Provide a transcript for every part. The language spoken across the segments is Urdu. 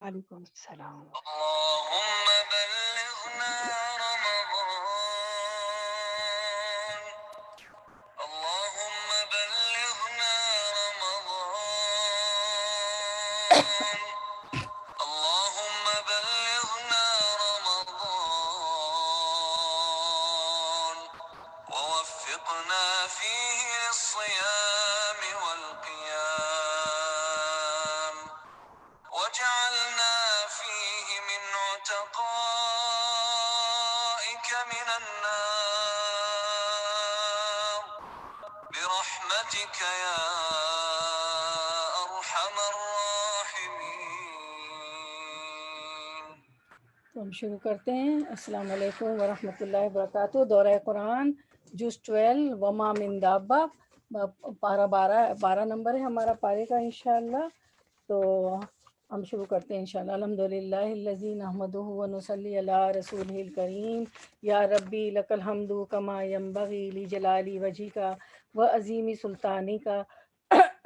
وعلیکم السلام۔ اللهم بلغنا رمضان اللهم بلغنا رمضان اللهم بلغنا رمضان ووفقنا فيه للصيام والقيام وجعلنا فيه من عتقائك من النار برحمتك يا أرحم الراحمين۔ تو ہم شروع کرتے ہیں۔ السلام علیکم ورحمۃ اللہ وبرکاتہ۔ دورہ قرآن جز 12 وما من دابہ، پارہ 12 نمبر ہے ہمارا پارے کا انشاءاللہ۔ تو ہم شروع کرتے ہیں انشاءاللہ۔ الحمدللہ الذی نحمدہ ونصلی علی رسولہ الکریم۔ یا ربی لک الحمد کما ینبغی لجلال وجہک وعظیم سلطانک۔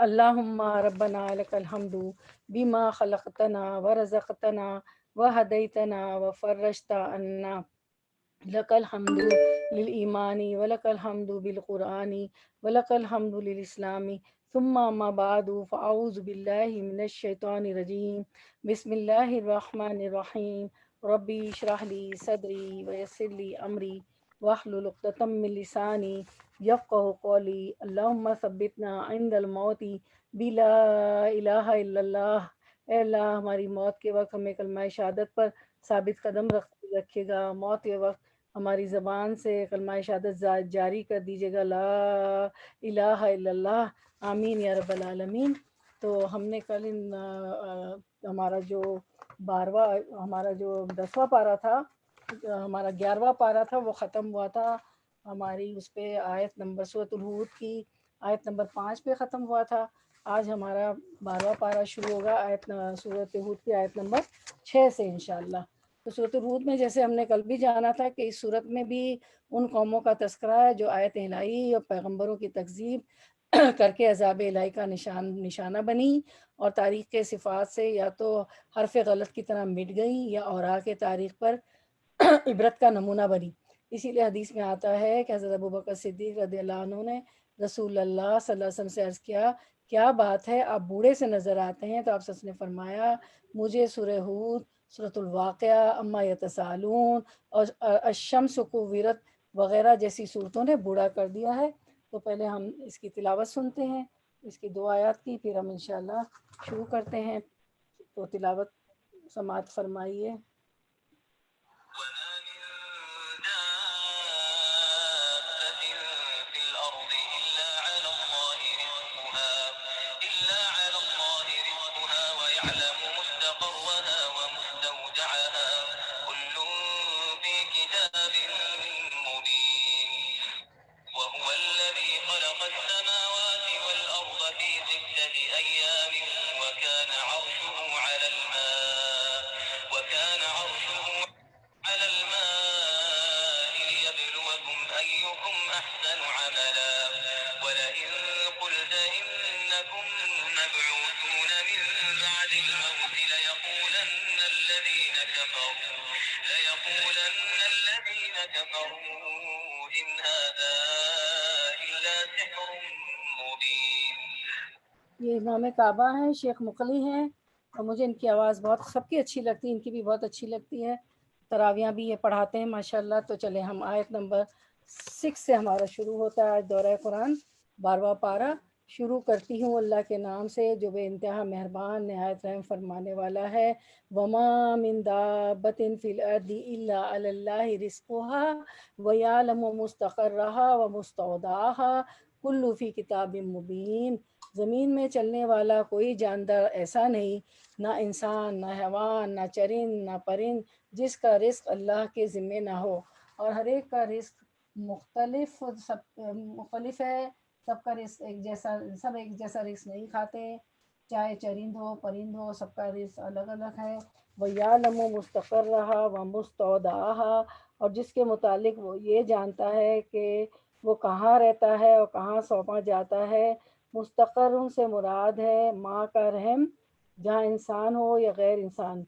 اللہم ربنا لک الحمد بما خلقتنا ورزقتنا وہدیتنا وفرجت عنا، لک الحمد للایمان ولک الحمد بالقرآن ولک الحمد للاسلام، ثم اما بعد فاعوذ باللہ من الشیطان الرجیم، بسم اللہ الرحمن الرحیم۔ ربی اشرح لی صدری ویسر لی امری واحلل عقدۃ من لسانی یفقہوا قولی۔ اللہم ثبتنا عند الموت بلا الہ الا اللہ۔ اے اللہ ہماری موت کے وقت ہمیں کلمہ شہادت پر ثابت قدم رکھے گا، موت کے وقت ہماری زبان سے کلمہ شہادت جاری کر دیجیے گا، لا الہ الا اللہ، آمین یا رب العالمین۔ تو ہم نے کل ہمارا جو 10واں پارہ تھا، ہمارا 11واں پارہ تھا، وہ ختم ہوا تھا ہماری اس پہ آیت نمبر سورۃ الہود کی آیت نمبر 5 پہ ختم ہوا تھا۔ آج ہمارا 12واں پارہ شروع ہوگا سورۃ ہود کی آیت نمبر 6 سے انشاءاللہ۔ تو سورۃ ہود میں جیسے ہم نے کل بھی جانا تھا کہ اس سورت میں بھی ان قوموں کا تذکرہ ہے جو آیت الہی اور پیغمبروں کی تکذیب کر کے عذاب الہی کا نشانہ بنی، اور تاریخ کے صفات سے یا تو حرف غلط کی طرح مٹ گئی یا اوراق تاریخ پر عبرت کا نمونہ بنی۔ اسی لیے حدیث میں آتا ہے کہ حضرت ابوبکر صدیق رضی اللہ عنہ نے رسول اللہ صلی اللہ علیہ وسلم سے عرض کیا، کیا بات ہے آپ بوڑھے سے نظر آتے ہیں؟ تو آپ نے فرمایا، مجھے سورہ ہود، سورۃ الواقعہ، اما یتساءلون اور الشمس کوورت وغیرہ جیسی صورتوں نے بوڑھا کر دیا ہے۔ تو پہلے ہم اس کی تلاوت سنتے ہیں، اس کی 2 آیات کی، پھر ہم انشاءاللہ شروع کرتے ہیں۔ تو تلاوت سماعت فرمائیے۔ وما من دابة في الأرض إلا على الله رزقها ويعلم مستقرها ومستودعها كل في كتاب مبين وهو الذي خلق السماوات والأرض في 6 أيام وكان عرشه على الماء ليبلوكم أيكم أحسن عملا ولئن قلت إنكم مبعوثون من بعد الموت ليقولن الذين كفروا إن هذا إلا سحر مبين۔ یہ امام کعبہ ہیں، شیخ مقلی ہیں، اور مجھے ان کی آواز بہت سب کی اچھی لگتی ہے، ان کی بھی بہت اچھی لگتی ہے۔ تراویاں بھی یہ پڑھاتے ہیں ماشاءاللہ۔ تو چلیں ہم آیت نمبر 6 سے ہمارا شروع ہوتا ہے آج دورہ قرآن 12واں پارہ۔ شروع کرتی ہوں اللہ کے نام سے جو بے انتہا مہربان نہایت رحم فرمانے والا ہے۔ وما من دابۃ فی الارض الا علی اللہ رزقها ویعلم مستقرها ومستودعها کل فی کتاب مبین۔ زمین میں چلنے والا کوئی جاندار ایسا نہیں، نہ انسان، نہ حیوان، نہ چرند، نہ پرند، جس کا رزق اللہ کے ذمے نہ ہو، اور ہر ایک کا رزق مختلف ہے۔ سب کا رزق سب ایک جیسا رزق نہیں کھاتے، چاہے چرند ہو پرند ہو، سب کا رزق الگ الگ ہے۔ وَيَعْلَمُ مُسْتَقَرَّهَا وَمُسْتَوْدَعَهَا، اور جس کے متعلق وہ یہ جانتا ہے کہ وہ کہاں رہتا ہے اور کہاں سونپا جاتا ہے۔ مستقر سے مراد ہے ماں کا رحم، جہاں انسان ہو یا غیر انسان،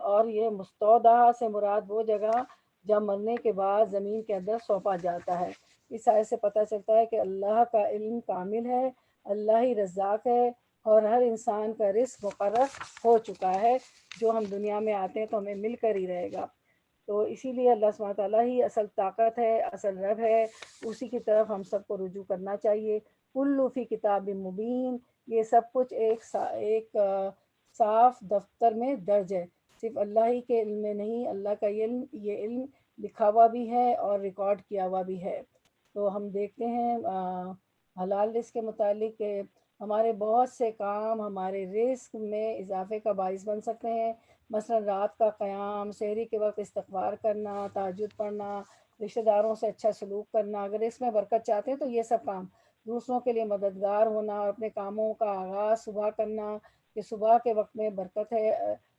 اور یہ مستودع سے مراد وہ جگہ جہاں مرنے کے بعد زمین کے اندر سونپا جاتا ہے۔ اس آیت سے پتہ چلتا ہے کہ اللہ کا علم کامل ہے، اللہ ہی رزاق ہے، اور ہر انسان کا رزق مقرر ہو چکا ہے۔ جو ہم دنیا میں آتے ہیں تو ہمیں مل کر ہی رہے گا، تو اسی لیے اللہ سبحانہ تعالیٰ ہی اصل طاقت ہے، اصل رب ہے، اسی کی طرف ہم سب کو رجوع کرنا چاہیے۔ کل فی کتاب مبین، یہ سب کچھ ایک صاف دفتر میں درج ہے۔ صرف اللہ ہی کے علم میں نہیں، اللہ کا یہ علم لکھا ہوا بھی ہے اور ریکارڈ کیا ہوا بھی ہے۔ تو ہم دیکھتے ہیں حلال رزق کے متعلق کہ ہمارے بہت سے کام ہمارے رزق میں اضافے کا باعث بن سکتے ہیں، مثلا رات کا قیام، سحری کے وقت استغفار کرنا، تہجد پڑھنا، رشتہ داروں سے اچھا سلوک کرنا۔ اگر اس میں برکت چاہتے ہیں تو یہ سب کام، دوسروں کے لیے مددگار ہونا اور اپنے کاموں کا آغاز صبح کرنا، کہ صبح کے وقت میں برکت ہے۔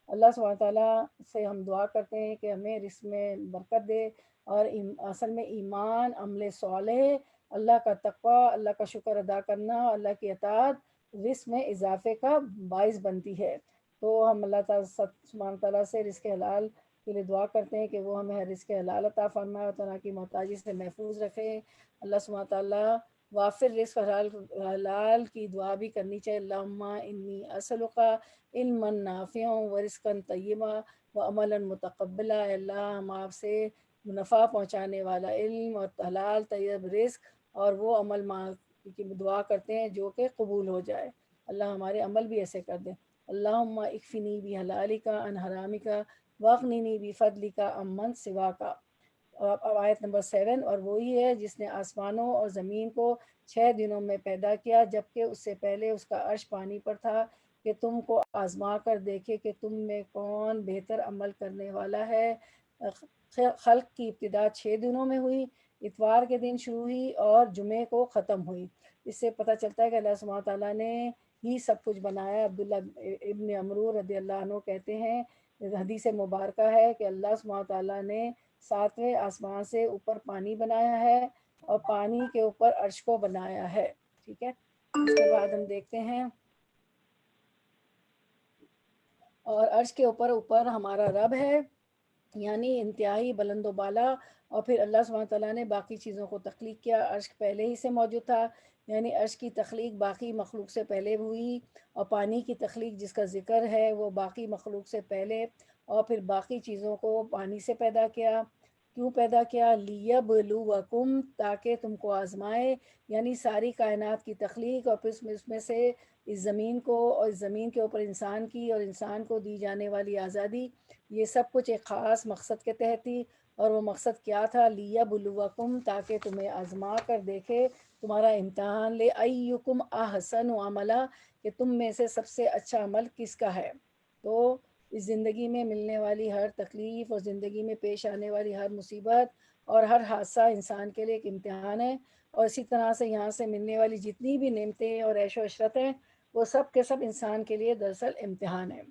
اللہ سبحانہ تعالیٰ سے ہم دعا کرتے ہیں کہ ہمیں رزق میں برکت دے، اور اصل میں ایمان، عمل صالح، اللہ کا تقوی، اللہ کا شکر ادا کرنا، اللہ کی اطاعت رزق میں اضافے کا باعث بنتی ہے۔ تو ہم اللہ تعالیٰ سبحانہ تعالیٰ سے رزق حلال کے لیے دعا کرتے ہیں کہ وہ ہمیں رزق حلال عطا فرمائے اور طرح کی محتاجی سے محفوظ رکھے۔ اللہ سبحانہ تعالیٰ وافر رزق حلال کی دعا بھی کرنی چاہیے۔ اللہم انی اسألک علما نافعا ورزقا طیبا وعملا متقبلا۔ اے اللہ ہم آپ سے نفع پہنچانے والا علم اور حلال طیب رزق اور وہ عمل کی دعا کرتے ہیں جو کہ قبول ہو جائے۔ اللہ ہمارے عمل بھی ایسے کر دیں۔ اللہم اکفنی بحلالک عن حرامک واغننی بفضلک عمن سواک۔ اب آیت نمبر 7، اور وہی ہے جس نے آسمانوں اور زمین کو 6 دنوں میں پیدا کیا، جبکہ اس سے پہلے اس کا عرش پانی پر تھا، کہ تم کو آزما کر دیکھے کہ تم میں کون بہتر عمل کرنے والا ہے۔ خلق کی ابتدا 6 دنوں میں ہوئی، اتوار کے دن شروع ہوئی اور جمعے کو ختم ہوئی۔ اس سے پتہ چلتا ہے کہ اللہ سبحانہ تعالیٰ نے ہی سب کچھ بنایا۔ عبداللہ ابن عمرو رضی اللہ عنہ کہتے ہیں، حدیث مبارکہ ہے کہ اللہ سبحانہ تعالیٰ نے 7ویں آسمان سے اوپر پانی بنایا ہے اور پانی کے اوپر عرش کو بنایا ہے۔ ٹھیک ہے، اس کے بعد ہم دیکھتے ہیں، اور عرش کے اوپر ہمارا رب ہے، یعنی انتہائی بلند و بالا۔ اور پھر اللہ سبحانہ تعالیٰ نے باقی چیزوں کو تخلیق کیا۔ عرش پہلے ہی سے موجود تھا، یعنی عرش کی تخلیق باقی مخلوق سے پہلے ہوئی، اور پانی کی تخلیق جس کا ذکر ہے وہ باقی مخلوق سے پہلے، اور پھر باقی چیزوں کو پانی سے پیدا کیا۔ کیوں پیدا کیا؟ لیبلوکم، تاکہ تم کو آزمائے، یعنی ساری کائنات کی تخلیق، اور پھر اس میں سے اس زمین کو، اور اس زمین کے اوپر انسان کی اور انسان کو دی جانے والی آزادی، یہ سب کچھ ایک خاص مقصد کے تحت تھی۔ اور وہ مقصد کیا تھا؟ لیبلوکم، تاکہ تمہیں آزما کر دیکھے، تمہارا امتحان لے، ایکم احسن عملا، کہ تم میں سے سب سے اچھا عمل کس کا ہے۔ تو اس زندگی میں ملنے والی ہر تکلیف اور زندگی میں پیش آنے والی ہر مصیبت اور ہر حادثہ انسان کے لیے ایک امتحان ہے، اور اسی طرح سے یہاں سے ملنے والی جتنی بھی نعمتیں اور عیش و عشرت ہیں، وہ سب کے سب انسان کے لیے دراصل امتحان ہے۔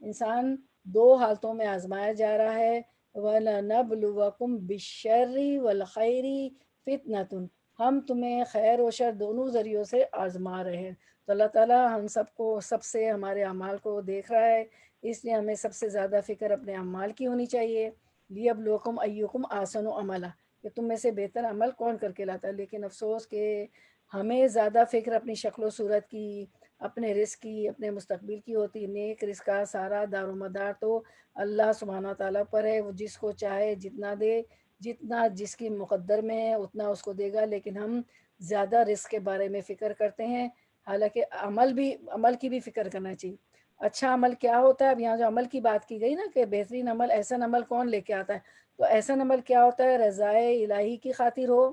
انسان 2 حالتوں میں آزمایا جا رہا ہے، وَلَنَبْلُوَكُمْ بِالشَّرِّ وَالْخَيْرِ فِتْنَةٌ، ہم تمہیں خیر و شر دونوں ذریعوں سے آزما رہے ہیں۔ تو اللہ تعالیٰ ہم سب کو، سب سے ہمارے اعمال کو دیکھ رہا ہے، اس لیے ہمیں سب سے زیادہ فکر اپنے اعمال کی ہونی چاہیے۔ لیبلوکم ایکم احسن عملا، کہ تم میں سے بہتر عمل کون کر کے لاتا ہے۔ لیکن افسوس کہ ہمیں زیادہ فکر اپنی شکل و صورت کی، اپنے رزق کی، اپنے مستقبل کی ہوتی۔ نیک رزق کا سارا دار و مدار تو اللہ سبحانہ تعالیٰ پر ہے، وہ جس کو چاہے جتنا دے، جتنا جس کی مقدر میں ہے اتنا اس کو دے گا۔ لیکن ہم زیادہ رزق کے بارے میں فکر کرتے ہیں، حالانکہ عمل کی بھی فکر کرنا چاہیے۔ اچھا عمل کیا ہوتا ہے؟ اب یہاں جو عمل کی بات کی گئی نا کہ بہترین عمل، احسن عمل کون لے کے آتا ہے، تو احسن عمل کیا ہوتا ہے؟ رضائے الہی کی خاطر ہو،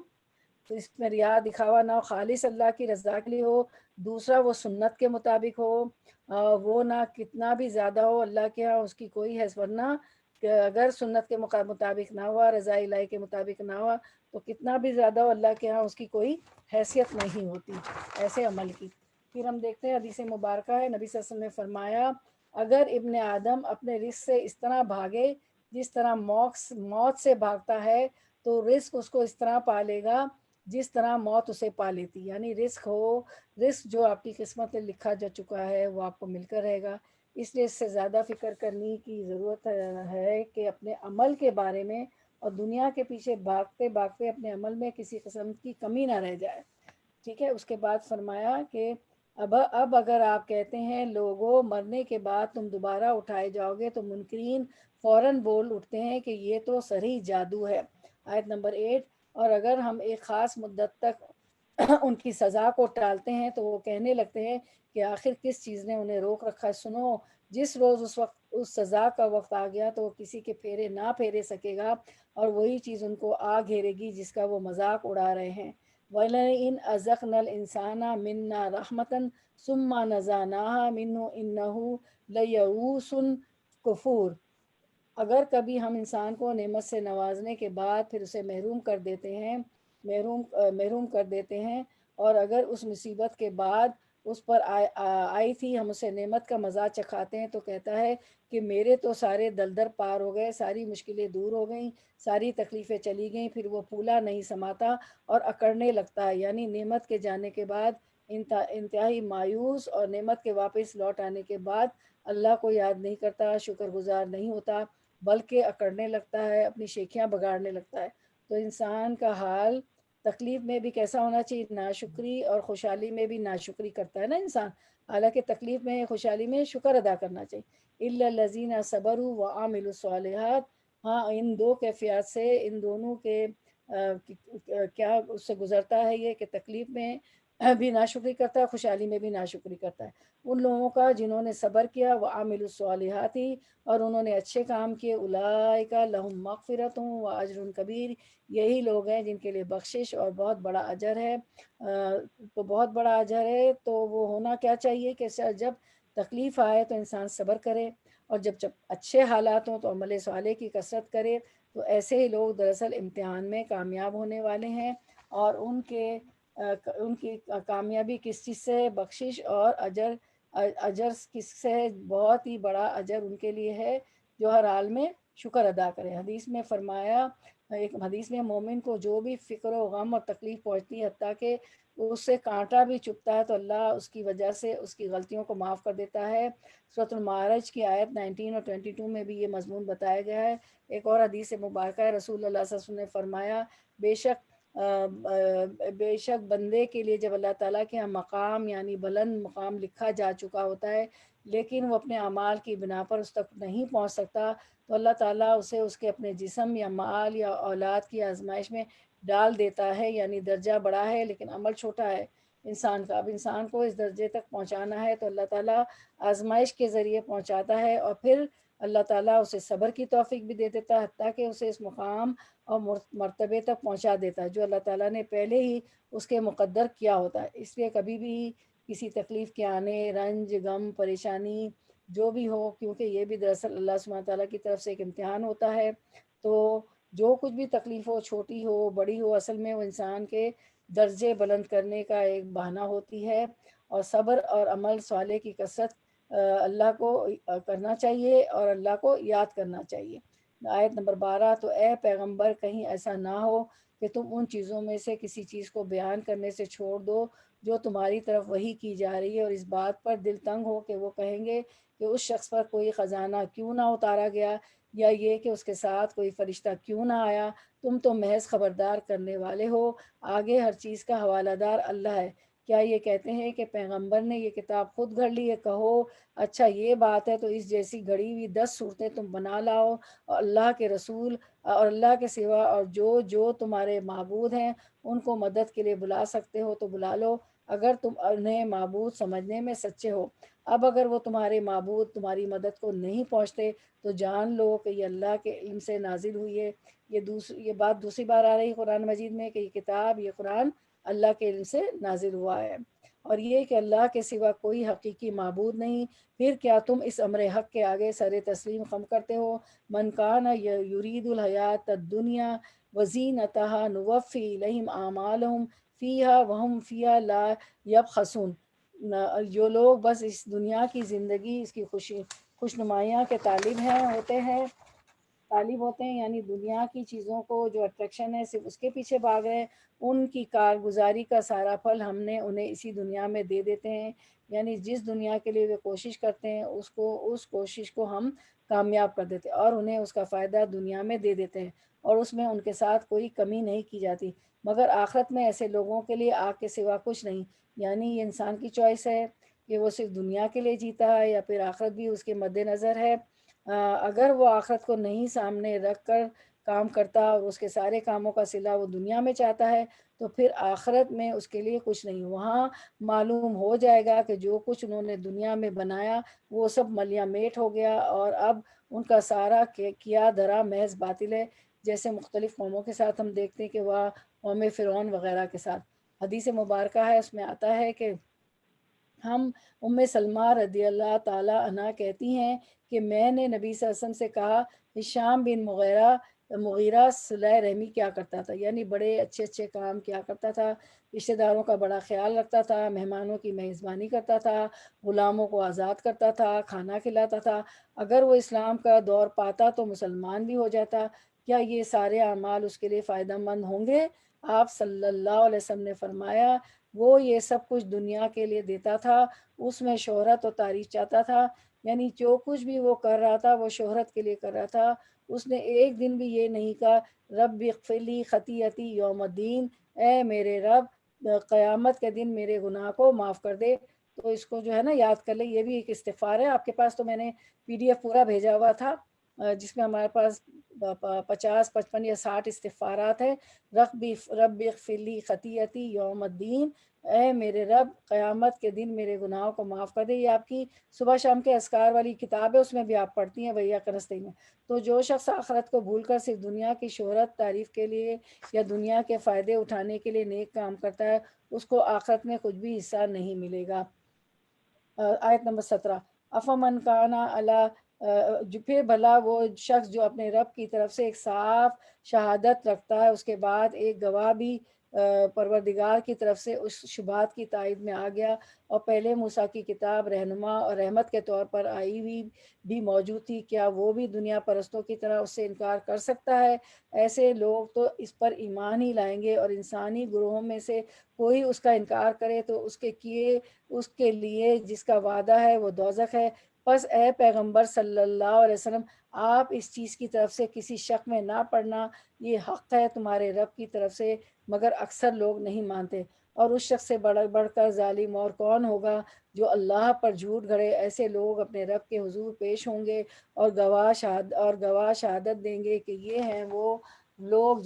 تو اس میں ریا دکھاوا نہ ہو، خالص اللہ کی رضا کے لیے ہو۔ دوسرا وہ سنت کے مطابق ہو، وہ نہ کتنا بھی زیادہ ہو اللہ کے ہاں اس کی کوئی حیث، ورنہ کہ اگر سنت کے مطابق نہ ہوا، رضا الہی کے مطابق نہ ہوا، تو کتنا بھی زیادہ ہو اللہ کے ہاں اس کی کوئی حیثیت نہیں ہوتی ایسے عمل کی۔ پھر ہم دیکھتے ہیں حدیث مبارکہ ہے، نبی صلی اللہ علیہ وسلم نے فرمایا، اگر ابن آدم اپنے رزق سے اس طرح بھاگے جس طرح موت سے بھاگتا ہے، تو رزق اس کو اس طرح پالے گا جس طرح موت اسے پا لیتی۔ یعنی رزق جو آپ کی قسمت میں لکھا جا چکا ہے وہ آپ کو مل کر رہے گا۔ اس لیے اس سے زیادہ فکر کرنے کی ضرورت ہے کہ اپنے عمل کے بارے میں اور دنیا کے پیچھے بھاگتے بھاگتے اپنے عمل میں کسی قسم کی کمی نہ رہ جائے. ٹھیک ہے. اس کے بعد فرمایا کہ اب اگر آپ کہتے ہیں لوگوں مرنے کے بعد تم دوبارہ اٹھائے جاؤ گے، تو منکرین فوراً بول اٹھتے ہیں کہ یہ تو صریح جادو ہے. آیت نمبر 8. اور اگر ہم ایک خاص مدت تک ان کی سزا کو ٹالتے ہیں تو وہ کہنے لگتے ہیں کہ آخر کس چیز نے انہیں روک رکھا ہے. سنو، جس روز اس سزا کا وقت آ گیا تو وہ کسی کے پھیرے نہ پھیرے سکے گا، اور وہی چیز ان کو آ گھیرے گی جس کا وہ مذاق اڑا رہے ہیں. وَلَئِنْ أَذَقْنَا الْإِنسَانَ مِنَّا رَحْمَةً ثُمَّ نَزَعْنَاهَا مِنْهُ إِنَّهُ لَيَئُوسٌ کفور. اگر کبھی ہم انسان کو نعمت سے نوازنے کے بعد پھر اسے محروم کر دیتے ہیں، اور اگر اس مصیبت کے بعد اس پر آئی تھی ہم اسے نعمت کا مزہ چکھاتے ہیں، تو کہتا ہے کہ میرے تو سارے دلدر پار ہو گئے، ساری مشکلیں دور ہو گئیں، ساری تکلیفیں چلی گئیں. پھر وہ پھولا نہیں سماتا اور اکڑنے لگتا ہے. یعنی نعمت کے جانے کے بعد انتہائی مایوس، اور نعمت کے واپس لوٹ آنے کے بعد اللہ کو یاد نہیں کرتا، شکر گزار نہیں ہوتا، بلکہ اکڑنے لگتا ہے، اپنی شیخیاں بگاڑنے لگتا ہے. تو انسان کا حال تکلیف میں بھی کیسا ہونا چاہیے؟ ناشکری، اور خوشحالی میں بھی ناشکری کرتا ہے نا انسان. حالانکہ تکلیف میں، خوشحالی میں شکر ادا کرنا چاہیے. إِلَّا الَّذِينَ صَبَرُوا وَعَمِلُوا الصَّالِحَاتِ. ہاں، ان دو کیفیات سے، ان دونوں کے کیا اس سے گزرتا ہے یہ کہ تکلیف میں بھی ناشکری کرتا ہے، خوشحالی میں بھی ناشکری کرتا ہے. ان لوگوں کا جنہوں نے صبر کیا، وَعَمِلُوا الصَّالِحَاتِ، اور انہوں نے اچھے کام کیے، اولئک لہم مغفرۃ واجر کبیر. یہی لوگ ہیں جن کے لیے بخشش اور بہت بڑا اجر ہے. تو بہت بڑا اجر ہے. تو وہ ہونا کیا چاہیے کہ جب تکلیف آئے تو انسان صبر کرے، اور جب اچھے حالات ہوں تو عمل صالح کی کثرت کرے. تو ایسے ہی لوگ دراصل امتحان میں کامیاب ہونے والے ہیں. اور ان کی کامیابی کس چیز سے؟ بخشش اور اجر کس سے ہے؟ بہت ہی بڑا اجر ان کے لیے ہے جو ہر حال میں شکر ادا کرے. حدیث میں فرمایا، ایک حدیث میں مومن کو جو بھی فکر و غم اور تکلیف پہنچتی ہے، حتیٰ کہ اس سے کانٹا بھی چبھتا ہے، تو اللہ اس کی وجہ سے اس کی غلطیوں کو معاف کر دیتا ہے. سورۃ المعارج کی آیت 19 اور 22 میں بھی یہ مضمون بتایا گیا ہے. ایک اور حدیث مبارکہ ہے، رسول اللہ صلی اللہ علیہ وسلم نے فرمایا، بے شک بندے کے لیے جب اللہ تعالیٰ کے یہاں مقام، یعنی بلند مقام لکھا جا چکا ہوتا ہے، لیکن وہ اپنے اعمال کی بنا پر اس تک نہیں پہنچ سکتا، تو اللہ تعالیٰ اسے اس کے اپنے جسم یا مال یا اولاد کی آزمائش میں ڈال دیتا ہے. یعنی درجہ بڑا ہے لیکن عمل چھوٹا ہے انسان کا. اب انسان کو اس درجے تک پہنچانا ہے تو اللہ تعالیٰ آزمائش کے ذریعے پہنچاتا ہے، اور پھر اللہ تعالیٰ اسے صبر کی توفیق بھی دے دیتا ہے، حتیٰ کہ اسے اس مقام اور مرتبے تک پہنچا دیتا ہے جو اللہ تعالیٰ نے پہلے ہی اس کے مقدر کیا ہوتا ہے. اس لیے کبھی بھی کسی تکلیف کے آنے، رنج، غم، پریشانی جو بھی ہو، کیونکہ یہ بھی دراصل اللہ سبحانہ تعالیٰ کی طرف سے ایک امتحان ہوتا ہے، تو جو کچھ بھی تکلیف ہو، چھوٹی ہو بڑی ہو، اصل میں وہ انسان کے درجے بلند کرنے کا ایک بہانہ ہوتی ہے. اور صبر اور عمل صالح کی کثرت اللہ کو کرنا چاہیے اور اللہ کو یاد کرنا چاہیے. آیت نمبر 12. تو اے پیغمبر، کہیں ایسا نہ ہو کہ تم ان چیزوں میں سے کسی چیز کو بیان کرنے سے چھوڑ دو جو تمہاری طرف وحی کی جا رہی ہے، اور اس بات پر دل تنگ ہو کہ وہ کہیں گے کہ اس شخص پر کوئی خزانہ کیوں نہ اتارا گیا، یا یہ کہ اس کے ساتھ کوئی فرشتہ کیوں نہ آیا. تم تو محض خبردار کرنے والے ہو، آگے ہر چیز کا حوالہ دار اللہ ہے. کیا یہ کہتے ہیں کہ پیغمبر نے یہ کتاب خود گھڑ لی ہے؟ کہو اچھا یہ بات ہے تو اس جیسی گھڑی ہوئی 10 صورتیں تم بنا لاؤ، اور اللہ کے رسول اور اللہ کے سوا اور جو تمہارے معبود ہیں ان کو مدد کے لیے بلا سکتے ہو تو بلا لو، اگر تم انہیں معبود سمجھنے میں سچے ہو. اب اگر وہ تمہارے معبود تمہاری مدد کو نہیں پہنچتے تو جان لو کہ یہ اللہ کے علم سے نازل ہوئی ہے. یہ بات دوسری بار آ رہی ہے قرآن مجید میں کہ یہ کتاب، یہ قرآن اللہ کے علم سے نازل ہوا ہے، اور یہ کہ اللہ کے سوا کوئی حقیقی معبود نہیں. پھر کیا تم اس امر حق کے آگے سر تسلیم خم کرتے ہو؟ من کان یرید الحیات الدنیا وزینتها نوفی الیہم اعمالہم فیہا وہم فیہا لا یبخسون. جو لوگ بس اس دنیا کی زندگی، اس کی خوشنمائیاں کے طالب ہوتے ہیں، طالب ہوتے ہیں، یعنی دنیا کی چیزوں کو جو اٹریکشن ہے صرف اس کے پیچھے بھاگ رہے ہیں، ان کی کارگزاری کا سارا پھل ہم نے انہیں اسی دنیا میں دے دیتے ہیں، یعنی جس دنیا کے لیے وہ کوشش کرتے ہیں اس کوشش کو ہم کامیاب کر دیتے ہیں اور انہیں اس کا فائدہ دنیا میں دے دیتے ہیں، اور اس میں ان کے ساتھ کوئی کمی نہیں کی جاتی۔ مگر آخرت میں ایسے لوگوں کے لیے آگ کے سوا کچھ نہیں، یعنی یہ انسان کی چوائس ہے کہ وہ صرف دنیا کے لیے جیتا ہے یا پھر آخرت بھی اس کے مد نظر ہے۔ اگر وہ آخرت کو نہیں سامنے رکھ کر کام کرتا اور اس کے سارے کاموں کا صلہ وہ دنیا میں چاہتا ہے تو پھر آخرت میں اس کے لیے کچھ نہیں، وہاں معلوم ہو جائے گا کہ جو کچھ انہوں نے دنیا میں بنایا وہ سب ملیہ میٹ ہو گیا اور اب ان کا سارا کیا دھرا محض باطل ہے، جیسے مختلف قوموں کے ساتھ ہم دیکھتے ہیں کہ وہ قوم فرعون وغیرہ کے ساتھ۔ حدیث مبارکہ ہے، اس میں آتا ہے کہ ہم ام سلمہ رضی اللہ تعالیٰ عنہ کہتی ہیں کہ میں نے نبی صلی اللہ علیہ وسلم سے کہا، ہشام بن مغیرہ صلہ رحمی کیا کرتا تھا، یعنی بڑے اچھے اچھے کام کیا کرتا تھا، رشتہ داروں کا بڑا خیال رکھتا تھا، مہمانوں کی میزبانی کرتا تھا، غلاموں کو آزاد کرتا تھا، کھانا کھلاتا تھا، اگر وہ اسلام کا دور پاتا تو مسلمان بھی ہو جاتا، کیا یہ سارے اعمال اس کے لیے فائدہ مند ہوں گے؟ آپ صلی اللہ علیہ وسلم نے فرمایا، وہ یہ سب کچھ دنیا کے لیے دیتا تھا، اس میں شہرت و تعریف چاہتا تھا، یعنی جو کچھ بھی وہ کر رہا تھا وہ شہرت کے لیے کر رہا تھا، اس نے ایک دن بھی یہ نہیں کہا رب اغفر لی خطیئتی یوم الدین، اے میرے رب قیامت کے دن میرے گناہ کو معاف کر دے۔ تو اس کو جو ہے نا یاد کر لیں، یہ بھی ایک استغفار ہے، آپ کے پاس تو میں نے PDF پورا بھیجا ہوا تھا جس میں ہمارے پاس 50 55 یا 60 استغفارات ہیں۔ رب اغفر لی خطیئتی یوم الدین، اے میرے رب قیامت کے دن میرے گناہوں کو معاف کر دے، یہ آپ کی صبح شام کے اذکار والی کتاب ہے، اس میں بھی آپ پڑھتی ہیں وہی کنستئی میں۔ تو جو شخص آخرت کو بھول کر صرف دنیا کی شہرت تعریف کے لیے یا دنیا کے فائدے اٹھانے کے لیے نیک کام کرتا ہے، اس کو آخرت میں کچھ بھی حصہ نہیں ملے گا۔ آیت نمبر 17، افمن کانا اللہ، جو پھر بھلا وہ شخص جو اپنے رب کی طرف سے ایک صاف شہادت رکھتا ہے، اس کے بعد ایک گواہ بھی پروردگار کی طرف سے اس شبہات کی تائید میں آ گیا، اور پہلے موسیٰ کی کتاب رہنما اور رحمت کے طور پر آئی ہوئی بھی موجود تھی، کیا وہ بھی دنیا پرستوں کی طرح اس سے انکار کر سکتا ہے؟ ایسے لوگ تو اس پر ایمان ہی لائیں گے، اور انسانی گروہوں میں سے کوئی اس کا انکار کرے تو اس کے لیے جس کا وعدہ ہے وہ دوزخ ہے۔ پس اے پیغمبر صلی اللہ علیہ وسلم، آپ اس چیز کی طرف سے کسی شک میں نہ پڑنا، یہ حق ہے تمہارے رب کی طرف سے، مگر اکثر لوگ نہیں مانتے۔ اور اس شخص سے بڑھ کر ظالم اور کون ہوگا جو اللہ پر جھوٹ گھڑے؟ ایسے لوگ اپنے رب کے حضور پیش ہوں گے اور گواہ شہادت دیں گے کہ یہ ہیں وہ لوگ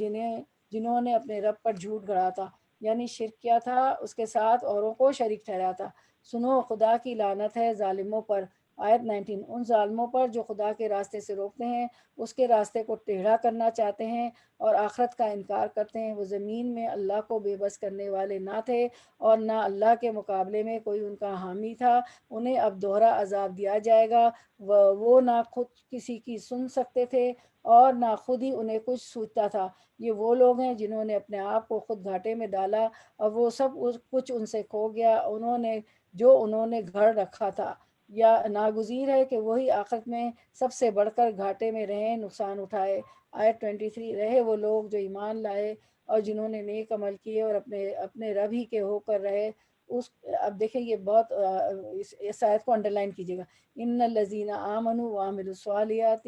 جنہوں نے اپنے رب پر جھوٹ گھڑا تھا، یعنی شرک کیا تھا، اس کے ساتھ اوروں کو شریک ٹھہرایا تھا۔ سنو، خدا کی لعنت ہے ظالموں پر۔ آیت 19، ان ظالموں پر جو خدا کے راستے سے روکتے ہیں، اس کے راستے کو ٹیڑھا کرنا چاہتے ہیں اور آخرت کا انکار کرتے ہیں۔ وہ زمین میں اللہ کو بے بس کرنے والے نہ تھے اور نہ اللہ کے مقابلے میں کوئی ان کا حامی تھا، انہیں اب دوہرا عذاب دیا جائے گا، وہ نہ خود کسی کی سن سکتے تھے اور نہ خود ہی انہیں کچھ سوچتا تھا۔ یہ وہ لوگ ہیں جنہوں نے اپنے آپ کو خود گھاٹے میں ڈالا اور وہ سب کچھ ان سے کھو گیا، انہوں نے گھڑ رکھا تھا۔ یا ناگزیر ہے کہ وہی آخرت میں سب سے بڑھ کر گھاٹے میں رہیں، نقصان اٹھائے۔ آیت 23، رہے وہ لوگ جو ایمان لائے اور جنہوں نے نیک عمل کیے اور اپنے رب ہی کے ہو کر رہے۔ اب دیکھیں یہ بہت اس آیت کو انڈر لائن کیجیے گا، ان الذین آمنوا وعملوا الصالحات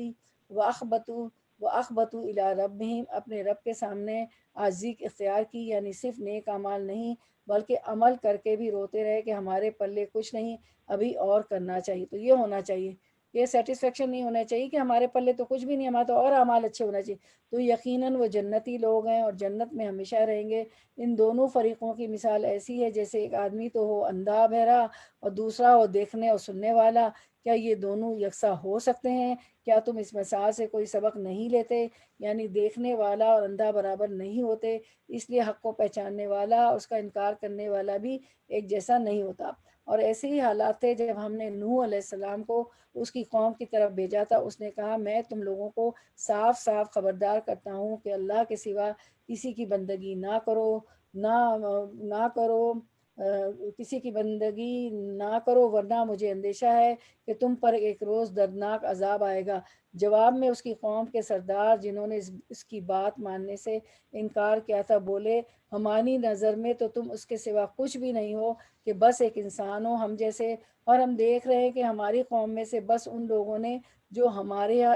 واخبتوا الی ربہم، اپنے رب کے سامنے عاجزی اختیار کی، یعنی صرف نیک اعمال نہیں بلکہ عمل کر کے بھی روتے رہے کہ ہمارے پلے کچھ نہیں، ابھی اور کرنا چاہیے۔ تو یہ ہونا چاہیے، یہ سیٹسفیکشن نہیں ہونا چاہیے کہ ہمارے پلے تو کچھ بھی نہیں، ہمارا تو اور اعمال اچھے ہونا چاہیے۔ تو یقیناً وہ جنتی لوگ ہیں اور جنت میں ہمیشہ رہیں گے۔ ان دونوں فریقوں کی مثال ایسی ہے جیسے ایک آدمی تو ہو اندھا بہرا اور دوسرا ہو دیکھنے اور سننے والا، کیا یہ دونوں یکساں ہو سکتے ہیں؟ کیا تم اس مثال سے کوئی سبق نہیں لیتے؟ یعنی دیکھنے والا اور اندھا برابر نہیں ہوتے، اس لیے حق کو پہچاننے والا اور اس کا انکار کرنے والا بھی ایک جیسا نہیں ہوتا۔ اور ایسے ہی حالات تھے جب ہم نے نوح علیہ السلام کو اس کی قوم کی طرف بھیجا تھا، اس نے کہا میں تم لوگوں کو صاف صاف خبردار کرتا ہوں کہ اللہ کے سوا کسی کی بندگی نہ کرو، نہ کرو کسی کی بندگی نہ کرو ورنہ مجھے اندیشہ ہے کہ تم پر ایک روز دردناک عذاب آئے گا۔ جواب میں اس کی قوم کے سردار جنہوں نے اس کی بات ماننے سے انکار کیا تھا بولے، ہماری نظر میں تو تم اس کے سوا کچھ بھی نہیں ہو کہ بس ایک انسان ہو ہم جیسے، اور ہم دیکھ رہے ہیں کہ ہماری قوم میں سے بس ان لوگوں نے جو ہمارے یہاں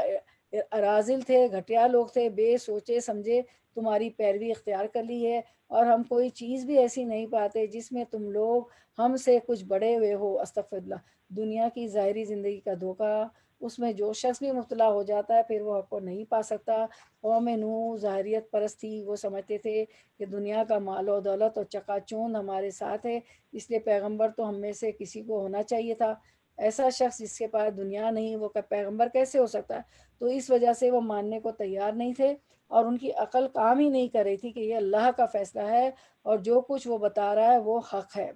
اراذل تھے، گھٹیا لوگ تھے، بے سوچے سمجھے تمہاری پیروی اختیار کر لی ہے، اور ہم کوئی چیز بھی ایسی نہیں پاتے جس میں تم لوگ ہم سے کچھ بڑے ہوئے ہو۔ استغفر اللہ۔ دنیا کی ظاہری زندگی کا دھوکہ، اس میں جو شخص بھی مبتلا ہو جاتا ہے پھر وہ حق کو نہیں پا سکتا۔ قوم نوح ظاہریت پرست تھی، وہ سمجھتے تھے کہ دنیا کا مال و دولت اور چکا چوند ہمارے ساتھ ہے، اس لیے پیغمبر تو ہم میں سے کسی کو ہونا چاہیے تھا۔ ایسا شخص جس کے پاس دنیا نہیں وہ پیغمبر کیسے ہو سکتا ہے؟ تو اس وجہ سے وہ ماننے کو تیار نہیں تھے، اور ان کی عقل کام ہی نہیں کر رہی تھی کہ یہ اللہ کا فیصلہ ہے اور جو کچھ وہ بتا رہا ہے وہ حق ہے۔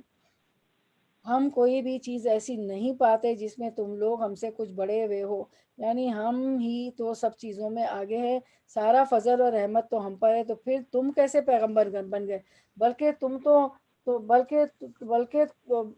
ہم کوئی بھی چیز ایسی نہیں پاتے جس میں تم لوگ ہم سے کچھ بڑے ہوئے ہو، یعنی ہم ہی تو سب چیزوں میں آگے ہے، سارا فضل اور رحمت تو ہم پر ہے، تو پھر تم کیسے پیغمبر بن گئے؟ بلکہ تم تو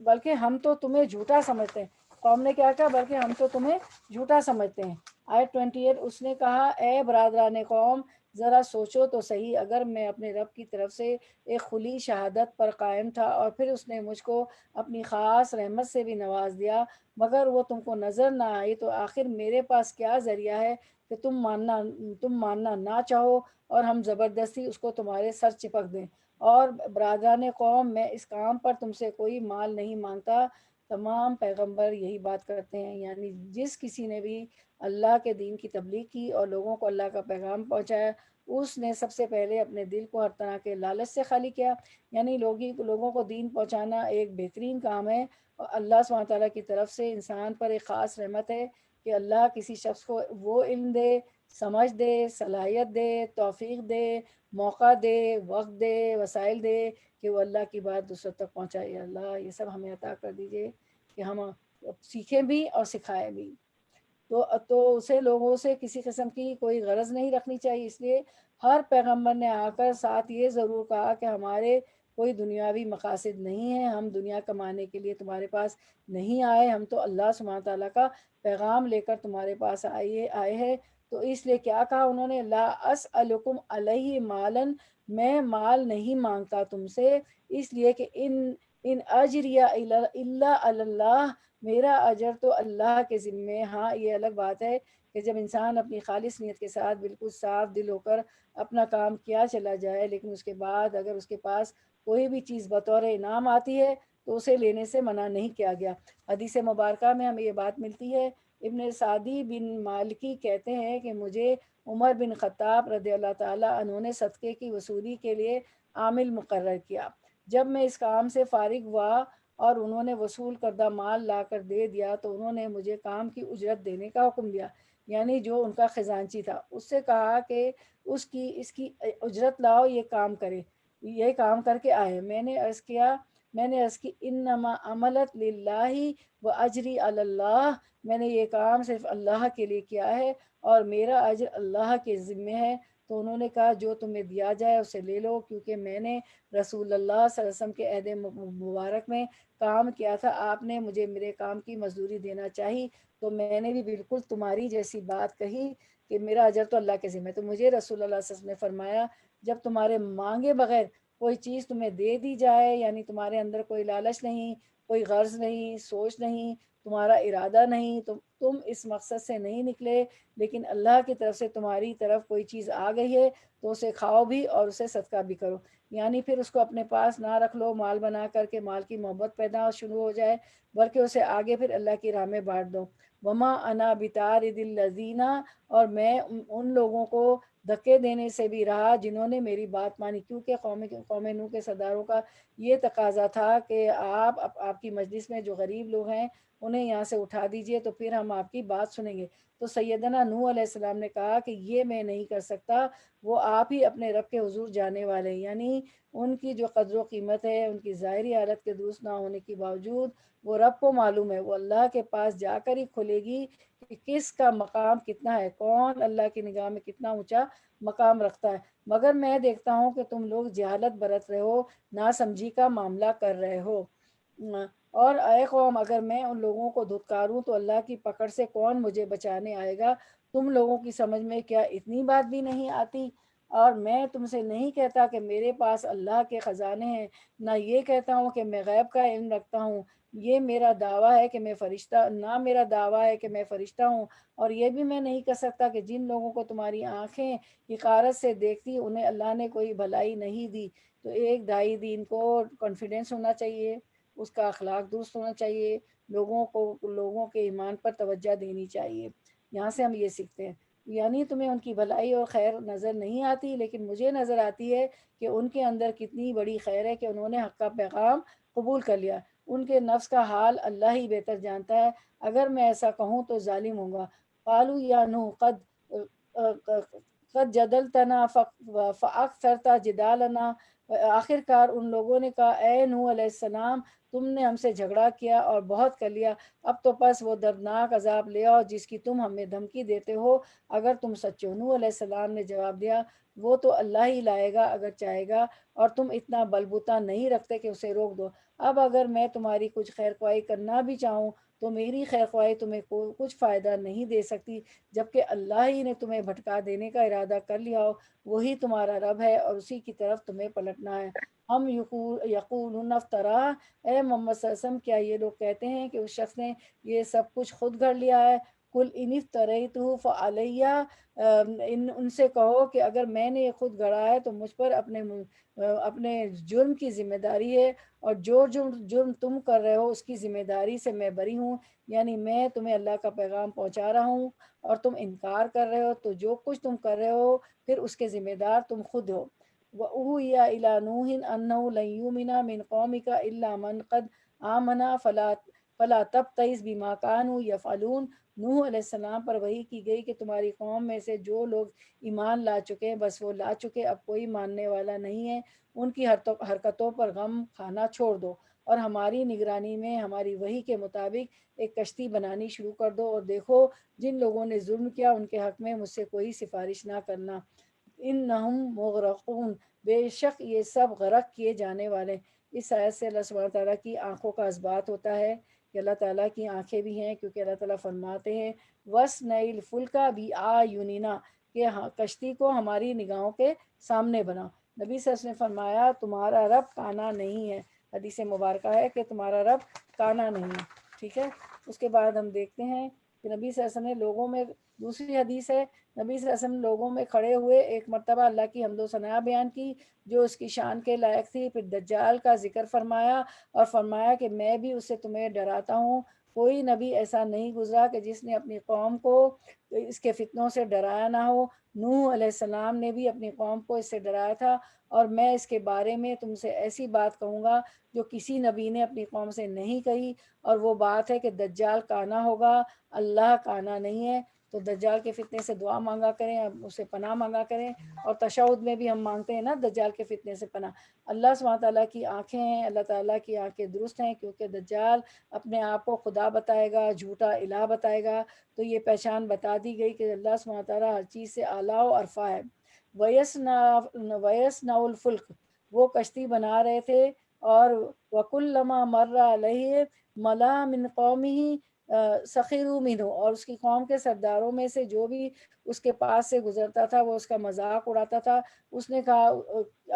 بلکہ ہم تو تمہیں جھوٹا سمجھتے ہیں۔ قوم نے کیا کہا؟ بلکہ ہم تو تمہیں جھوٹا سمجھتے ہیں۔ آیت 28 اس نے کہا، اے برادران قوم، ذرا سوچو تو صحیح، اگر میں اپنے رب کی طرف سے ایک کھلی شہادت پر قائم تھا اور پھر اس نے مجھ کو اپنی خاص رحمت سے بھی نواز دیا مگر وہ تم کو نظر نہ آئی، تو آخر میرے پاس کیا ذریعہ ہے کہ تم ماننا نہ چاہو اور ہم زبردستی اس کو تمہارے سر چپک دیں۔ اور برادران قوم، میں اس کام پر تم سے کوئی مال نہیں مانگتا۔ تمام پیغمبر یہی بات کرتے ہیں، یعنی جس کسی نے بھی اللہ کے دین کی تبلیغ کی اور لوگوں کو اللہ کا پیغام پہنچایا، اس نے سب سے پہلے اپنے دل کو ہر طرح کے لالچ سے خالی کیا، یعنی لوگوں کو دین پہنچانا ایک بہترین کام ہے، اور اللہ سبحانہ تعالیٰ کی طرف سے انسان پر ایک خاص رحمت ہے کہ اللہ کسی شخص کو وہ علم دے، سمجھ دے، صلاحیت دے، توفیق دے، موقع دے، وقت دے، وسائل دے کہ وہ اللہ کی بات دوسروں تک پہنچائے۔ اللہ یہ سب ہمیں عطا کر دیجئے کہ ہم سیکھیں بھی اور سکھائیں بھی۔ تو اسے لوگوں سے کسی قسم کی کوئی غرض نہیں رکھنی چاہیے، اس لیے ہر پیغمبر نے آ کر ساتھ یہ ضرور کہا کہ ہمارے کوئی دنیاوی مقاصد نہیں ہیں، ہم دنیا کمانے کے لیے تمہارے پاس نہیں آئے، ہم تو اللہ سبحانہ تعالیٰ کا پیغام لے کر تمہارے پاس آئے ہیں۔ تو اس لیے کیا کہا انہوں نے؟ لا اسألکم علیہ مالن، میں مال نہیں مانگتا تم سے، اس لیے کہ ان اجریہ الا علی اللہ، میرا اجر تو اللہ کے ذمے۔ ہاں یہ الگ بات ہے کہ جب انسان اپنی خالص نیت کے ساتھ بالکل صاف دل ہو کر اپنا کام کیا چلا جائے، لیکن اس کے بعد اگر اس کے پاس کوئی بھی چیز بطور انعام آتی ہے تو اسے لینے سے منع نہیں کیا گیا۔ حدیث مبارکہ میں ہمیں یہ بات ملتی ہے، ابن سعدی بن مالکی کہتے ہیں کہ مجھے عمر بن خطاب رضی اللہ تعالیٰ عنہ نے صدقے کی وصولی کے لیے عامل مقرر کیا۔ جب میں اس کام سے فارغ ہوا اور انہوں نے وصول کردہ مال لا کر دے دیا تو انہوں نے مجھے کام کی اجرت دینے کا حکم دیا، یعنی جو ان کا خزانچی تھا اس سے کہا کہ اس کی اجرت لاؤ، یہ کام کرے، یہ کام کر کے آئے۔ میں نے عرض کی انما عملت للہ و اجری علی اللہ، میں نے یہ کام صرف اللہ کے لیے کیا ہے اور میرا اجر اللہ کے ذمے ہے۔ تو انہوں نے کہا جو تمہیں دیا جائے اسے لے لو، کیونکہ میں نے رسول اللہ صلی اللہ علیہ وسلم کے عہد مبارک میں کام کیا تھا، آپ نے مجھے میرے کام کی مزدوری دینا چاہی، تو میں نے بھی بالکل تمہاری جیسی بات کہی کہ میرا اجر تو اللہ کے ذمہ ہے۔ تو مجھے رسول اللہ صلی اللہ علیہ وسلم نے فرمایا، جب تمہارے مانگے بغیر کوئی چیز تمہیں دے دی جائے، یعنی تمہارے اندر کوئی لالچ نہیں، کوئی غرض نہیں، سوچ نہیں، تمہارا ارادہ نہیں، تم اس مقصد سے نہیں نکلے، لیکن اللہ کی طرف سے تمہاری طرف کوئی چیز آ گئی ہے تو اسے کھاؤ بھی اور اسے صدقہ بھی کرو، یعنی پھر اس کو اپنے پاس نہ رکھ لو مال بنا کر کے، مال کی محبت پیدا شروع ہو جائے، بلکہ اسے آگے پھر اللہ کی راہ میں بانٹ دو۔ وما انا بطارد الذین، اور میں ان لوگوں کو دھکے دینے سے بھی رہا جنہوں نے میری بات مانی، کیونکہ قوم نوح کے سرداروں کا یہ تقاضا تھا کہ آپ کی مجلس میں جو غریب لوگ ہیں انہیں یہاں سے اٹھا دیجئے تو پھر ہم آپ کی بات سنیں گے۔ تو سیدنا نوح علیہ السلام نے کہا کہ یہ میں نہیں کر سکتا، وہ آپ ہی اپنے رب کے حضور جانے والے ہیں، یعنی ان کی جو قدر و قیمت ہے، ان کی ظاہری حالت کے درست نہ ہونے کے باوجود وہ رب کو معلوم ہے، وہ اللہ کے پاس جا کر ہی کھلے گی کہ کس کا مقام کتنا ہے، کون اللہ کی نگاہ میں کتنا اونچا مقام رکھتا ہے، مگر میں دیکھتا ہوں کہ تم لوگ جہالت برت رہے ہو، ناسمجھی کا معاملہ کر رہے ہو۔ اور اے قوم، اگر میں ان لوگوں کو دھتکاروں تو اللہ کی پکڑ سے کون مجھے بچانے آئے گا؟ تم لوگوں کی سمجھ میں کیا اتنی بات بھی نہیں آتی؟ اور میں تم سے نہیں کہتا کہ میرے پاس اللہ کے خزانے ہیں، نہ یہ کہتا ہوں کہ میں غیب کا علم رکھتا ہوں، یہ میرا دعویٰ ہے کہ میں فرشتہ نہ میرا دعویٰ ہے کہ میں فرشتہ ہوں، اور یہ بھی میں نہیں کہہ سکتا کہ جن لوگوں کو تمہاری آنکھیں حقارت سے دیکھتی انہیں اللہ نے کوئی بھلائی نہیں دی۔ تو ایک داعی دین کو کانفیڈنس ہونا چاہیے، اس کا اخلاق درست ہونا چاہیے، لوگوں کے ایمان پر توجہ دینی چاہیے۔ یہاں سے ہم یہ سیکھتے ہیں، یعنی تمہیں ان کی بھلائی اور خیر نظر نہیں آتی، لیکن مجھے نظر آتی ہے کہ ان کے اندر کتنی بڑی خیر ہے کہ انہوں نے حق کا پیغام قبول کر لیا۔ ان کے نفس کا حال اللہ ہی بہتر جانتا ہے، اگر میں ایسا کہوں تو ظالم ہوں گا۔ قالوا یا نوح قد جدلتنا فاکثرت جدالنا، آخر کار ان لوگوں نے کہا اے نوح علیہ السلام، تم نے ہم سے جھگڑا کیا اور بہت کر لیا، اب تو بس وہ دردناک عذاب لے آؤ جس کی تم ہمیں دھمکی دیتے ہو اگر تم سچے ہو۔ نوح علیہ السلام نے جواب دیا، وہ تو اللہ ہی لائے گا اگر چاہے گا، اور تم اتنا بلبوتا نہیں رکھتے کہ اسے روک دو۔ اب اگر میں تمہاری کچھ خیر خواہی کرنا بھی چاہوں تو میری خیر خواہی تمہیں کچھ فائدہ نہیں دے سکتی، جبکہ اللہ ہی نے تمہیں بھٹکا دینے کا ارادہ کر لیا ہو، وہی تمہارا رب ہے اور اسی کی طرف تمہیں پلٹنا ہے۔ ہم یقولون افطرا، اے محمد صلی اللہ علیہ وسلم، کیا یہ لوگ کہتے ہیں کہ اس شخص نے یہ سب کچھ خود گھڑ لیا ہے؟ کل ان افتریتہ فعلیہ، ان سے کہو کہ اگر میں نے یہ خود گھڑا ہے تو مجھ پر اپنے جرم کی ذمہ داری ہے، اور جو جرم تم کر رہے ہو اس کی ذمہ داری سے میں بری ہوں، یعنی میں تمہیں اللہ کا پیغام پہنچا رہا ہوں اور تم انکار کر رہے ہو، تو جو کچھ تم کر رہے ہو پھر اس کے ذمہ دار تم خود ہو۔ وَأُوحِيَ إِلَىٰ نُوحٍ أَنَّهُ لَن يُؤْمِنَ مِن قَوْمِكَ إِلَّا مَن قَدْ آمَنَ فَلَا تَبْتَئِسْ بِمَا كَانُوا يَفْعَلُونَ۔ نوح علیہ السلام پر وحی کی گئی کہ تمہاری قوم میں سے جو لوگ ایمان لا چکے ہیں بس وہ لا چکے، اب کوئی ماننے والا نہیں ہے، ان کی حرکتوں پر غم کھانا چھوڑ دو، اور ہماری نگرانی میں ہماری وحی کے مطابق ایک کشتی بنانی شروع کر دو، اور دیکھو جن لوگوں نے ظلم کیا ان کے حق میں مجھ سے کوئی سفارش نہ کرنا۔ انہم مغرقون، بے شک یہ سب غرق کیے جانے والے۔ اس آیت سے اللہ سبحانہ تعالیٰ کی آنکھوں کا اثبات ہوتا ہے کہ اللہ تعالیٰ کی آنکھیں بھی ہیں، کیونکہ اللہ تعالیٰ فرماتے ہیں وَاصْنَعِ الْفُلْكَ بِأَعْيُنِنَا، کہ کشتی کو ہماری نگاہوں کے سامنے بنا۔ نبی صلی اللہ علیہ وسلم نے فرمایا تمہارا رب کانا نہیں ہے، حدیث مبارکہ ہے کہ تمہارا رب کانا نہیں ہے، ٹھیک ہے۔ اس کے بعد ہم دیکھتے ہیں کہ نبی صلی اللہ علیہ وسلم نے لوگوں میں، دوسری حدیث ہے، نبی صلی اللہ علیہ وسلم لوگوں میں کھڑے ہوئے ایک مرتبہ اللہ کی حمد و ثنا بیان کی جو اس کی شان کے لائق تھی، پھر دجال کا ذکر فرمایا اور فرمایا کہ میں بھی اس سے تمہیں ڈراتا ہوں، کوئی نبی ایسا نہیں گزرا کہ جس نے اپنی قوم کو اس کے فتنوں سے ڈرایا نہ ہو۔ نوح علیہ السلام نے بھی اپنی قوم کو اس سے ڈرایا تھا، اور میں اس کے بارے میں تم سے ایسی بات کہوں گا جو کسی نبی نے اپنی قوم سے نہیں کہی، اور وہ بات ہے کہ دجال کانا ہوگا، اللہ کانا نہیں ہے۔ تو دجال کے فتنے سے دعا مانگا کریں، اسے پناہ مانگا کریں، اور تشہد میں بھی ہم مانگتے ہیں نا دجال کے فتنے سے پناہ۔ اللہ سبحانہ تعالیٰ کی آنکھیں ہیں، اللہ تعالیٰ کی آنکھیں درست ہیں، کیونکہ دجال اپنے آپ کو خدا بتائے گا، جھوٹا الہ بتائے گا، تو یہ پہچان بتا دی گئی کہ اللہ سبحانہ تعالیٰ ہر چیز سے اعلیٰ و عرفہ ہے۔ وَيَصْنَعُ الْفُلْكَ، وہ کشتی بنا رہے تھے، اور وَكُلَّمَا مَرَّ عَلَيْهِ مَلَأٌ مِّن قَوْمِهِ سَخِرُوا مِنْهُ، اور اس کی قوم کے سرداروں میں سے جو بھی اس کے پاس سے گزرتا تھا وہ اس کا مذاق اڑاتا تھا۔ اس نے کہا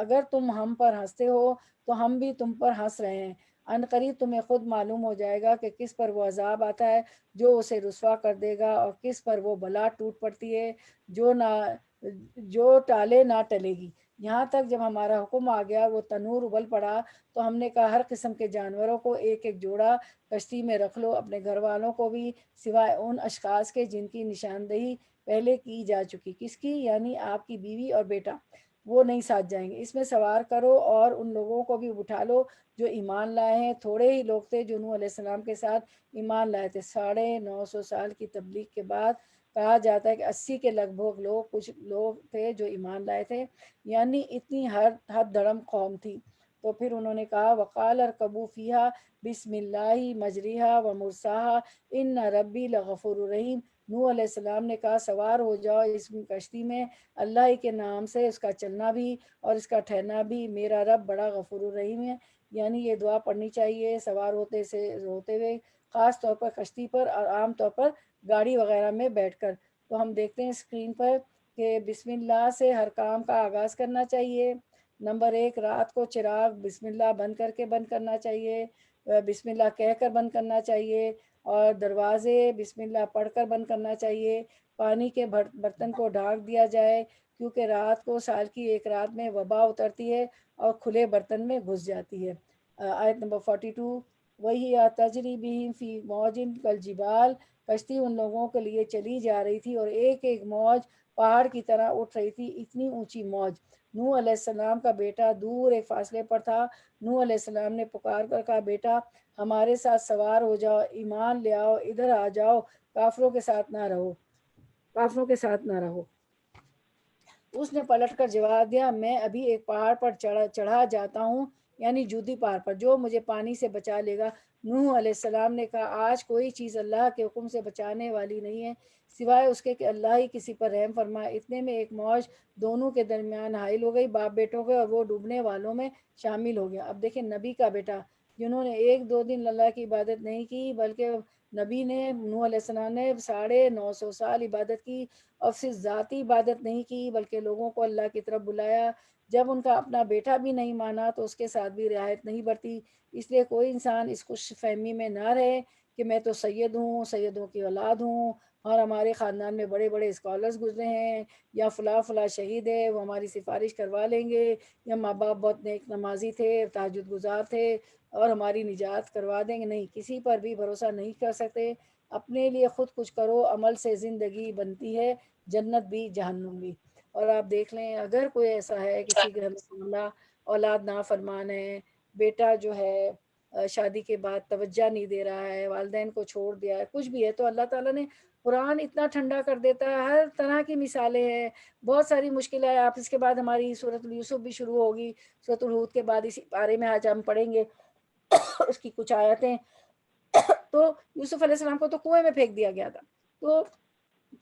اگر تم ہم پر ہنستے ہو تو ہم بھی تم پر ہنس رہے ہیں، ان قریب تمہیں خود معلوم ہو جائے گا کہ کس پر وہ عذاب آتا ہے جو اسے رسوا کر دے گا، اور کس پر وہ بلا ٹوٹ پڑتی ہے جو ٹالے نہ ٹلے گی۔ یہاں تک جب ہمارا حکم آ گیا، وہ تنور ابل پڑا، تو ہم نے کہا ہر قسم کے جانوروں کو ایک ایک جوڑا کشتی میں رکھ لو، اپنے گھر والوں کو بھی، سوائے ان اشخاص کے جن کی نشاندہی پہلے کی جا چکی۔ کس کی؟ یعنی آپ کی بیوی اور بیٹا، وہ نہیں ساتھ جائیں گے۔ اس میں سوار کرو اور ان لوگوں کو بھی اٹھا لو جو ایمان لائے ہیں۔ تھوڑے ہی لوگ تھے جو نوح علیہ السلام کے ساتھ ایمان لائے تھے، 950 سال کی تبلیغ کے بعد کہا جاتا ہے کہ 80 کے لگ بھگ لوگ، کچھ لوگ تھے جو ایمان لائے تھے، یعنی اتنی حد دھڑم قوم تھی۔ تو پھر انہوں نے کہا وقال ارکبوا فیہا بسم اللہ مجریہا و مرساہا ان ربی لغفور رحیم، نوح علیہ السلام نے کہا سوار ہو جاؤ اس کشتی میں، اللہ ہی کے نام سے اس کا چلنا بھی اور اس کا ٹھہرنا بھی، میرا رب بڑا غفور الرحیم ہے۔ یعنی یہ دعا پڑھنی چاہیے سوار ہوتے ہوئے، خاص طور پر کشتی پر اور عام طور پر گاڑی وغیرہ میں بیٹھ کر۔ تو ہم دیکھتے ہیں اسکرین پر کہ بسم اللہ سے ہر کام کا آغاز کرنا چاہیے۔ نمبر 1، رات کو چراغ بسم اللہ بند کر کے بند کرنا چاہیے، بسم اللہ کہہ کر بند کرنا چاہیے، اور دروازے بسم اللہ پڑھ کر بند کرنا چاہیے۔ پانی کے برتن کو ڈھانک دیا جائے، کیونکہ رات کو سال کی ایک رات میں وبا اترتی ہے اور کھلے برتن میں گھس جاتی ہے۔ آیت نمبر 42، وہی تجری بہم فی موج کالجبال، کشتی ان لوگوں کے لیے چلی جا رہی تھی اور ایک ایک موج پہاڑ کی طرح اٹھ رہی تھی، اتنی اونچی موج۔ نوح علیہ السلام کا بیٹا دور ایک فاصلے پر تھا۔ نوح علیہ السلام نے پکار کر کہا بیٹا ہمارے ساتھ سوار ہو جاؤ، ایمان لے آؤ، ادھر آ جاؤ، کافروں کے ساتھ نہ رہو، کافروں کے ساتھ نہ رہو۔ اس نے پلٹ کر جواب دیا میں ابھی ایک پہاڑ پر چڑھا جاتا ہوں، یعنی جودی پہاڑ پر، جو مجھے پانی سے بچا لے گا۔ نوح علیہ السلام نے کہا آج کوئی چیز اللہ کے حکم سے بچانے والی نہیں ہے سوائے اس کے کہ اللہ ہی کسی پر رحم فرمائے۔ اتنے میں ایک موج دونوں کے درمیان حائل ہو گئی، باپ بیٹوں کے، اور وہ ڈوبنے والوں میں شامل ہو گیا۔ اب دیکھیں نبی کا بیٹا جنہوں نے 1-2 دن اللہ کی عبادت نہیں کی، بلکہ نبی نے نوح علیہ السلام نے 950 سال عبادت کی، اور صرف ذاتی عبادت نہیں کی بلکہ لوگوں کو اللہ کی طرف بلایا۔ جب ان کا اپنا بیٹا بھی نہیں مانا تو اس کے ساتھ بھی رعایت نہیں برتی۔ اس لیے کوئی انسان اس خوش فہمی میں نہ رہے کہ میں تو سید ہوں، سیدوں کی اولاد ہوں، اور ہمارے خاندان میں بڑے بڑے اسکالرز گزرے ہیں، یا فلاں فلاں شہید ہے وہ ہماری سفارش کروا لیں گے، یا ماں باپ بہت نیک نمازی تھے، تہجد گزار تھے اور ہماری نجات کروا دیں گے۔ نہیں، کسی پر بھی بھروسہ نہیں کر سکتے۔ اپنے لیے خود کچھ کرو، عمل سے زندگی بنتی ہے، جنت بھی جہنم بھی۔ اور آپ دیکھ لیں اگر کوئی ایسا ہے کسی گھر میں اللہ اولاد نافرمان ہے، بیٹا جو ہے شادی کے بعد توجہ نہیں دے رہا ہے، والدین کو چھوڑ دیا ہے، کچھ بھی ہے، تو اللہ تعالیٰ نے قرآن اتنا ٹھنڈا کر دیتا ہے، ہر طرح کی مثالیں ہیں، بہت ساری مشکلیں ہیں۔ آپ اس کے بعد ہماری سورۃ یوسف بھی شروع ہوگی، سورۃ الہود کے بعد اسی پارے میں آج ہم پڑھیں گے اس کی کچھ آیتیں۔ تو یوسف علیہ السلام کو تو کنویں میں پھینک دیا گیا تھا، تو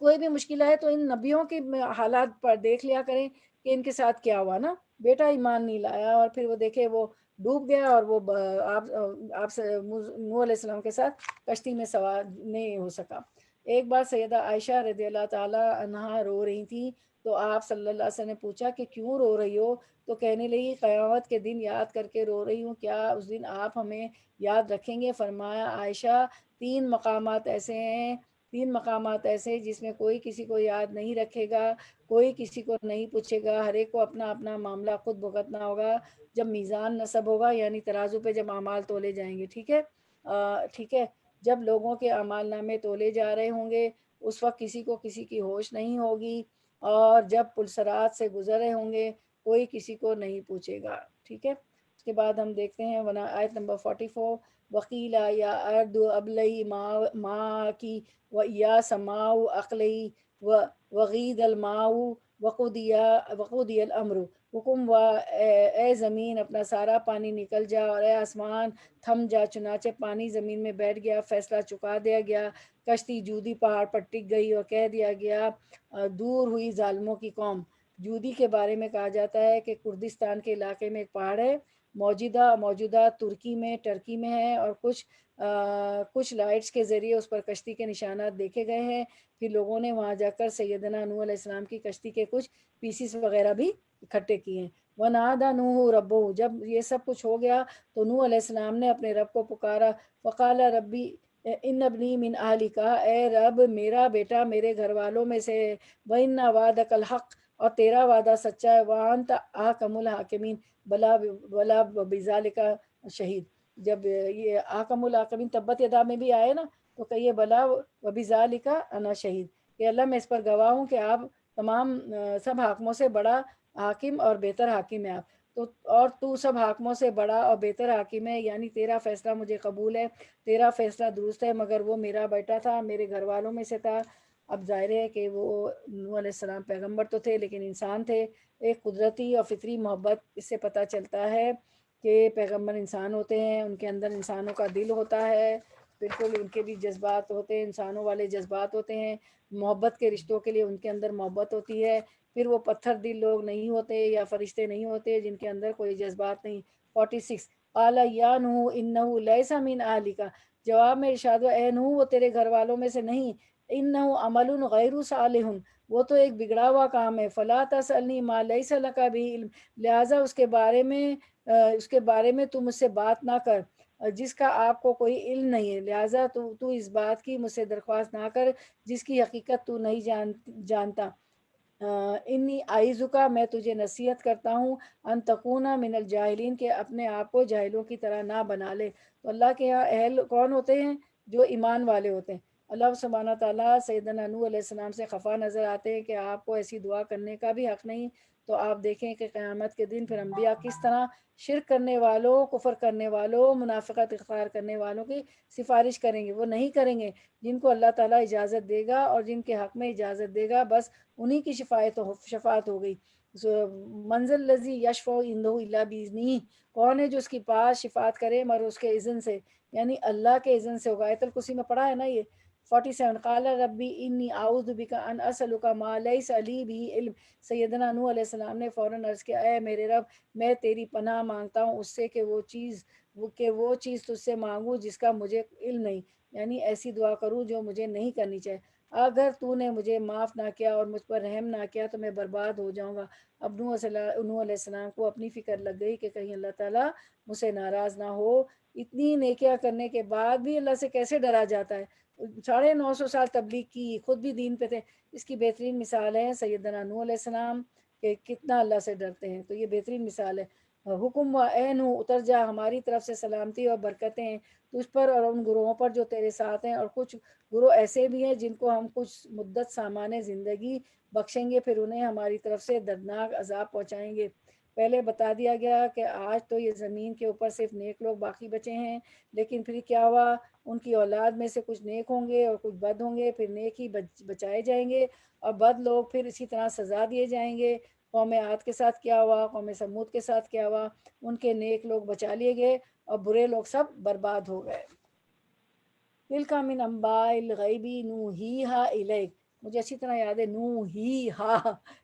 کوئی بھی مشکل ہے تو ان نبیوں کے حالات پر دیکھ لیا کریں کہ ان کے ساتھ کیا ہوا نا۔ بیٹا ایمان نہیں لایا اور پھر وہ دیکھے وہ ڈوب گیا، اور وہ آپ سے نوح علیہ السلام کے ساتھ کشتی میں سوار نہیں ہو سکا۔ ایک بار سیدہ عائشہ رضی اللہ تعالی عنہا رو رہی تھی، تو آپ صلی اللہ علیہ وسلم نے پوچھا کہ کیوں رو رہی ہو؟ تو کہنے لگی قیامت کے دن یاد کر کے رو رہی ہوں، کیا اس دن آپ ہمیں یاد رکھیں گے؟ فرمایا عائشہ 3 مقامات ایسے جس میں کوئی کسی کو یاد نہیں رکھے گا، کوئی کسی کو نہیں پوچھے گا، ہر ایک کو اپنا اپنا معاملہ خود بھگتنا ہوگا، جب میزان نصب ہوگا، یعنی ترازو پہ جب اعمال تولے جائیں گے۔ ٹھیک ہے، ٹھیک ہے، جب لوگوں کے اعمال نامے تولے جا رہے ہوں گے اس وقت کسی کو کسی کی ہوش نہیں ہوگی، اور جب پلسرات سے گزر رہے ہوں گے کوئی کسی کو نہیں پوچھے گا۔ ٹھیک ہے، اس کے بعد ہم دیکھتے ہیں آیت نمبر 44، وقیلا یا ارد ابلئی ما کی و یا سماؤ اقلئی وغید الماؤ وقودی الامر، حکم و اے زمین اپنا سارا پانی نکل جا، اور اے آسمان تھم جا، چنانچہ پانی زمین میں بیٹھ گیا، فیصلہ چکا دیا گیا، کشتی جودی پہاڑ پر ٹک گئی، اور کہہ دیا گیا دور ہوئی ظالموں کی قوم۔ جودی کے بارے میں کہا جاتا ہے کہ کردستان کے علاقے میں ایک پہاڑ ہے، موجودہ ٹرکی میں ہے، اور کچھ لائٹس کے ذریعے اس پر کشتی کے نشانات دیکھے گئے ہیں۔ پھر لوگوں نے وہاں جا کر سیدنا نوح علیہ السلام کی کشتی کے کچھ پیسز وغیرہ بھی اکٹھے کیے ہیں۔ وَنَادَى نُوحُ رَبَّهُ، جب یہ سب کچھ ہو گیا تو نوح علیہ السلام نے اپنے رب کو پکارا، فَقَالَ رَبِّ اِنَّ ابْنِي مِنْ أَهْلِكَ، اے رب میرا بیٹا میرے گھر والوں میں سے ہے، وَإِنَّ وَعْدَكَ الْحَقُّ، اور تیرا وعدہ سچا ہے، وَأَنْتَ أَحْكَمُ الْحَاكِمِينَ، بلا بذالک شہید۔ جب یہ احکم الحاکمین تبت یدا میں بھی آئے نا تو کہیے بلا وبذالک انا شہید، کہ اللہ میں اس پر گواہ ہوں کہ آپ تمام سب حاکموں سے بڑا حاکم اور بہتر حاکم ہے آپ تو، اور تو سب حاکموں سے بڑا اور بہتر حاکم ہے، یعنی تیرا فیصلہ مجھے قبول ہے، تیرا فیصلہ درست ہے، مگر وہ میرا بیٹا تھا، میرے گھر والوں میں سے تھا۔ اب ظاہر ہے کہ وہ نوح علیہ السلام پیغمبر تو تھے لیکن انسان تھے۔ ایک قدرتی اور فطری محبت اس سے پتہ چلتا ہے کہ پیغمبر انسان ہوتے ہیں، ان کے اندر انسانوں کا دل ہوتا ہے، بالکل ان کے بھی جذبات ہوتے ہیں، انسانوں والے جذبات ہوتے ہیں، محبت کے رشتوں کے لیے ان کے اندر محبت ہوتی ہے، پھر وہ پتھر دل لوگ نہیں ہوتے یا فرشتے نہیں ہوتے جن کے اندر کوئی جذبات نہیں۔ 46 قال یا نوح انہ لیس من اہلک، جواب میں ارشاد ہوا اے نوح وہ تیرے گھر والوں میں سے نہیں، انہ عمل غیر صالح، وہ تو ایک بگڑا ہوا کام ہے، فلا تسألنی ما لیس لک بھی علم، لہٰذا اس کے بارے میں تو مجھ سے بات نہ کر جس کا آپ کو کوئی علم نہیں ہے، لہٰذا تو اس بات کی مجھ سے درخواست نہ کر جس کی حقیقت تو نہیں جانتا۔ انی اعیذک، میں تجھے نصیحت کرتا ہوں، ان تکونا من الجاہلین، کہ اپنے آپ کو جاہلوں کی طرح نہ بنا لے۔ تو اللہ کے یہاں اہل کون ہوتے ہیں؟ جو ایمان والے ہوتے ہیں۔ اللہ سبحانہ تعالیٰ سیدنا نوح علیہ السلام سے خفا نظر آتے ہیں کہ آپ کو ایسی دعا کرنے کا بھی حق نہیں، تو آپ دیکھیں کہ قیامت کے دن پھر انبیاء کس طرح شرک کرنے والوں، کفر کرنے والوں، منافقت اختیار کرنے والوں کی سفارش کریں گے۔ وہ نہیں کریں گے، جن کو اللہ تعالیٰ اجازت دے گا اور جن کے حق میں اجازت دے گا بس انہی کی شفاعت ہو گئی۔ منزل لذی یشفع عنہ الا باذنہ، کون ہے جو اس کے پاس شفاعت کرے مگر اس کے اذن سے، یعنی اللہ کے اذن سے ہوگا۔ آیت الکرسی میں پڑھا ہے نا یہ 47 قال ربی انی اعوذ بک ان اسألک ما لیس لی بھی علم، سیدنا نوح علیہ السلام نے فوراً عرض کیا اے میرے رب میں تیری پناہ مانگتا ہوں اس سے کہ وہ چیز تجھ سے مانگوں جس کا مجھے علم نہیں، یعنی ایسی دعا کروں جو مجھے نہیں کرنی چاہیے، اگر تو نے مجھے معاف نہ کیا اور مجھ پر رحم نہ کیا تو میں برباد ہو جاؤں گا۔ اب نوح علیہ السلام کو اپنی فکر لگ گئی کہ کہیں اللہ تعالیٰ مجھ سے ناراض نہ ہو، اتنی نیکیاں کرنے کے بعد بھی اللہ سے کیسے ڈرا جاتا ہے۔ 950 سال تبلیغ کی، خود بھی دین پہ تھے۔ اس کی بہترین مثال ہے سیدنا نوح علیہ السلام کہ کتنا اللہ سے ڈرتے ہیں، تو یہ بہترین مثال ہے۔ حکم و اے نوح اتر جا، ہماری طرف سے سلامتی اور برکتیں ہیں تجھ پر اور ان گروہوں پر جو تیرے ساتھ ہیں، اور کچھ گروہ ایسے بھی ہیں جن کو ہم کچھ مدت سامان زندگی بخشیں گے، پھر انہیں ہماری طرف سے دردناک عذاب پہنچائیں گے۔ پہلے بتا دیا گیا کہ آج تو یہ زمین کے اوپر صرف نیک لوگ باقی بچے ہیں، لیکن پھر کیا ہوا، ان کی اولاد میں سے کچھ نیک ہوں گے اور کچھ بد ہوں گے، پھر نیک ہی بچائے جائیں گے اور بد لوگ پھر اسی طرح سزا دیے جائیں گے۔ قوم عاد کے ساتھ کیا ہوا، قوم سمود کے ساتھ کیا ہوا، ان کے نیک لوگ بچا لیے گئے اور برے لوگ سب برباد ہو گئے۔ تِلْکَ مِنْ أَنْبَاءِ الْغَیْبِ نُوحِیہا الیک، مجھے اچھی طرح یاد ہے نوحیہا،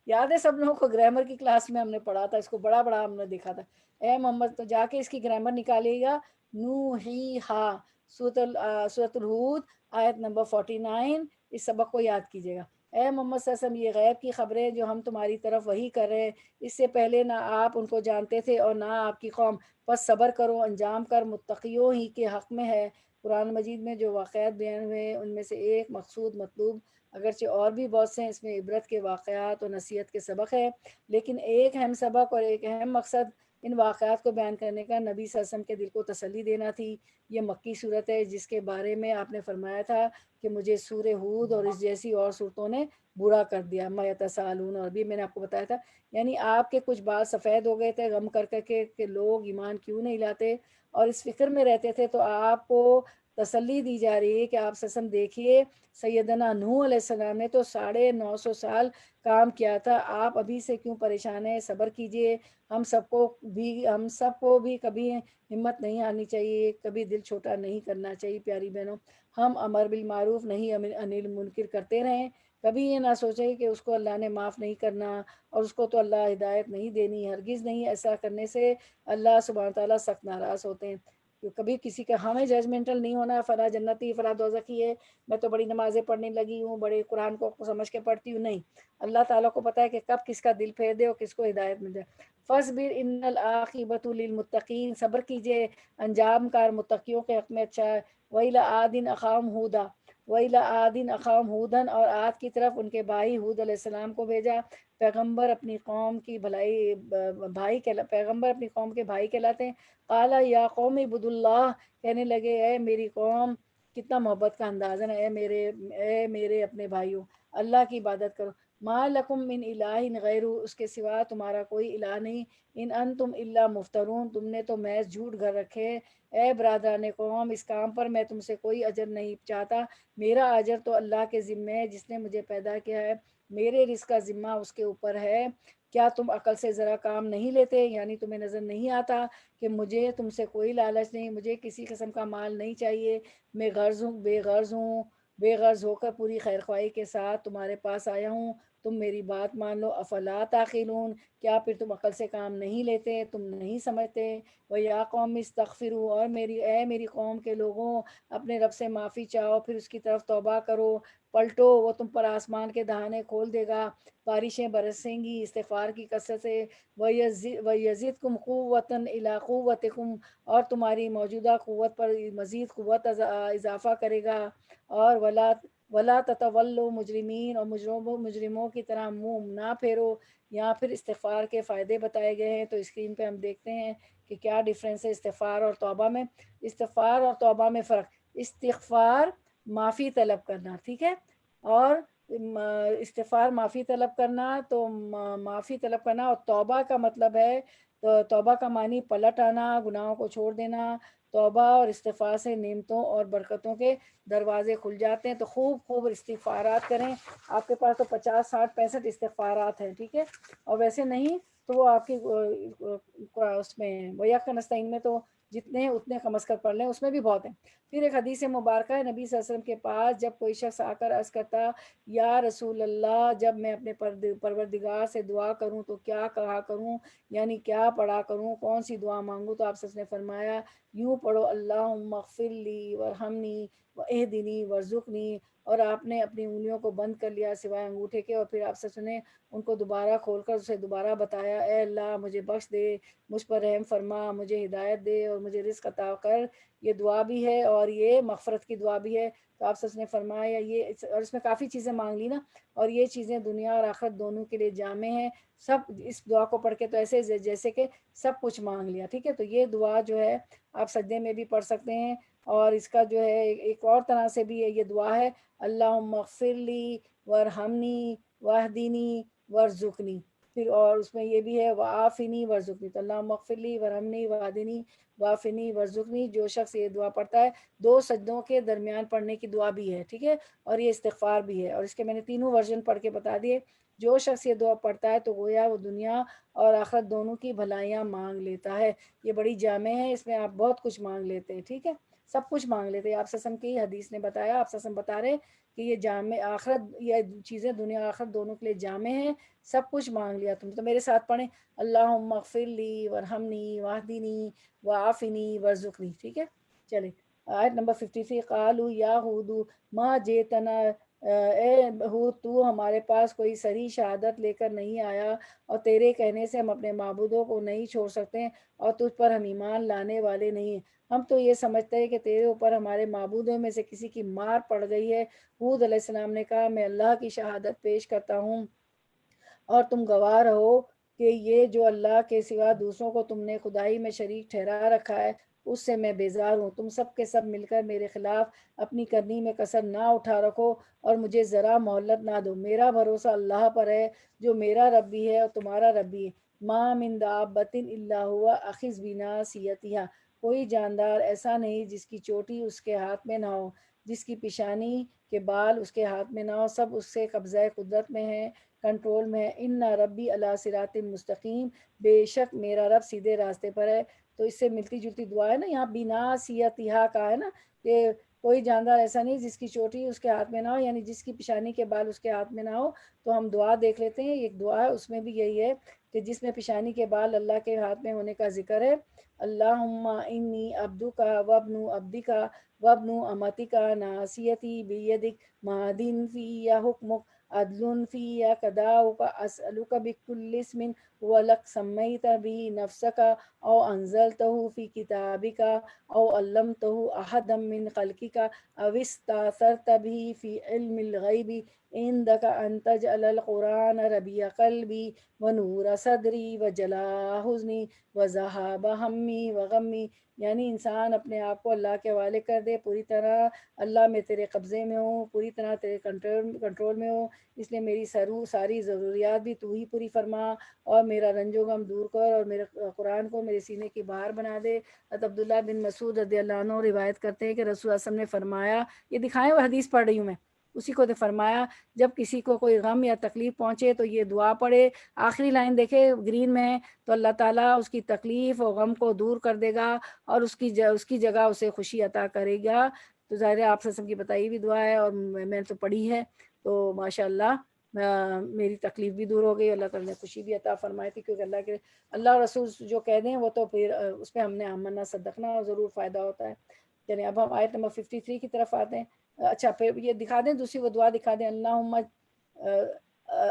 یاد ہے سب لوگوں کو، گرامر کی کلاس میں ہم نے پڑھا تھا اس کو، بڑا بڑا ہم نے دیکھا تھا۔ اے محمد تو جا کے اس کی گرامر نکالیے گا، نوحیہا، سورۃ الہود آیت نمبر 49، اس سبق کو یاد کیجیے گا۔ اے محمد صلی اللہ علیہ وسلم یہ غیب کی خبریں جو ہم تمہاری طرف وحی کر رہے ہیں، اس سے پہلے نہ آپ ان کو جانتے تھے اور نہ آپ کی قوم، بس صبر کرو، انجام کر متقیوں ہی کے حق میں ہے۔ قرآن مجید میں جو واقعات بیان ہوئے ہیں ان میں سے ایک مقصود مطلوب، اگرچہ اور بھی بہت سے ہیں، اس میں عبرت کے واقعات اور نصیحت کے سبق ہے، لیکن ایک اہم سبق اور ایک اہم مقصد ان واقعات کو بیان کرنے کا نبی صلی اللہ علیہ وسلم کے دل کو تسلی دینا تھی۔ یہ مکی صورت ہے جس کے بارے میں آپ نے فرمایا تھا کہ مجھے سورہ ہود اور اس جیسی اور صورتوں نے برا کر دیا، ما یتساءلون، اور بھی میں نے آپ کو بتایا تھا، یعنی آپ کے کچھ بال سفید ہو گئے تھے غم کر کر کے کہ لوگ ایمان کیوں نہیں لاتے اور اس فکر میں رہتے تھے، تو آپ کو تسلی دی جا رہی ہے کہ آپ سسم دیکھیے سیدنا نوح علیہ السلام نے تو 950 سال کام کیا تھا، آپ ابھی سے کیوں پریشان ہیں، صبر کیجئے۔ ہم سب کو بھی کبھی ہمت نہیں آنی چاہیے، کبھی دل چھوٹا نہیں کرنا چاہیے۔ پیاری بہنوں، ہم امر بالمعروف نہیں انل منکر کرتے رہیں، کبھی یہ نہ سوچیں کہ اس کو اللہ نے معاف نہیں کرنا اور اس کو تو اللہ ہدایت نہیں دینی، ہرگز نہیں، ایسا کرنے سے اللہ سبحانہ تعالیٰ سخت ناراض ہوتے ہیں۔ کبھی کسی کا ہمیں ججمنٹل نہیں ہونا، فلاں جنتی فلاں دوزخی ہے، میں تو بڑی نمازیں پڑھنے لگی ہوں، بڑے قرآن کو سمجھ کے پڑھتی ہوں، نہیں، اللہ تعالیٰ کو پتہ ہے کہ کب کس کا دل پھیر دے اور کس کو ہدایت مل جائے۔ فاصبر ان العاقبۃ للمتقین، صبر کیجئے، انجام کار متقیوں کے حق میں اچھا ہے۔ وَإِلَىٰ عَادٍ أَخَاهُمْ هُودًا، وَإِلَىٰ عَادٍ أَخَاهُمْ هُودًا، اور عاد کی طرف ان کے بھائی ہود علیہ السلام کو بھیجا۔ پیغمبر اپنی قوم کی پیغمبر اپنی قوم کے بھائی کہلاتے ہیں۔ قال یا قوم اعبدوا اللہ، کہنے لگے اے میری قوم، کتنا محبت کا انداز ہے نا، اے میرے اپنے بھائیوں، اللہ کی عبادت کرو۔ ما لکم من الہ غیر، اس کے سوا تمہارا کوئی الہ نہیں، ان انتم الا مفترون، تم نے تو محض جھوٹ گھر رکھے۔ اے برادران قوم، اس کام پر میں تم سے کوئی اجر نہیں چاہتا، میرا اجر تو اللہ کے ذمے ہے جس نے مجھے پیدا کیا ہے میرے رزق کا ذمہ اس کے اوپر ہے، کیا تم عقل سے ذرا کام نہیں لیتے؟ یعنی تمہیں نظر نہیں آتا کہ مجھے تم سے کوئی لالچ نہیں، مجھے کسی قسم کا مال نہیں چاہیے، میں غرض ہوں، بے غرض ہو کر پوری خیر خواہی کے ساتھ تمہارے پاس آیا ہوں، تم میری بات مان لو، افلا تعقلون، کیا پھر تم عقل سے کام نہیں لیتے، تم نہیں سمجھتے؟ وَيَا قَوْمِ اسْتَغْفِرُوا، اور میری قوم کے لوگوں، اپنے رب سے معافی چاہو، پھر اس کی طرف توبہ کرو، پلٹو، وہ تم پر آسمان کے دہانے کھول دے گا، بارشیں برسیں گی استغفار کی کثرت سے، وَيَزِدْكُمْ قُوَّةً إِلَىٰ قُوَّتِكُمْ، اور تمہاری موجودہ قوت پر مزید قوت اضافہ کرے گا، اور ولا تتولوا مجرمین، اور مجرموں کی طرح منہ نہ پھیرو۔ یہاں پھر استغفار کے فائدے بتائے گئے ہیں، تو اسکرین پہ ہم دیکھتے ہیں کہ کیا ڈیفرنس ہے استغفار اور توبہ میں۔ استغفار اور توبہ میں فرق، استغفار معافی طلب کرنا، ٹھیک ہے، اور استغفار معافی طلب کرنا، تو معافی طلب کرنا، اور توبہ کا مطلب ہے، تو توبہ کا معنی پلٹ آنا، گناہوں کو چھوڑ دینا۔ توبہ اور استغفار سے نعمتوں اور برکتوں کے دروازے کھل جاتے ہیں، تو خوب استغفارات کریں۔ آپ کے پاس تو 50 60 65 استغفارات ہیں، ٹھیک ہے، اور ویسے نہیں تو وہ آپ کی اس میں وَإِيَّاكَ نَسْتَعِينُ میں تو جتنے ہیں اتنے کم از کم پڑھ لیں، اس میں بھی بہت ہیں۔ پھر ایک حدیث مبارکہ ہے، نبی صلی اللہ علیہ وسلم کے پاس جب کوئی شخص آ کر عرض کرتا، یا رسول اللہ، جب میں اپنے پروردگار سے دعا کروں تو کیا کہا کروں، یعنی کیا پڑھا کروں، کون سی دعا مانگوں؟ تو آپ نے فرمایا یوں پڑھو، اللہم اغفر لی وارحمنی واہدنی وارزقنی، اور آپ نے اپنی انگلیوں کو بند کر لیا سوائے انگوٹھے کے، اور پھر آپ نے ان کو دوبارہ کھول کر اسے دوبارہ بتایا، اے اللہ مجھے بخش دے، مجھ پر رحم فرما، مجھے ہدایت دے، اور مجھے رزق عطا کر۔ یہ دعا بھی ہے اور یہ مغفرت کی دعا بھی ہے۔ تو آپ نے فرمایا یہ، اور اس میں کافی چیزیں مانگ لی نا، اور یہ چیزیں دنیا اور آخرت دونوں کے لیے جامع ہیں، سب اس دعا کو پڑھ کے تو ایسے جیسے کہ سب کچھ مانگ لیا، ٹھیک ہے۔ تو یہ دعا جو ہے آپ سجدے میں بھی پڑھ سکتے ہیں، اور اس کا جو ہے ایک اور طرح سے بھی یہ دعا ہے، اللہم اغفر لی وارحمنی واہدنی وارزقنی، پھر اور اس میں یہ بھی ہے وعافنی وارزقنی، تو اللہم اغفر لی وارحمنی واہدنی وعافنی وارزقنی، جو شخص یہ دعا پڑھتا ہے، 2 سجدوں کے درمیان پڑھنے کی دعا بھی ہے، ٹھیک ہے، اور یہ استغفار بھی ہے، اور اس کے میں نے تینوں ورژن پڑھ کے بتا دیے۔ جو شخص یہ دعا پڑھتا ہے تو گویا وہ دنیا اور آخرت دونوں کی بھلائیاں مانگ لیتا ہے۔ یہ بڑی جامع ہے، اس میں آپ بہت کچھ مانگ لیتے ہیں، ٹھیک ہے، سب کچھ مانگ لیتے ہیں۔ آپ سسم کی حدیث نے بتایا، آپ سسم بتا رہے کہ یہ جامع آخرت، یہ چیزیں دنیا آخرت دونوں کے لیے جامع ہیں، سب کچھ مانگ لیا تم تو میرے ساتھ پڑھیں، اللہم اغفر لی وارحمنی واہدنی وعافنی وارزقنی، ٹھیک ہے۔ چلیں آیت نمبر 53، قالوا یا ہود ما جیتنا، اے ہود تو ہمارے پاس کوئی صریح شہادت لے کر نہیں آیا، اور تیرے کہنے سے ہم اپنے معبودوں کو نہیں چھوڑ سکتے، اور تجھ پر ہم ایمان لانے والے نہیں، ہم تو یہ سمجھتے ہیں کہ تیرے اوپر ہمارے معبودوں میں سے کسی کی مار پڑ گئی ہے۔ ہود علیہ السلام نے کہا میں اللہ کی شہادت پیش کرتا ہوں اور تم گواہ رہو کہ یہ جو اللہ کے سوا دوسروں کو تم نے خدائی میں شریک ٹھہرا رکھا ہے، اس سے میں بیزار ہوں۔ تم سب کے سب مل کر میرے خلاف اپنی کرنی میں کسر نہ اٹھا رکھو، اور مجھے ذرا مہلت نہ دو۔ میرا بھروسہ اللہ پر ہے جو میرا رب بھی ہے اور تمہارا رب بھی ہے۔ ما من دابۃ الا هو آخذ بناصیتها، کوئی جاندار ایسا نہیں جس کی چوٹی اس کے ہاتھ میں نہ ہو، جس کی پیشانی کے بال اس کے ہاتھ میں نہ ہو، سب اس سے قبضہ قدرت میں ہیں، کنٹرول میں ہے۔ ان ربی علی صراط مستقیم، بے شک میرا رب سیدھے راستے پر ہے۔ تو اس سے ملتی جلتی دعا ہے نا، یہاں بناصیتها کا ہے نا، کہ کوئی جاندار ایسا نہیں جس کی چوٹی اس کے ہاتھ میں نہ ہو، یعنی جس کی پیشانی کے بال اس کے ہاتھ میں نہ ہو۔ تو ہم دعا دیکھ لیتے ہیں، ایک دعا ہے اس میں بھی یہی ہے کہ جس میں پیشانی کے بال اللہ کے ہاتھ میں ہونے کا ذکر ہے، اللہم انی عبدک وابن عبدک وابن امتک ناصیتی بیدک ماضٍ فی حکمک عدل فی قضاؤک اسألک بکل اسم هو لک سمیت به نفسک او انزلتہ فی کتابک او علمتہ احدا من خلقک او استأثرت به فی علم الغیب عندک ان تجعل القرآن ربیع قلبی ونور صدری وجلاء حزنی وذہاب ہمی وغمی، یعنی انسان اپنے آپ کو اللہ کے حوالے کر دے، پوری طرح اللہ میں تیرے قبضے میں ہوں، پوری طرح تیرے کنٹرول میں ہوں، اس لیے میری ساری ضروریات بھی تو ہی پوری فرما، اور میرا رنج و غم دور کر، اور میرے قرآن کو میرے سینے کی بہار بنا دے۔ حضرت عبداللہ بن مسعود رضی اللہ عنہ روایت کرتے ہیں کہ رسول اللہ صلی اللہ علیہ وسلم نے فرمایا، یہ دکھائیں وہ حدیث پڑھ رہی ہوں میں، اسی کو فرمایا جب کسی کو کوئی غم یا تکلیف پہنچے تو یہ دعا پڑھے. آخری لائن دیکھے گرین میں ہے، تو اللہ تعالیٰ اس کی تکلیف اور غم کو دور کر دے گا اور اس کی جگہ اسے خوشی عطا کرے گا. تو ظاہر ہے آپ سب کی بتائی بھی دعا ہے اور میں نے تو پڑھی ہے، تو ماشاء اللہ میری تکلیف بھی دور ہو گئی، اللہ تعالیٰ نے خوشی بھی عطا فرمائی تھی، کیونکہ اللہ رسول جو کہہ دیں وہ تو پھر اس پہ ہم نے آمنا صدقنا اور ضرور فائدہ ہوتا ہے. یعنی اب ہم آیت نمبر 53 کی طرف آتے ہیں. اچھا پھر یہ دکھا دیں دوسری وہ دعا دکھا دیں.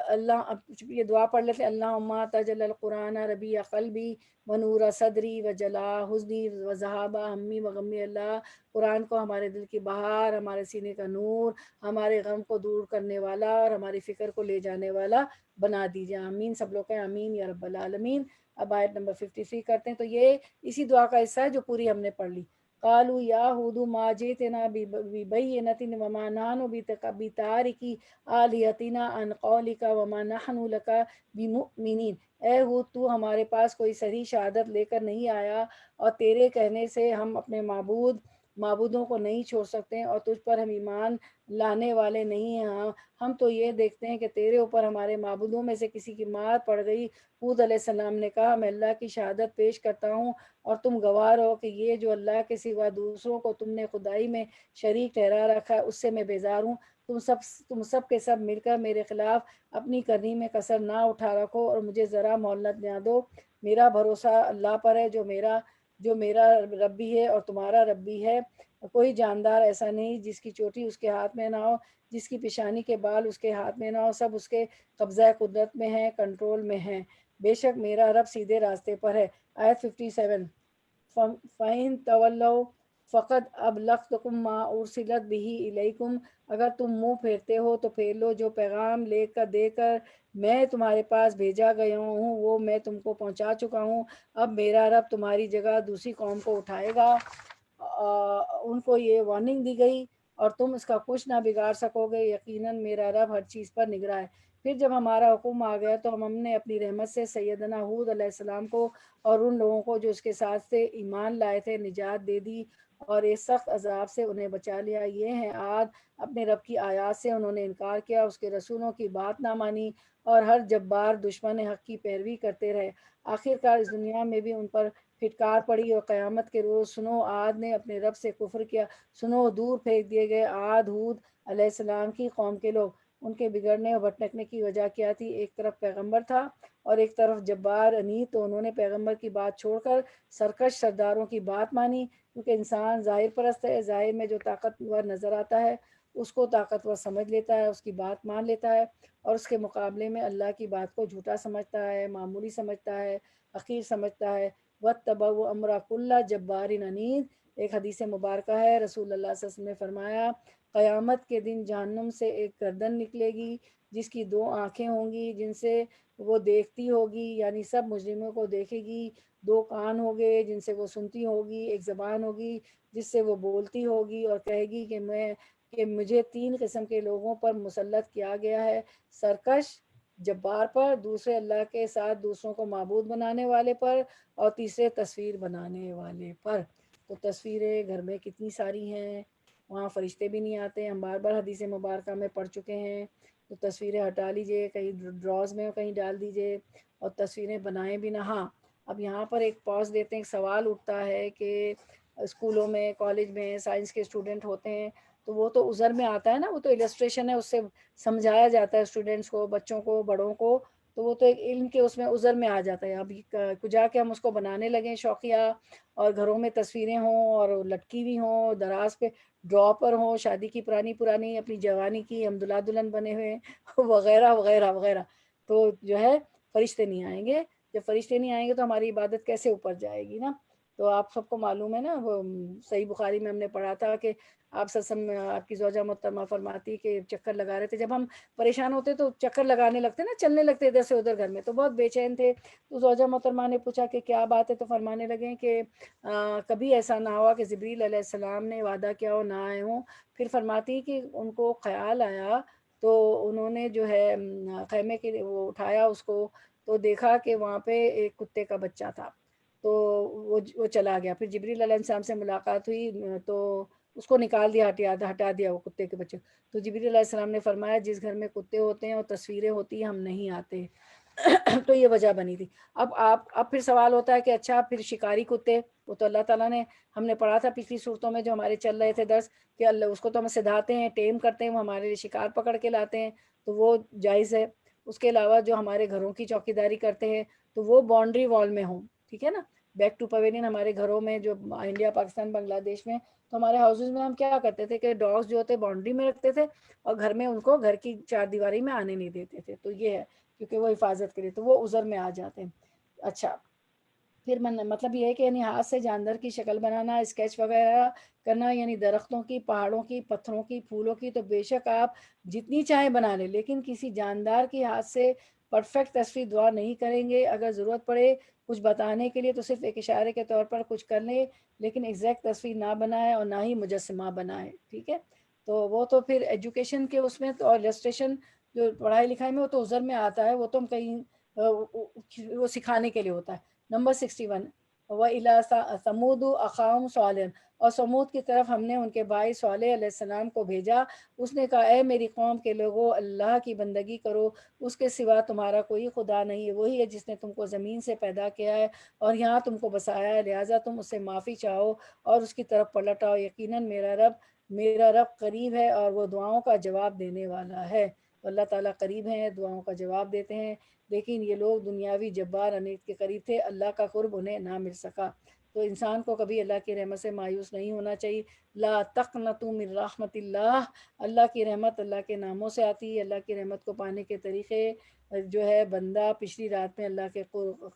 اللہ یہ دعا پڑھ لیتے ہیں. اللہم تجل القرآن ربیع قلبی ونور صدری وجلا حزنی وذہاب ہمی وغمی. اللہ قرآن کو ہمارے دل کی بہار، ہمارے سینے کا نور، ہمارے غم کو دور کرنے والا اور ہماری فکر کو لے جانے والا بنا دیجیے. آمین. سب لوگ کہیں آمین یا رب العالمین. اب آیت نمبر 53 کرتے ہیں. تو یہ اسی دعا کا حصہ ہے جو پوری ہم نے پڑھ لی. قالوا یا ہود ما جئتنا ببینۃ وما نحن بتارکی آلہتنا عن قولک وما نحن لک بمؤمنین. اے ہود تو ہمارے پاس کوئی صحیح شہادت لے کر نہیں آیا اور تیرے کہنے سے ہم اپنے معبودوں کو نہیں چھوڑ سکتے اور تجھ پر ہم ایمان لانے والے نہیں ہیں. ہم تو یہ دیکھتے ہیں کہ تیرے اوپر ہمارے معبودوں میں سے کسی کی مار پڑ گئی. ہود علیہ السلام نے کہا میں اللہ کی شہادت پیش کرتا ہوں اور تم گواہ رہو کہ یہ جو اللہ کے سوا دوسروں کو تم نے خدائی میں شریک ٹھہرا رکھا ہے اس سے میں بیزار ہوں. تم سب کے سب مل کر میرے خلاف اپنی کرنی میں کسر نہ اٹھا رکھو اور مجھے ذرا مہلت نہ دو. میرا بھروسہ اللہ پر ہے جو میرا ربی ہے اور تمہارا ربی ہے. کوئی جاندار ایسا نہیں جس کی چوٹی اس کے ہاتھ میں نہ ہو، جس کی پیشانی کے بال اس کے ہاتھ میں نہ ہو. سب اس کے قبضہ قدرت میں ہیں، کنٹرول میں ہیں. بے شک میرا رب سیدھے راستے پر ہے. آیت 57. فَإِن تَوَلَّوْا فَقَدْ أَبْلَغْتُكُم مَّا أُرْسِلَتْ بِهِ إِلَيْكُمْ. اگر تم منہ پھیرتے ہو تو پھیر لو، جو پیغام دے کر میں تمہارے پاس بھیجا گیا ہوں وہ میں تم کو پہنچا چکا ہوں. اب میرا رب تمہاری جگہ دوسری قوم کو اٹھائے گا. ان کو یہ وارننگ دی گئی اور تم اس کا کچھ نہ بگاڑ سکو گے. یقیناً میرا رب ہر چیز پر نگراں ہے. پھر جب ہمارا حکم آ گیا تو ہم نے اپنی رحمت سے سیدنا ہود علیہ السلام کو اور ان لوگوں کو جو اس کے ساتھ سے ایمان لائے تھے نجات دے دی اور اس سخت عذاب سے انہیں بچا لیا. یہ ہیں عاد. اپنے رب کی آیات سے انہوں نے انکار کیا، اس کے رسولوں کی بات نہ مانی اور ہر جبار دشمن حق کی پیروی کرتے رہے. آخرکار اس دنیا میں بھی ان پر پھٹکار پڑی اور قیامت کے روز سنو عاد نے اپنے رب سے کفر کیا. سنو دور پھینک دیے گئے عاد ہود علیہ السلام کی قوم کے لوگ. ان کے بگڑنے اور بھٹکنے کی وجہ کیا تھی؟ ایک طرف پیغمبر تھا اور ایک طرف جبار عنید. تو انہوں نے پیغمبر کی بات چھوڑ کر سرکش سرداروں کی بات مانی، کیونکہ انسان ظاہر پرست ہے. ظاہر میں جو طاقتور نظر آتا ہے اس کو طاقتور سمجھ لیتا ہے، اس کی بات مان لیتا ہے اور اس کے مقابلے میں اللہ کی بات کو جھوٹا سمجھتا ہے، معمولی سمجھتا ہے، حقیر سمجھتا ہے. وَاتَّبَعُوا أَمْرَ كُلِّ جَبَّارٍ عَنِيدٍ. ایک حدیث مبارکہ ہے، رسول اللہ صلی اللہ علیہ وسلم نے فرمایا قیامت کے دن جہنم سے ایک گردن نکلے گی جس کی دو آنکھیں ہوں گی جن سے وہ دیکھتی ہوگی، یعنی سب مجرموں کو دیکھے گی. دو کان ہوگے جن سے وہ سنتی ہوگی. ایک زبان ہوگی جس سے وہ بولتی ہوگی اور کہے گی کہ مجھے 3 قسم کے لوگوں پر مسلط کیا گیا ہے: سرکش، جبار پر، دوسرے اللہ کے ساتھ دوسروں کو معبود بنانے والے پر، اور تیسرے تصویر بنانے والے پر. تو تصویریں گھر میں کتنی ساری ہیں، وہاں فرشتے بھی نہیں آتے. ہم بار بار حدیث مبارکہ میں پڑھ چکے ہیں. تو تصویریں ہٹا لیجئے، کہیں ڈراز میں کہیں ڈال دیجئے اور تصویریں بنائیں بھی نہ. ہاں اب یہاں پر ایک پاز دیتے ہیں. ایک سوال اٹھتا ہے کہ اسکولوں میں کالج میں سائنس کے اسٹوڈنٹ ہوتے ہیں تو وہ تو عذر میں آتا ہے نا، وہ تو السٹریشن ہے، اس سے سمجھایا جاتا ہے اسٹوڈنٹس کو، بچوں کو، بڑوں کو. تو وہ تو ایک علم کے اس میں عذر میں آ جاتا ہے. اب جا کے ہم اس کو بنانے لگیں شوقیہ اور گھروں میں تصویریں ہوں اور لٹکی ہوئی ہوں، دراز پہ ڈرا پر ہوں، شادی کی پرانی اپنی جوانی کی ہم دلہا دلہن بنے ہوئے وغیرہ وغیرہ وغیرہ. تو جو ہے فرشتے نہیں آئیں گے. جب فرشتے نہیں آئیں گے تو ہماری عبادت کیسے اوپر جائے گی نا. تو آپ سب کو معلوم ہے نا، وہ صحیح بخاری میں ہم نے پڑھا تھا کہ آپ آپ کی زوجہ محترمہ فرماتی کہ چکر لگا رہے تھے. جب ہم پریشان ہوتے تو چکر لگانے لگتے نا، چلنے لگتے ادھر سے ادھر گھر میں، تو بہت بے چین تھے. تو زوجہ محترمہ نے پوچھا کہ کیا بات ہے؟ تو فرمانے لگے کہ کبھی ایسا نہ ہوا کہ جبریل علیہ السلام نے وعدہ کیا ہو نہ آئے ہوں. پھر فرماتی کہ ان کو خیال آیا تو انہوں نے جو ہے خیمے کے وہ اٹھایا اس کو، تو دیکھا کہ وہاں پہ ایک کتے کا بچہ تھا. تو وہ چلا گیا. پھر جبریل علیہ السلام سے ملاقات ہوئی تو اس کو نکال دیا، ہٹا دیا وہ کتے کے بچے. تو جبریل علیہ السلام نے فرمایا جس گھر میں کتے ہوتے ہیں اور تصویریں ہوتی ہیں ہم نہیں آتے. تو یہ وجہ بنی تھی. اب پھر سوال ہوتا ہے کہ اچھا پھر شکاری کتے، وہ تو اللہ تعالیٰ نے، ہم نے پڑھا تھا پچھلی صورتوں میں جو ہمارے چل رہے تھے درس، کہ اللہ اس کو تو ہم سدھاتے ہیں، ٹیم کرتے ہیں، وہ ہمارے لیے شکار پکڑ کے لاتے ہیں، تو وہ جائز ہے. اس کے علاوہ جو ہمارے گھروں کی چوکیداری کرتے ہیں تو وہ باؤنڈری وال میں ہوں، ٹھیک ہے نا. بیک ٹو پویلین ہمارے گھروں میں جو انڈیا، پاکستان، بنگلہ دیش میں، تو ہمارے ہاؤسز میں ہم کیا کرتے تھے کہ ڈاگس جو ہوتے باؤنڈری میں رکھتے تھے اور گھر میں ان کو گھر کی چار دیواری میں آنے نہیں دیتے تھے. تو یہ ہے کیونکہ وہ حفاظت کے لیے، تو وہ عذر میں آ جاتے ہیں. اچھا پھر مطلب یہ ہے کہ یعنی ہاتھ سے جاندار کی شکل بنانا، اسکیچ وغیرہ کرنا، یعنی درختوں کی، پہاڑوں کی، پتھروں کی، پھولوں کی، تو بے شک آپ جتنی چاہیں بنا لیں، لیکن کسی جاندار کی ہاتھ سے پرفیکٹ تصویر دعا نہیں کریں گے. اگر ضرورت پڑے کچھ بتانے کے لیے تو صرف ایک اشارے کے طور پر کچھ کر لیں، لیکن ایگزیکٹ تصویر نہ بنائے اور نہ ہی مجسمہ بنائے، ٹھیک ہے. تو وہ تو پھر ایجوکیشن کے اس میں تو، اور السٹریشن جو پڑھائی لکھائی میں، وہ تو عذر میں آتا ہے، وہ تو ہم کہیں وہ سکھانے کے لیے ہوتا ہے. نمبر 61، وَإِلَىٰ ثَمُودُ أَخَاهُمْ صَالِحًا، اور سمود کی طرف ہم نے ان کے بھائی صالح علیہ السلام کو بھیجا. اس نے کہا اے میری قوم کے لوگوں، اللہ کی بندگی کرو، اس کے سوا تمہارا کوئی خدا نہیں ہے، وہی ہے جس نے تم کو زمین سے پیدا کیا ہے اور یہاں تم کو بسایا ہے، لہٰذا تم اس سے معافی چاہو اور اس کی طرف پلٹ آؤ. یقیناً میرا رب قریب ہے اور وہ دعاؤں کا جواب دینے والا ہے. تو اللہ تعالیٰ قریب ہیں، دعاؤں کا جواب دیتے ہیں. لیکن یہ لوگ دنیاوی جبار انیت کے قریب تھے، اللہ کا قرب انہیں نہ مل سکا. تو انسان کو کبھی اللہ کی رحمت سے مایوس نہیں ہونا چاہیے. لا تقنطوا من رحمت اللہ، اللہ کی رحمت اللہ کے ناموں سے آتی ہے. اللہ کی رحمت کو پانے کے طریقے جو ہے، بندہ پچھلی رات میں اللہ کے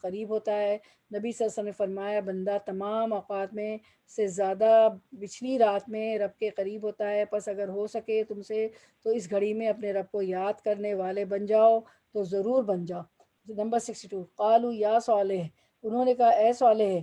قریب ہوتا ہے. نبی صلی اللہ علیہ وسلم نے فرمایا بندہ تمام اوقات میں سے زیادہ پچھلی رات میں رب کے قریب ہوتا ہے. پس اگر ہو سکے تم سے تو اس گھڑی میں اپنے رب کو یاد کرنے والے بن جاؤ، تو ضرور بن جاؤ. نمبر 62، قالوا یا صالح، انہوں نے کہا اے صالح،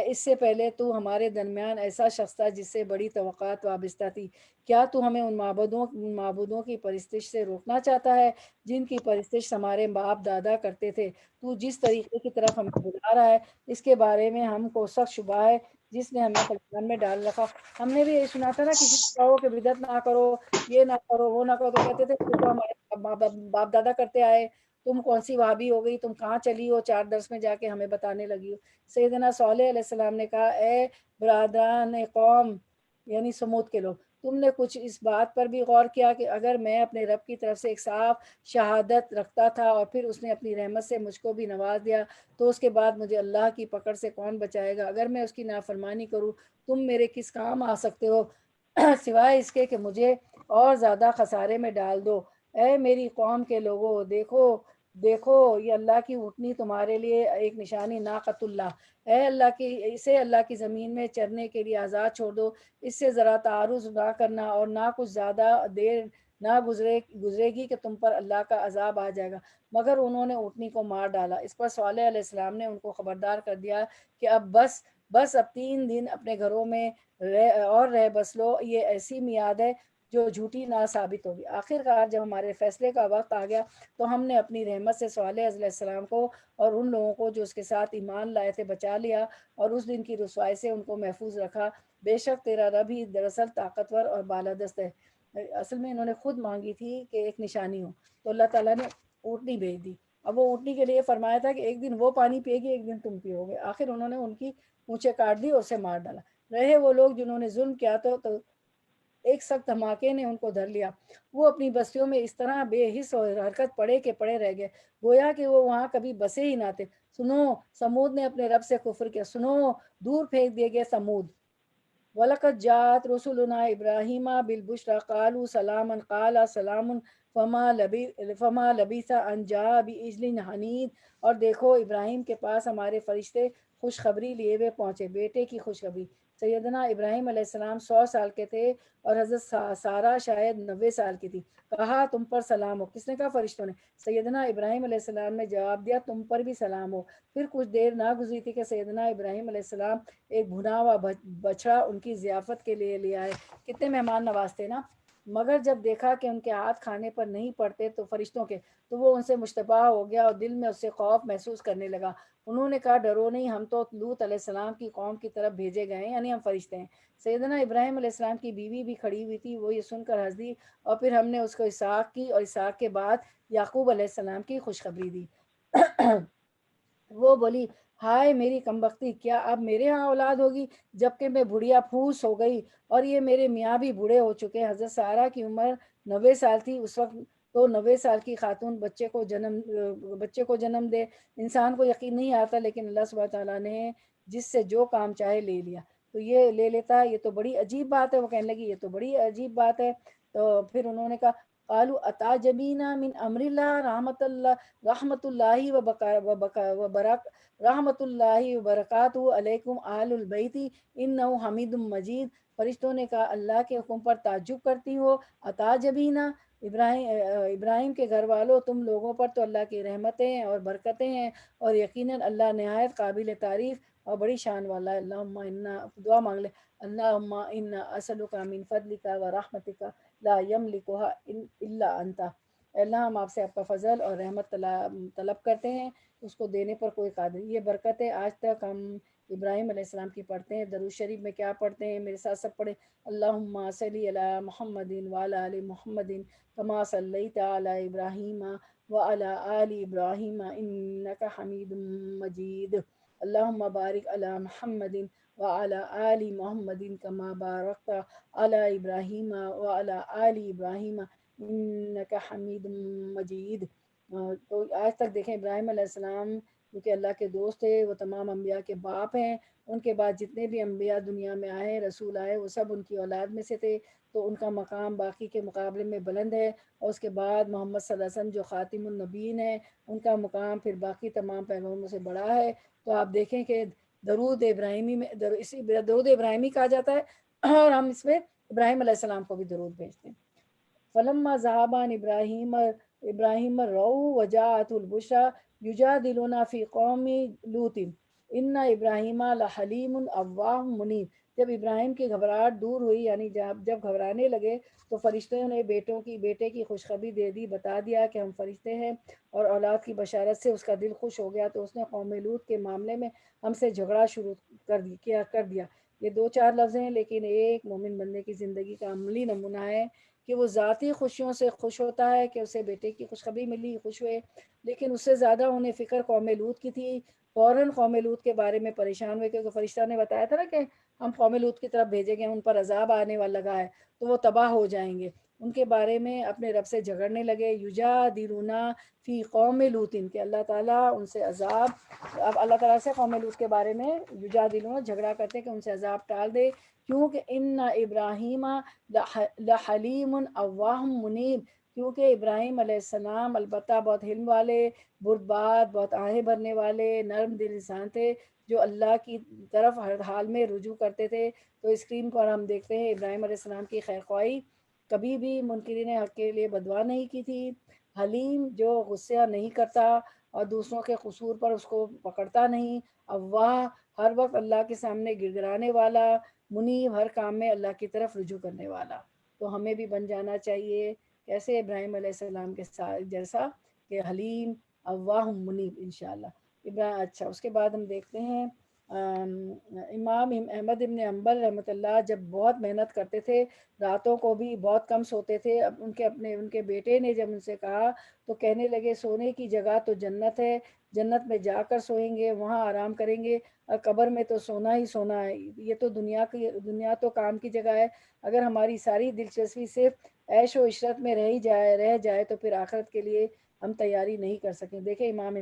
اس سے پہلے تو ہمارے درمیان ایسا شخص تھا جس سے بڑی توقعات وابستہ تھی. کیا تو ہمیں ان معبودوں کی پرستش سے روکنا چاہتا ہے جن کی پرستش ہمارے باپ دادا کرتے تھے؟ تو جس طریقے کی طرف ہمیں بلا رہا ہے اس کے بارے میں ہم کو سخت شبہ ہے جس نے ہمیں خلیان میں ڈال رکھا. ہم نے بھی یہ سنا تھا نا، کسی کو کہو کہ بدعت نہ کرو، یہ نہ کرو، وہ نہ کرو، تو کہتے تھے یہ تو ہمارے باپ دادا کرتے آئے، تم کون سی وہابی ہو گئی، تم کہاں چلی ہو 4 درس میں جا کے ہمیں بتانے لگی ہو. سیدنا صالح علیہ السلام نے کہا اے برادران قوم، یعنی سمود کے لوگ، تم نے کچھ اس بات پر بھی غور کیا کہ اگر میں اپنے رب کی طرف سے ایک صاف شہادت رکھتا تھا اور پھر اس نے اپنی رحمت سے مجھ کو بھی نواز دیا، تو اس کے بعد مجھے اللہ کی پکڑ سے کون بچائے گا؟ اگر میں اس کی نافرمانی کروں تم میرے کس کام آ سکتے ہو سوائے اس کے کہ مجھے اور زیادہ خسارے میں ڈال دو. اے میری قوم کے لوگوں، دیکھو یہ اللہ کی اونٹنی تمہارے لیے ایک نشانی، ناقۃ اللہ، اسے اللہ کی زمین میں چرنے کے لیے آزاد چھوڑ دو. اس سے ذرا تعارض نہ کرنا اور نہ کچھ زیادہ دیر نہ گزرے گی کہ تم پر اللہ کا عذاب آ جائے گا. مگر انہوں نے اونٹنی کو مار ڈالا. اس پر صالح علیہ السلام نے ان کو خبردار کر دیا کہ اب بس اب 3 دن اپنے گھروں میں رہ بس لو، یہ ایسی میعاد ہے جو جھوٹی نہ ثابت ہوگی. آخر کار جب ہمارے فیصلے کا وقت آ گیا تو ہم نے اپنی رحمت سے صالح علیہ السلام کو اور ان لوگوں کو جو اس کے ساتھ ایمان لائے تھے بچا لیا اور اس دن کی رسوائی سے ان کو محفوظ رکھا. بے شک تیرا رب ہی دراصل طاقتور اور بالادست ہے. اصل میں انہوں نے خود مانگی تھی کہ ایک نشانی ہو، تو اللہ تعالیٰ نے اونٹنی بھیج دی. اب وہ اونٹنی کے لیے فرمایا تھا کہ ایک دن وہ پانی پیے گی، ایک دن تم پیو گے. آخر انہوں نے ان کی پونچھیں کاٹ دی اور اسے مار ڈالا. رہے وہ لوگ جنہوں نے ظلم کیا تو ایک سخت دھماکے نے ان کو دھر لیا. وہ اپنی بستیوں میں اس طرح بے حس اور حرکت پڑے کے پڑے رہ گئے گویا کہ وہ وہاں کبھی بسے ہی نہ تھے. سنو، سمود نے اپنے رب سے کفر کیا، سنو، دور پھینک دیے گئے سمود. وَلَقَدْ جَاءَتْ رُسُلُنَا إِبْرَاهِيمَ بِالْبُشْرَىٰ قَالُوا سَلَامًا قَالَ سَلَامٌ فَمَا لَبِثَ أَن جَاءَ بِعِجْلٍ حَنِيذٍ. اور دیکھو ابراہیم کے پاس ہمارے فرشتے خوشخبری لیے ہوئے پہنچے، بیٹے کی خوشخبری. سیدنا ابراہیم علیہ السلام 100 سال کے تھے اور حضرت سارہ شاید 90 سال کی تھی. کہا تم پر سلام ہو. کس نے کہا؟ فرشتوں نے. سیدنا ابراہیم علیہ السلام نے جواب دیا تم پر بھی سلام ہو. پھر کچھ دیر نہ گزری تھی کہ سیدنا ابراہیم علیہ السلام ایک بھنا ہوا بچڑا ان کی ضیافت کے لیے لے آئے. کتنے مہمان نواز تھے نا. مگر جب دیکھا کہ ان کے ہاتھ کھانے پر نہیں پڑتے تو فرشتوں کے، تو وہ ان سے مشتبہ ہو گیا اور دل میں اس سے خوف محسوس کرنے لگا۔ انہوں نے کہا ڈرو نہیں، ہم تو لوط علیہ السلام کی قوم کی طرف بھیجے گئے ہیں، یعنی ہم فرشتے ہیں۔ سیدنا ابراہیم علیہ السلام کی بیوی بھی کھڑی ہوئی تھی، وہ یہ سن کر ہنس دی، اور پھر ہم نے اس کو اسحاق کی اور اسحاق کے بعد یعقوب علیہ السلام کی خوشخبری دی۔ وہ بولی ہائے میری کمبختی، کیا اب میرے ہاں اولاد ہوگی جبکہ میں بڑھیا پھوس ہو گئی اور یہ میرے میاں بھی بوڑھے ہو چکے ہیں۔ حضرت سارہ کی عمر 90 سال تھی اس وقت، تو 90 سال کی خاتون بچے کو جنم دے، انسان کو یقین نہیں آتا، لیکن اللہ سبحانہ تعالیٰ نے جس سے جو کام چاہے لے لیا، تو یہ لے لیتا ہے، یہ تو بڑی عجیب بات ہے۔ وہ کہنے لگی یہ تو بڑی عجیب بات ہے۔ تو پھر انہوں نے کہا قالوا اتعجبین من امر اللہ رحمت اللہ رحمت اللہ وبرکاتہ علیکم آل البیت انہ حمید مجید۔ فرشتوں نے کہا اللہ کے حکم پر تعجب کرتی ہو، اتعجبین، ابراہیم کے گھر والوں، تم لوگوں پر تو اللہ کی رحمتیں اور برکتیں ہیں، اور یقیناً اللہ نہایت قابل تعریف اور بڑی شان والا ہے۔ اللہم انا، دعا مانگ لے، اللہم انا اسألک من فضلک و رحمتک لا یملکها الا انت۔ اللہ ہم آپ سے آپ کا فضل اور رحمت طلب کرتے ہیں، اس کو دینے پر کوئی قادر نہیں۔ یہ برکت ہے، آج تک ہم ابراہیم علیہ السلام کی پڑھتے ہیں۔ درود شریف میں کیا پڑھتے ہیں؟ میرے ساتھ سب پڑھیں، اللہم صلی علی محمد وعلی آل محمد کما صلیت علی ابراہیم وعلی آل ابراہیم انک حمید مجید، اللہم بارک علی محمد وعلی آل محمد کما بارکت علی ابراہیم وعلی آل ابراہیم انک حمید مجید۔ تو آج تک دیکھیں ابراہیم علیہ السلام جو کہ اللہ کے دوست تھے، وہ تمام انبیاء کے باپ ہیں، ان کے بعد جتنے بھی انبیاء دنیا میں آئے، رسول آئے، وہ سب ان کی اولاد میں سے تھے، تو ان کا مقام باقی کے مقابلے میں بلند ہے۔ اور اس کے بعد محمد صلی اللہ علیہ وسلم جو خاتم النبیین ہیں، ان کا مقام پھر باقی تمام پیغمبروں سے بڑا ہے۔ تو آپ دیکھیں کہ درود ابراہیمی میں اسی درود ابراہیمی کہا جاتا ہے، اور ہم اس میں ابراہیم علیہ السلام کو بھی درود بھیجتے ہیں۔ فلما ذهب عن ابراہیم رو وجاءت البشرى یجادلنا فی قوم لوط ان ابراہیم لحلیم اواہ منیب۔ جب ابراہیم کی گھبراہٹ دور ہوئی، یعنی جب گھبرانے لگے، تو فرشتوں نے بیٹے کی خوشخبری دے دی، بتا دیا کہ ہم فرشتے ہیں، اور اولاد کی بشارت سے اس کا دل خوش ہو گیا، تو اس نے قوم لوط کے معاملے میں ہم سے جھگڑا شروع کر دیا۔ یہ 2-4 لفظ ہیں، لیکن ایک مومن بندے کی زندگی کا عملی نمونہ ہے کہ وہ ذاتی خوشیوں سے خوش ہوتا ہے کہ اسے بیٹے کی خوشخبری ملی، خوش ہوئے، لیکن اس سے زیادہ انہیں فکر قوم لوط کی تھی۔ فوراً قوم لوط کے بارے میں پریشان ہوئے، کیونکہ فرشتہ نے بتایا تھا نا کہ ہم قوم لوط کی طرف بھیجیں گے، ان پر عذاب آنے والا لگا ہے، تو وہ تباہ ہو جائیں گے۔ ان کے بارے میں اپنے رب سے جھگڑنے لگے، یجادلونا فی قوم لوط، کہ اللہ تعالیٰ ان سے عذاب، اب اللہ تعالیٰ سے قوم لوط کے بارے میں یجادلونا، جھگڑا کرتے ہیں کہ ان سے عذاب ٹال دے، کیونکہ ان ابراہیم لحلیم اواہ منیب، کیونکہ ابراہیم علیہ السلام البتہ بہت حلم والے، بردبار، بہت آہیں بھرنے والے، نرم دل انسان تھے، جو اللہ کی طرف ہر حال میں رجوع کرتے تھے۔ تو اسکرین پر ہم دیکھتے ہیں ابراہیم علیہ السلام کی خیر خواہی، کبھی بھی منکرین حق کے لیے بددعا نہیں کی تھی، حلیم جو غصہ نہیں کرتا اور دوسروں کے قصور پر اس کو پکڑتا نہیں، اواہ ہر وقت اللہ کے سامنے گر گرانے والا، منیب ہر کام میں اللہ کی طرف رجوع کرنے والا۔ تو ہمیں بھی بن جانا چاہیے کیسے ابراہیم علیہ السلام کے ساتھ جیسا، کہ حلیم اواہ منیب انشاءاللہ۔ اچھا، اس کے بعد ہم دیکھتے ہیں امام احمد ابن حنبل رحمۃ اللہ جب بہت محنت کرتے تھے، راتوں کو بھی بہت کم سوتے تھے، اب ان کے بیٹے نے جب ان سے کہا تو کہنے لگے سونے کی جگہ تو جنت ہے، جنت میں جا کر سوئیں گے، وہاں آرام کریں گے، اور قبر میں تو سونا ہی سونا ہے، یہ تو دنیا تو کام کی جگہ ہے، اگر ہماری ساری دلچسپی صرف عیش و عشرت میں رہ جائے تو پھر آخرت کے لیے ہم تیاری نہیں کر سکیں۔ دیکھیں امام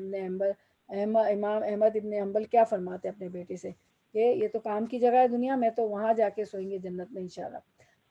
احمد ابن حنبل کیا فرماتے ہیں اپنے بیٹے سے کہ یہ تو کام کی جگہ ہے دنیا میں، تو وہاں جا کے سوئیں گے جنت میں انشاءاللہ۔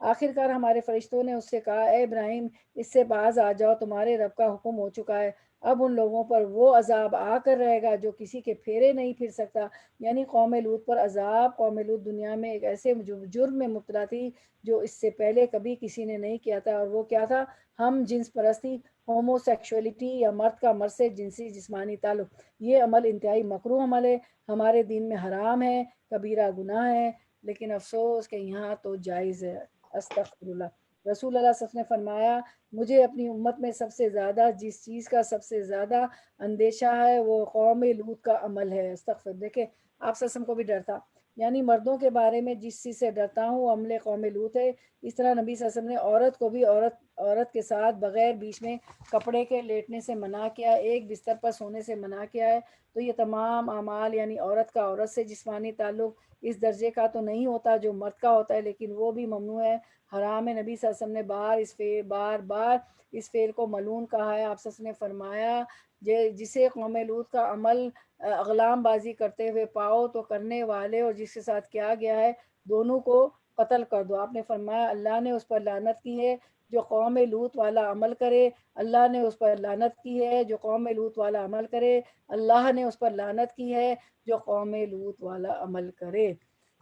آخر کار ہمارے فرشتوں نے اس سے کہا اے ابراہیم اس سے باز آ جاؤ، تمہارے رب کا حکم ہو چکا ہے، اب ان لوگوں پر وہ عذاب آ کر رہے گا جو کسی کے پھیرے نہیں پھر سکتا، یعنی قوم لوط پر عذاب۔ قوم لوط دنیا میں ایک ایسے جرم میں مبتلا تھی جو اس سے پہلے کبھی کسی نے نہیں کیا تھا، اور وہ کیا تھا؟ ہم جنس پرستی، ہومو سیکشولیٹی، یا مرد کا مرد سے جنسی جسمانی تعلق۔ یہ عمل انتہائی مکروہ عمل ہے، ہمارے دین میں حرام ہے، کبیرہ گناہ ہے، لیکن افسوس کہ یہاں تو جائز ہے، استغفر اللہ۔ رسول اللہ صلی اللہ علیہ وسلم نے فرمایا مجھے اپنی امت میں سب سے زیادہ جس چیز کا سب سے زیادہ اندیشہ ہے وہ قوم لوط کا عمل ہے۔ استغفر، دیکھیں آپ صلی اللہ علیہ وسلم کو بھی ڈر تھا، یعنی مردوں کے بارے میں جس چیز سے ڈرتا ہوں وہ عمل قوم لوط ہے، اس طرح نبی صلی اللہ علیہ وسلم نے عورت کو بھی عورت کے ساتھ بغیر بیچ میں کپڑے کے لیٹنے سے منع کیا، ایک بستر پر سونے سے منع کیا ہے۔ تو یہ تمام اعمال، یعنی عورت کا عورت سے جسمانی تعلق اس درجے کا تو نہیں ہوتا جو مرد کا ہوتا ہے، لیکن وہ بھی ممنوع ہے، حرام ہے۔ نبی صلی اللہ علیہ وسلم نے بار بار اس فعل کو ملعون کہا ہے۔ آپ صلی اللہ علیہ وسلم نے فرمایا جسے قوم لوط کا عمل اغلام بازی کرتے ہوئے پاؤ تو کرنے والے اور جس کے ساتھ کیا گیا ہے دونوں کو قتل کر دو۔ آپ نے فرمایا اللہ نے اس پر لعنت کی ہے جو قوم لوط والا عمل کرے، اللہ نے اس پر لعنت کی ہے جو قوم لوط والا عمل کرے، اللہ نے اس پر لعنت کی ہے جو قوم لوط والا عمل کرے۔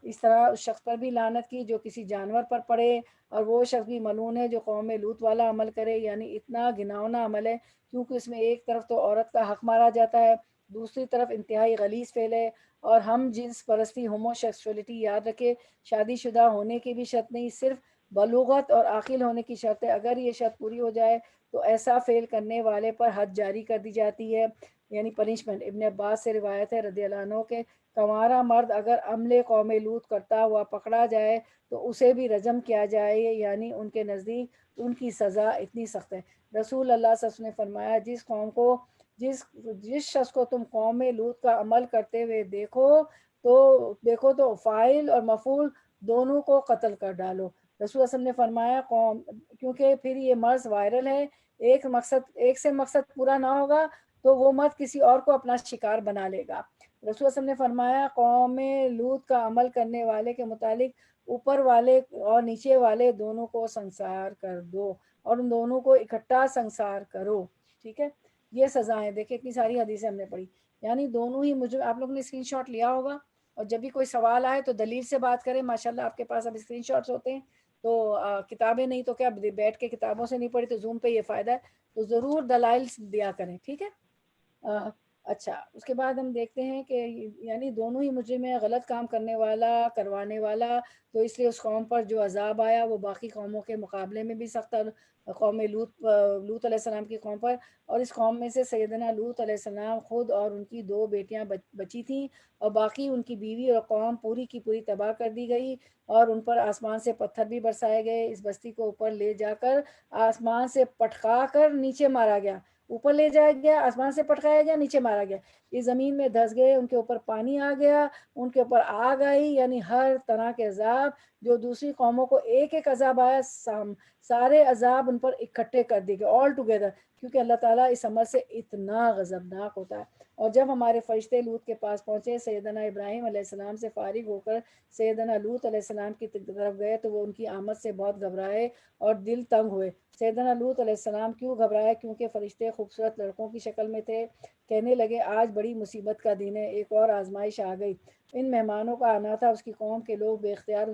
اس طرح اس شخص پر بھی لعنت کی جو کسی جانور پر پڑے، اور وہ شخص بھی ملعون ہے جو قوم لوط والا عمل کرے، یعنی اتنا گھناؤنا عمل ہے کیونکہ اس میں ایک طرف تو عورت کا حق مارا جاتا ہے، دوسری طرف انتہائی غلیظ فعل ہے۔ اور ہم جنس پرستی ہومو سیکسولیٹی یاد رکھے، شادی شدہ ہونے کی بھی شرط نہیں، صرف بلوغت اور عاقل ہونے کی شرط ہے۔ اگر یہ شرط پوری ہو جائے تو ایسا فعل کرنے والے پر حد جاری کر دی جاتی ہے، یعنی پنشمنٹ۔ ابن عباس سے روایت ہے رضی اللہ عنہ کے کنوارا مرد اگر عمل قوم لوط کرتا ہوا پکڑا جائے تو اسے بھی رجم کیا جائے، یعنی ان کے نزدیک ان کی سزا اتنی سخت ہے۔ رسول اللہ صلی اللہ علیہ وسلم نے فرمایا جس شخص کو تم قوم لوط کا عمل کرتے ہوئے دیکھو تو فاعل اور مفعول دونوں کو قتل کر ڈالو۔ رسول اللہ صلی اللہ علیہ وسلم نے فرمایا کیونکہ پھر یہ مرض وائرل ہے، ایک سے مقصد پورا نہ ہوگا تو وہ مرد کسی اور کو اپنا شکار بنا لے گا۔ رسول اللہ صلی اللہ علیہ وسلم نے فرمایا قوم لوط کا عمل کرنے والے کے متعلق اوپر والے اور نیچے والے دونوں کو سنسار کر دو اور ان دونوں کو اکٹھا سنسار کرو۔ ٹھیک ہے، یہ سزائیں دیکھیں، اتنی ساری حدیثیں ہم نے پڑھی، یعنی دونوں ہی مجھے آپ لوگوں نے اسکرین شاٹ لیا ہوگا، اور جب بھی کوئی سوال آئے تو دلیل سے بات کریں۔ ماشاءاللہ آپ کے پاس اب اسکرین شاٹس ہوتے ہیں تو کتابیں نہیں تو کیا بیٹھ کے کتابوں سے نہیں پڑھی تو زوم پہ یہ فائدہ ہے، تو ضرور دلائل دیا کریں، ٹھیک ہے۔ اچھا، اس کے بعد ہم دیکھتے ہیں کہ یعنی دونوں ہی مجرم ہیں، غلط کام کرنے والا کروانے والا، تو اس لیے اس قوم پر جو عذاب آیا وہ باقی قوموں کے مقابلے میں بھی سخت، قوم لوط علیہ السلام کی قوم پر، اور اس قوم میں سے سیدنا لوط علیہ السلام خود اور ان کی 2 بیٹیاں بچی تھیں، اور باقی ان کی بیوی اور قوم پوری کی پوری تباہ کر دی گئی، اور ان پر آسمان سے پتھر بھی برسائے گئے۔ اس بستی کو اوپر لے جا کر آسمان سے پٹخا کر نیچے مارا گیا، اوپر لے جایا گیا، آسمان سے پٹکایا گیا، نیچے مارا گیا، یہ زمین میں دھس گئے، ان کے اوپر پانی آ گیا، ان کے اوپر آگ آئی، یعنی ہر طرح کے عذاب جو دوسری قوموں کو ایک ایک عذاب آیا، سارے عذاب ان پر اکٹھے کر دیے گئے آل ٹوگیدر، کیونکہ اللہ تعالیٰ اس عمل سے اتنا غضبناک ہوتا ہے۔ اور جب ہمارے فرشتے لوط کے پاس پہنچے، سیدنا ابراہیم علیہ السلام سے فارغ ہو کر سیدنا لوط علیہ السلام کی طرف گئے تو وہ ان کی آمد سے بہت گھبرائے اور دل تنگ ہوئے۔ سیدنا لوط علیہ السلام کیوں گھبرائے؟ کیونکہ فرشتے خوبصورت لڑکوں کی شکل میں تھے، کہنے لگے آج بڑی مصیبت کا دن ہے، ایک اور آزمائش آ گئی۔ ان مہمانوں کا آنا تھا، اس کی قوم کے لوگ بے اختیار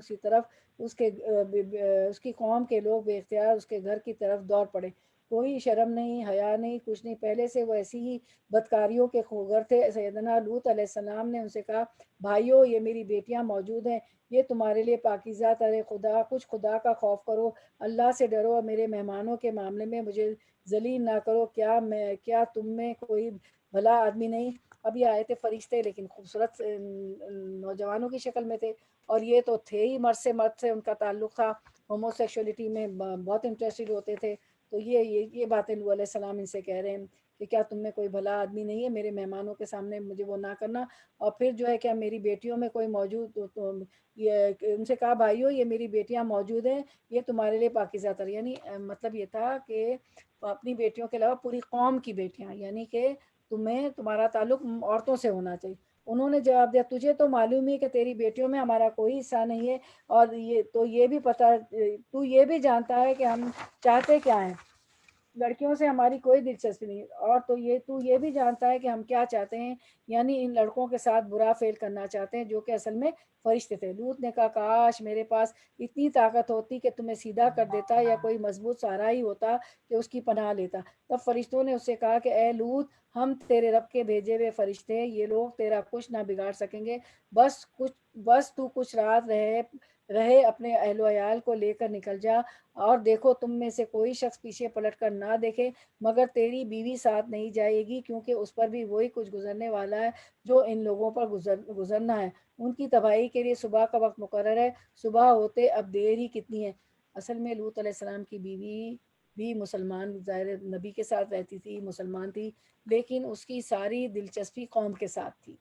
اس کی قوم کے لوگ بے اختیار اس کے گھر کی طرف دوڑ پڑے، کوئی شرم نہیں، حیا نہیں، کچھ نہیں، پہلے سے وہ ایسی ہی بدکاریوں کے خوگر تھے۔ سیدنا لوط علیہ السلام نے ان سے کہا بھائیو، یہ میری بیٹیاں موجود ہیں، یہ تمہارے لیے پاکیزہ ترے کچھ خدا کا خوف کرو، اللہ سے ڈرو، اور میرے مہمانوں کے معاملے میں مجھے ذلیل نہ کرو، کیا تم میں کوئی بھلا آدمی نہیں؟ اب یہ آئے تھے فرشتے لیکن خوبصورت نوجوانوں کی شکل میں تھے، اور یہ تو تھے ہی مرد سے ان کا تعلق تھا، ہومو سیکشولیٹی میں بہت انٹرسٹڈ ہوتے تھے۔ تو یہ باتیں نوح علیہ السلام ان سے کہہ رہے ہیں کہ کیا تم میں کوئی بھلا آدمی نہیں ہے، میرے مہمانوں کے سامنے مجھے وہ نہ کرنا، اور پھر جو ہے کیا میری بیٹیوں میں کوئی موجود تو یہ ان سے کہا بھائیو، یہ میری بیٹیاں موجود ہیں، یہ تمہارے لیے پاکیزہ تر، یعنی مطلب یہ تھا کہ اپنی بیٹیوں کے علاوہ پوری قوم کی بیٹیاں، یعنی کہ تمہارا تعلق عورتوں سے ہونا چاہیے۔ انہوں نے جواب دیا تجھے تو معلوم ہی کہ تیری بیٹیوں میں ہمارا کوئی حصہ نہیں ہے، اور یہ بھی پتہ، تو یہ بھی جانتا ہے کہ ہم چاہتے کیا ہیں، لڑکیوں سے ہماری کوئی دلچسپی نہیں، اور تو یہ بھی جانتا ہے کہ ہم کیا چاہتے ہیں، یعنی ان لڑکوں کے ساتھ برا فعل کرنا چاہتے ہیں جو کہ اصل میں فرشتے تھے۔ لوط نے کہا کاش میرے پاس اتنی طاقت ہوتی کہ تمہیں سیدھا کر دیتا، یا کوئی مضبوط سہارا ہی ہوتا کہ اس کی پناہ لیتا۔ تب فرشتوں نے اس سے کہا کہ اے لوط، ہم تیرے رب کے بھیجے ہوئے فرشتے ہیں، یہ لوگ تیرا کچھ نہ بگاڑ سکیں گے، بس تو کچھ رات رہے اپنے اہل و عیال کو لے کر نکل جا، اور دیکھو تم میں سے کوئی شخص پیچھے پلٹ کر نہ دیکھے مگر تیری بیوی ساتھ نہیں جائے گی، کیونکہ اس پر بھی وہی کچھ گزرنے والا ہے جو ان لوگوں پر گزرنا ہے۔ ان کی تباہی کے لیے صبح کا وقت مقرر ہے، صبح ہوتے اب دیر ہی کتنی ہے۔ اصل میں لوط علیہ السلام کی بیوی بھی مسلمان، ظاہر نبی کے ساتھ رہتی تھی، مسلمان تھی، لیکن اس کی ساری دلچسپی قوم کے ساتھ تھی،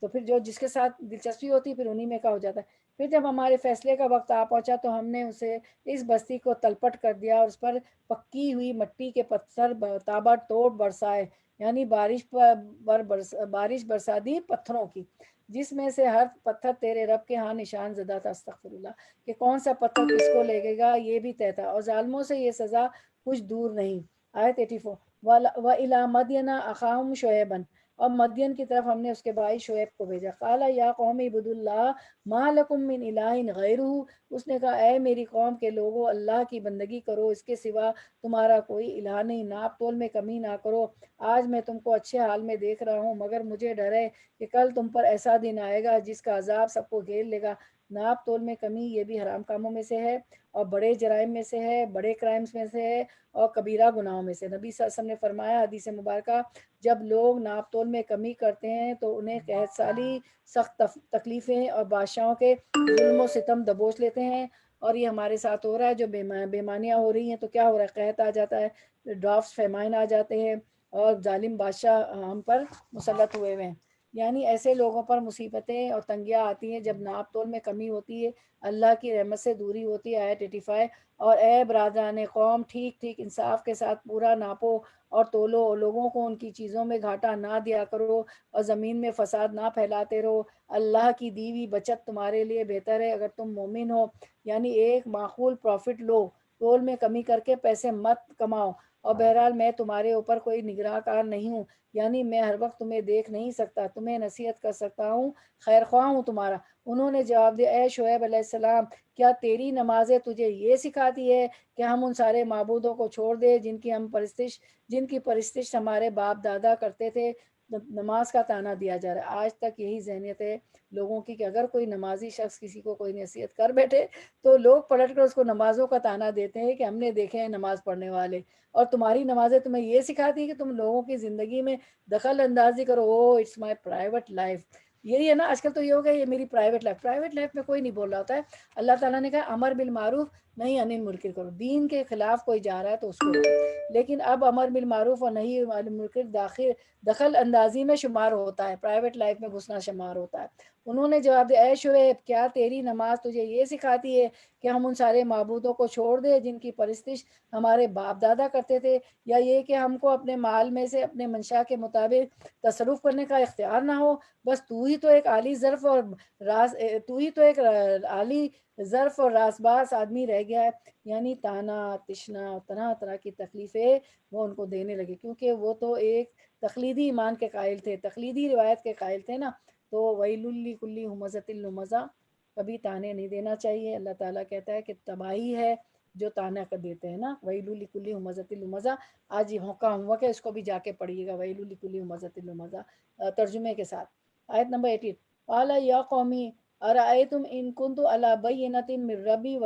تو پھر جو جس کے ساتھ دلچسپی ہوتی پھر انہی میں کا ہو جاتا ہے۔ پھر جب ہمارے فیصلے کا وقت آ پہنچا تو ہم نے اسے اس بستی کو تلپٹ کر دیا اور اس پر پکی ہوئی مٹی کے پتھر تابا توڑ برسائے، یعنی بارش برسا دی پتھروں کی، جس میں سے ہر پتھر تیرے رب کے ہاں نشان زدہ تھا، استغفر اللہ، کہ کون سا پتھر کس کو لے گا یہ بھی طے تھا، اور ظالموں سے یہ سزا کچھ دور نہیں۔ آیت 84۔ وَإِلَىٰ مَدْيَنَ أَخَاهُمْ شُعَيْبًا، اور مدین کی طرف ہم نے اس کے بھائی شعیب کو بھیجا۔ قال یا قوم اعبدوا اللہ ما لکم من الہ غیرہ، اس نے کہا اے میری قوم کے لوگو، اللہ کی بندگی کرو، اس کے سوا تمہارا کوئی الہ نہیں، ناپ تول میں کمی نہ کرو۔ آج میں تم کو اچھے حال میں دیکھ رہا ہوں، مگر مجھے ڈر ہے کہ کل تم پر ایسا دن آئے گا جس کا عذاب سب کو گھیر لے گا۔ ناپ تول میں کمی یہ بھی حرام کاموں میں سے ہے، اور بڑے جرائم میں سے ہے، بڑے کرائمز میں سے ہے، اور کبیرہ گناہوں میں سے۔ نبی صلی اللہ علیہ وسلم نے فرمایا حدیث مبارکہ، جب لوگ ناپ تول میں کمی کرتے ہیں تو انہیں قحط سالی، سخت تکلیفیں اور بادشاہوں کے ظلم و ستم دبوچ لیتے ہیں، اور یہ ہمارے ساتھ ہو رہا ہے۔ جو بیمانیاں ہو رہی ہیں تو کیا ہو رہا ہے، قحط آ جاتا ہے، ڈرافٹس فیمائن آ جاتے ہیں، اور ظالم بادشاہ ہم پر مسلط ہوئے ہوئے ہیں۔ یعنی ایسے لوگوں پر مصیبتیں اور تنگیاں آتی ہیں جب ناپ تول میں کمی ہوتی ہے، اللہ کی رحمت سے دوری ہوتی ہے۔ آیت 85۔ اور اے برادران قوم، ٹھیک ٹھیک انصاف کے ساتھ پورا ناپو اور تولو، لوگوں کو ان کی چیزوں میں گھاٹا نہ دیا کرو، اور زمین میں فساد نہ پھیلاتے رہو۔ اللہ کی دی ہوئی بچت تمہارے لیے بہتر ہے اگر تم مومن ہو، یعنی ایک معقول پروفٹ لو، تول میں کمی کر کے پیسے مت کماؤ، اور بہرحال میں تمہارے اوپر کوئی نگراں کار نہیں ہوں، یعنی میں ہر وقت تمہیں دیکھ نہیں سکتا، تمہیں نصیحت کر سکتا ہوں، خیر خواہ ہوں تمہارا۔ انہوں نے جواب دیا اے شعیب علیہ السلام، کیا تیری نمازیں تجھے یہ سکھاتی ہے کہ ہم ان سارے معبودوں کو چھوڑ دیں جن کی پرستش ہمارے باپ دادا کرتے تھے؟ نماز کا تانا دیا جا رہا ہے۔ آج تک یہی ذہنیت ہے لوگوں کی کہ اگر کوئی نمازی شخص کسی کو کوئی نصیحت کر بیٹھے تو لوگ پلٹ کر اس کو نمازوں کا تانا دیتے ہیں کہ ہم نے دیکھے ہیں نماز پڑھنے والے، اور تمہاری نمازیں تمہیں یہ سکھاتی ہے کہ تم لوگوں کی زندگی میں دخل اندازی کرو، او اٹس مائی پرائیویٹ لائف۔ یہی ہے نا آج کل، تو یہ ہو گیا یہ میری پرائیویٹ لائف میں کوئی نہیں بول رہا ہوتا ہے۔ اللہ تعالیٰ نے کہا امر بالمعروف نہیں انل منکر کرو، دین کے خلاف کوئی جا رہا ہے تو اس کو روکو، لیکن اب امر بالمعروف اور نہیں انل منکر دخل اندازی میں شمار ہوتا ہے، پرائیویٹ لائف میں گھسنا شمار ہوتا ہے۔ انہوں نے جواب دیا اے شعیب، کیا تیری نماز تجھے یہ سکھاتی ہے کہ ہم ان سارے معبودوں کو چھوڑ دیں جن کی پرستش ہمارے باپ دادا کرتے تھے، یا یہ کہ ہم کو اپنے مال میں سے اپنے منشا کے مطابق تصرف کرنے کا اختیار نہ ہو؟ بس تو ہی تو ایک عالی ظرف اور رازباز آدمی رہ گیا ہے، یعنی تانا تشنا اور طرح طرح کی تکلیفیں وہ ان کو دینے لگے، کیونکہ وہ تو ایک تقلیدی ایمان کے قائل تھے، تقلیدی روایت کے قائل تھے نا۔ تو ویل لکل ہمزۃ لمزہ، کبھی تانے نہیں دینا چاہیے۔ اللہ تعالیٰ کہتا ہے کہ تباہی ہے جو تانا کر دیتے ہیں نا، ویل لکل ہمزۃ لمزہ۔ آج یہ موقع ہوا کہ اس کو بھی جا کے پڑھیے گا، ویل لکل ہمزۃ لمزہ، ترجمے کے ساتھ۔ آیت نمبر 18۔ قال یا قومی ارأیتم ان کنت علی بینۃ من ربی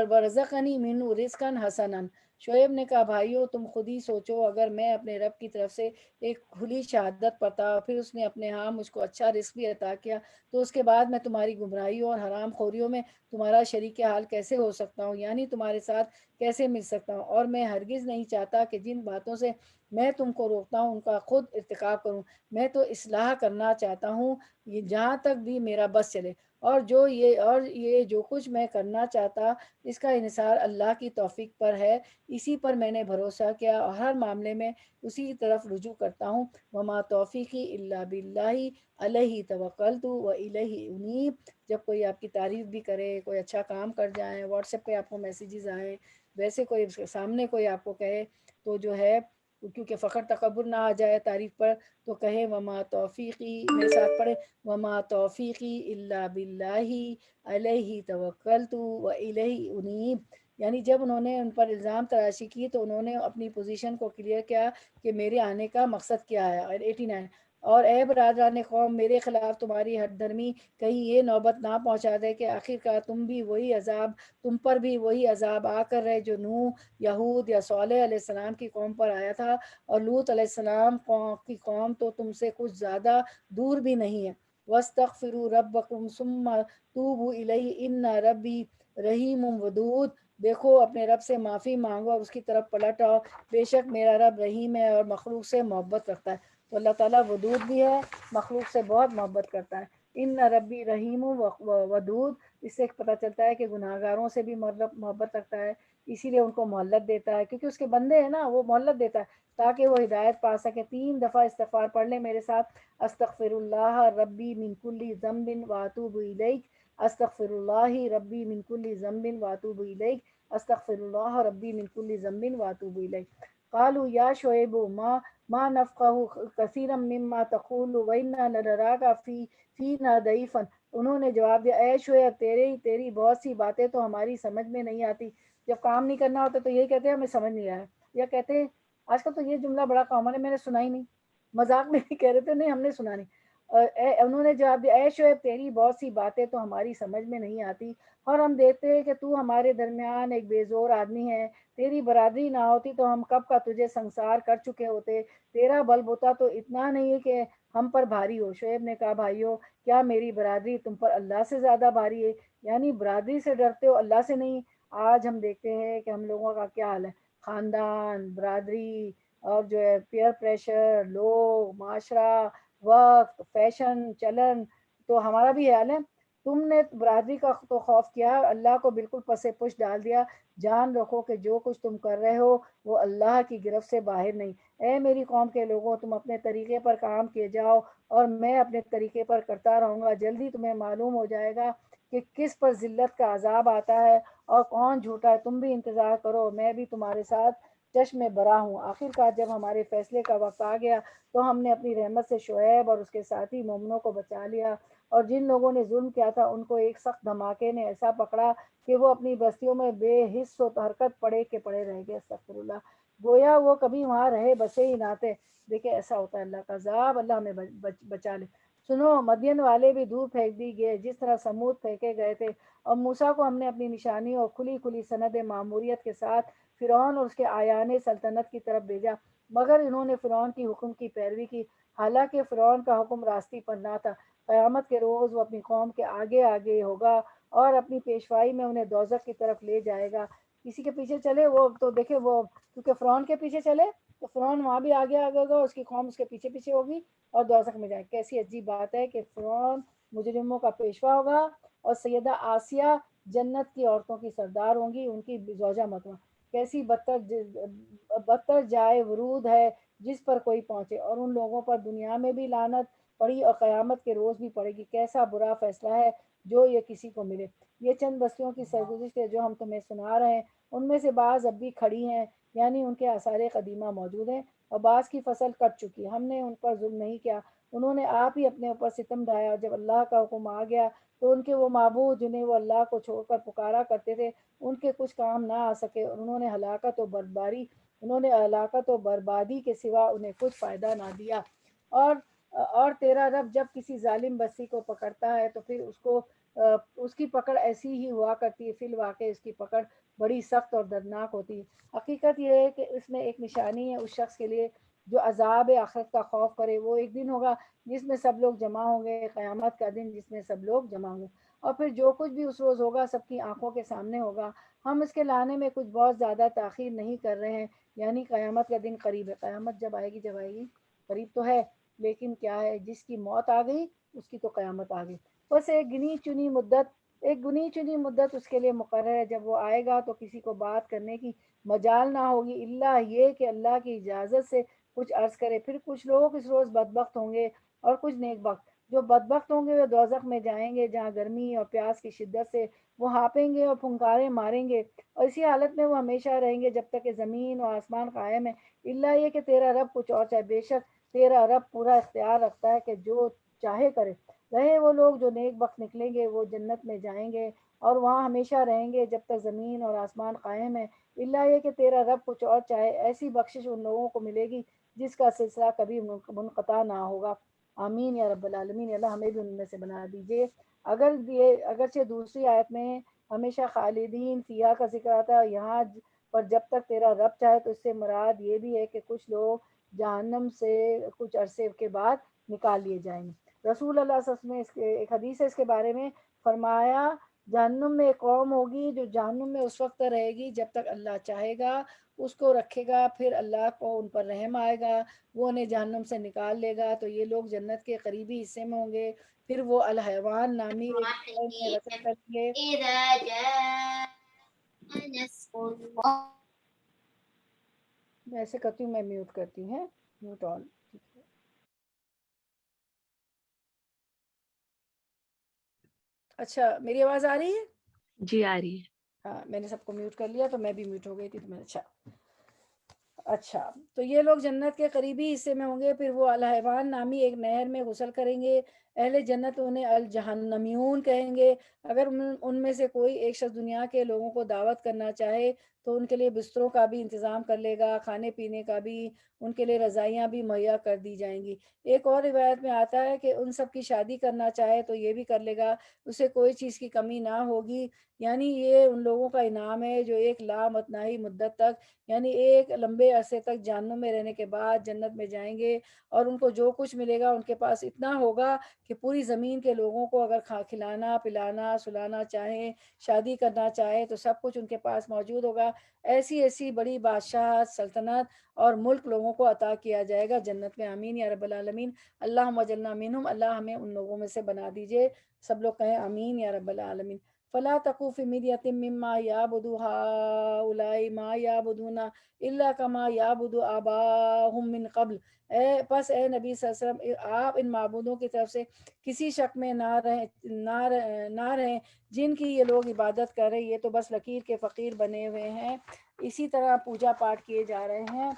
ورزقنی منہ رزقا حسنا۔ شعیب نے کہا بھائیو تم خود ہی سوچو، اگر میں اپنے رب کی طرف سے ایک کھلی شہادت پاتا، پھر اس نے اپنے ہاں مجھ کو اچھا رزق بھی عطا کیا، تو اس کے بعد میں تمہاری گمراہیوں اور حرام خوریوں میں تمہارا شریک حال کیسے ہو سکتا ہوں، یعنی تمہارے ساتھ کیسے مل سکتا ہوں؟ اور میں ہرگز نہیں چاہتا کہ جن باتوں سے میں تم کو روکتا ہوں ان کا خود ارتکاب کروں، میں تو اصلاح کرنا چاہتا ہوں جہاں تک بھی میرا بس چلے، اور یہ جو کچھ میں کرنا چاہتا اس کا انحصار اللہ کی توفیق پر ہے، اسی پر میں نے بھروسہ کیا اور ہر معاملے میں اسی کی طرف رجوع کرتا ہوں۔ وما توفیقی الا باللہ علیہ توکلت و الیہ انیب۔ جب کوئی آپ کی تعریف بھی کرے، کوئی اچھا کام کر جائیں، واٹس ایپ پہ آپ کو میسیجز آئیں، ویسے کوئی سامنے کوئی آپ کو کہے تو جو ہے کیونکہ فخر تکبر نہ آ جائے تعریف پر، تو کہے وما توفیقی، میرے ساتھ پڑھے وما توفیقی الا باللہ علیہ توکلت و الیہ انیب۔ یعنی جب انہوں نے ان پر الزام تراشی کی تو انہوں نے اپنی پوزیشن کو کلیئر کیا کہ میرے آنے کا مقصد کیا ہے۔ اور 89۔ اور اے برادران قوم، میرے خلاف تمہاری ہٹ دھرمی کہیں یہ نوبت نہ پہنچا دے کہ آخرکار تم پر بھی وہی عذاب آ کر رہے جو نوح، یہود یا صالح علیہ السلام کی قوم پر آیا تھا، اور لوط علیہ السلام کی قوم تو تم سے کچھ زیادہ دور بھی نہیں ہے۔ وَاسْتَغْفِرُوا رَبَّكُمْ ثُمَّ تُوبُوا إِلَيْهِ إِنَّ رَبِّي رَحِيمٌ وَدُودٌ۔ دیکھو اپنے رب سے معافی مانگو اور اس کی طرف پلٹ آؤ، بے شک میرا رب رحیم ہے اور مخلوق سے محبت رکھتا ہے۔ تو اللہ تعالیٰ ودود بھی ہے، مخلوق سے بہت محبت کرتا ہے۔ ان ربی رحیم ودود، اس سے پتہ چلتا ہے کہ گناہ گاروں سے بھی محبت رکھتا ہے، اسی لیے ان کو مہلت دیتا ہے، کیونکہ اس کے بندے ہیں نا، وہ مہلت دیتا ہے تاکہ وہ ہدایت پا سکے۔ 3 دفعہ استغفار پڑھ لیں میرے ساتھ، استغفر اللہ ربی من کل ذنب واتوب الیک، استغفر اللہ ربی من کل ذنب واتوب الیک، استغفر اللہ ربی من کل ذنب واتوب الیک۔ قالوا یا شعیب ما نفقہ کثیرا مما تقول وإنا لنراک فینا ضعیفا۔ انہوں نے جواب دیا، اے شعیب، تیری بہت سی باتیں تو ہماری سمجھ میں نہیں آتی۔ جب کام نہیں کرنا ہوتا تو یہی کہتے ہیں ہمیں سمجھ نہیں آیا، یا کہتے ہیں آج کل تو یہ جملہ بڑا کامن ہے، میں نے سنا ہی نہیں، مذاق میں بھی کہہ رہے تھے نہیں ہم نے سنا نہیں۔ انہوں نے جواب دیا، اے شعیب، تیری بہت سی باتیں تو ہماری سمجھ میں نہیں آتی، اور ہم دیکھتے ہیں کہ تو ہمارے درمیان ایک بے زور آدمی ہے، تیری برادری نہ ہوتی تو ہم کب کا تجھے سنسار کر چکے ہوتے، تیرا بل بوتا تو اتنا نہیں ہے کہ ہم پر بھاری ہو۔ شعیب نے کہا، بھائیو، کیا میری برادری تم پر اللہ سے زیادہ بھاری ہے؟ یعنی برادری سے ڈرتے ہو، اللہ سے نہیں۔ آج ہم دیکھتے ہیں کہ ہم لوگوں کا کیا حال ہے، خاندان، برادری، اور جو ہے پیئر پریشر، لوگ، معاشرہ، وقت، فیشن، چلن، تو ہمارا بھی حال ہے۔ تم نے برادری کا تو خوف کیا، اللہ کو بالکل پس پش ڈال دیا۔ جان رکھو کہ جو کچھ تم کر رہے ہو وہ اللہ کی گرفت سے باہر نہیں۔ اے میری قوم کے لوگوں، تم اپنے طریقے پر کام کیے جاؤ اور میں اپنے طریقے پر کرتا رہوں گا، جلدی تمہیں معلوم ہو جائے گا کہ کس پر ذلت کا عذاب آتا ہے اور کون جھوٹا ہے۔ تم بھی انتظار کرو، میں بھی تمہارے ساتھ چشم برا ہوں۔ آخر کار جب ہمارے فیصلے کا وقت آ گیا تو ہم نے اپنی رحمت سے شعیب اور اس کے ساتھی مومنوں کو بچا لیا، اور جن لوگوں نے ظلم کیا تھا ان کو ایک سخت دھماکے نے ایسا پکڑا کہ وہ اپنی بستیوں میں بے حس و حرکت پڑے کے پڑے رہ گئے۔ استغفر اللہ، گویا وہ کبھی وہاں رہے بسے ہی نہ تھے۔ دیکھیں ایسا ہوتا ہے اللہ کا عذاب، اللہ ہمیں بچا لے۔ سنو، مدین والے بھی دور پھینک دی گئے جس طرح سمود پھینکے گئے تھے، اور موسیٰ کو ہم نے اپنی نشانی اور کھلی کھلی سند ماموریت کے ساتھ فرعون اور اس کے آیان سلطنت کی طرف بھیجا، مگر انہوں نے فرعون کی حکم کی پیروی کی، حالانکہ فرعون کا حکم راستی پر نہ تھا۔ قیامت کے روز وہ اپنی قوم کے آگے آگے ہوگا اور اپنی پیشوائی میں انہیں دوزخ کی طرف لے جائے گا۔ کسی کے پیچھے چلے وہ تو دیکھے، وہ کیونکہ فرعون کے پیچھے چلے تو فرعون وہاں بھی آگے آگے ہوگا، اس کی قوم اس کے پیچھے پیچھے ہوگی اور دوزخ میں جائے۔ کیسی عجیب بات ہے کہ فرعون مجرموں کا پیشوا ہوگا اور سیدہ آسیہ جنت کی عورتوں کی سردار ہوں گی، ان کی زوجہ متوا۔ کیسی بدتر جائے ورود ہے جس پر کوئی پہنچے، اور ان لوگوں پر دنیا میں بھی لعنت پڑی اور قیامت کے روز بھی پڑے گی۔ کیسا برا فیصلہ ہے جو یہ کسی کو ملے۔ یہ چند بستیوں کی سرگزشت ہے جو ہم تمہیں سنا رہے ہیں، ان میں سے بعض اب بھی کھڑی ہیں، یعنی ان کے آثار قدیمہ موجود ہیں، اور بعض کی فصل کٹ چکی۔ ہم نے ان پر ظلم نہیں کیا، انہوں نے آپ ہی اپنے اوپر ستم ڈھایا، اور جب اللہ کا حکم آ گیا تو ان کے وہ معبود جنہیں وہ اللہ کو چھوڑ کر پکارا کرتے تھے ان کے کچھ کام نہ آ سکے، اور انہوں نے ہلاکت و بربادی کے سوا انہیں کچھ فائدہ نہ دیا۔ اور تیرا رب جب کسی ظالم بستی کو پکڑتا ہے تو پھر اس کی پکڑ ایسی ہی ہوا کرتی ہے، فی الواقع اس کی پکڑ بڑی سخت اور دردناک ہوتی ہے۔ حقیقت یہ ہے کہ اس میں ایک نشانی ہے اس شخص کے لیے جو عذاب آخرت کا خوف کرے۔ وہ ایک دن ہوگا جس میں سب لوگ جمع ہوں گے، قیامت کا دن جس میں سب لوگ جمع ہوں گے، اور پھر جو کچھ بھی اس روز ہوگا سب کی آنکھوں کے سامنے ہوگا۔ ہم اس کے لانے میں کچھ بہت زیادہ تاخیر نہیں کر رہے ہیں، یعنی قیامت کا دن قریب ہے۔ قیامت جب آئے گی قریب تو ہے، لیکن کیا ہے، جس کی موت آ گئی اس کی تو قیامت آ گئی۔ بس ایک گنی چنی مدت اس کے لیے مقرر ہے، جب وہ آئے گا تو کسی کو بات کرنے کی مجال نہ ہوگی الا یہ کہ اللہ کی اجازت سے کچھ عرض کرے۔ پھر کچھ لوگ اس روز بدبخت ہوں گے اور کچھ نیک بخت۔ جو بدبخت ہوں گے وہ دوزخ میں جائیں گے جہاں گرمی اور پیاس کی شدت سے وہ ہانپیں گے اور پھنکارے ماریں گے، اور اسی حالت میں وہ ہمیشہ رہیں گے جب تک کہ زمین اور آسمان قائم ہے، الا یہ کہ تیرا رب کچھ اور چاہے۔ بے شک تیرا رب پورا اختیار رکھتا ہے کہ جو چاہے کرے۔ رہے وہ لوگ جو نیک بخت نکلیں گے وہ جنت میں جائیں گے اور وہاں ہمیشہ رہیں گے جب تک زمین اور آسمان قائم ہے، الا یہ کہ تیرا رب کچھ اور چاہے۔ ایسی بخشش ان لوگوں کو ملے گی جس کا سلسلہ کبھی منقطع نہ ہوگا۔ آمین یا رب العالمین۔ اللہ ہمیں بھی ان میں سے بنا دیجیے۔ اگرچہ دوسری آیت میں ہمیشہ خالدین فیہا کا ذکر آتا ہے، یہاں پر جب تک تیرا رب چاہے، تو اس سے مراد یہ بھی ہے کہ کچھ لوگ جہنم سے کچھ عرصے کے بعد نکال لیے جائیں گے۔ رسول اللہ صلی اللہ علیہ وسلم نے ایک حدیث ہے اس کے بارے میں فرمایا، جہنم میں ایک قوم ہوگی جو جہنم میں اس وقت رہے گی جب تک اللہ چاہے گا اس کو رکھے گا، پھر اللہ کو ان پر رحم آئے گا، وہ انہیں جہنم سے نکال لے گا، تو یہ لوگ جنت کے قریبی حصے میں ہوں گے، پھر وہ الحیوان نامی ایک شہر میں رسل کریں گے۔ إذا جاء نصر الله میں ایسے کرتی ہوں، میں میوٹ کرتی ہوں، میوٹ آن۔ اچھا میری آواز آ رہی ہے؟ جی آ رہی ہے۔ ہاں میں نے سب کو میوٹ کر لیا، تو میں بھی میوٹ ہو گئی تھی، تو میں اچھا تو یہ لوگ جنت کے قریبی حصے میں ہوں گے، پھر وہ الحیوان نامی ایک نہر میں غسل کریں گے، اہل جنت انہیں الجہنمیون کہیں گے۔ اگر ان میں سے کوئی ایک شخص دنیا کے لوگوں کو دعوت کرنا چاہے تو ان کے لیے بستروں کا بھی انتظام کر لے گا، کھانے پینے کا بھی، ان کے لیے رضائیاں بھی مہیا کر دی جائیں گی۔ ایک اور روایت میں آتا ہے کہ ان سب کی شادی کرنا چاہے تو یہ بھی کر لے گا، اسے کوئی چیز کی کمی نہ ہوگی۔ یعنی یہ ان لوگوں کا انعام ہے جو ایک لامتناہی مدت تک، یعنی ایک لمبے عرصے تک جہنم میں رہنے کے بعد جنت میں جائیں گے، اور ان کو جو کچھ ملے گا ان کے پاس اتنا ہوگا کہ پوری زمین کے لوگوں کو اگر کھلانا پلانا سلانا چاہیں، شادی کرنا چاہے، تو سب کچھ ان کے پاس موجود ہوگا۔ ایسی ایسی بڑی بادشاہت، سلطنت اور ملک لوگوں کو عطا کیا جائے گا جنت میں۔ آمین یا رب العالمین۔ اللہم اجعلنا منہم، اللہ ہمیں ان لوگوں میں سے بنا دیجئے۔ سب لوگ کہیں آمین یا رب العالمین۔ فلا تکو فی مریۃ مما یعبد ہؤلاء ما یعبدون الا کما یعبد آباؤہم من قبل۔ اے نبی صلی اللہ علیہ وسلم، آپ ان معبودوں کی طرف سے کسی شک میں نہ رہیں جن کی یہ لوگ عبادت کر رہے، یہ تو بس لکیر کے فقیر بنے ہوئے ہیں، اسی طرح پوجا پاٹ کیے جا رہے ہیں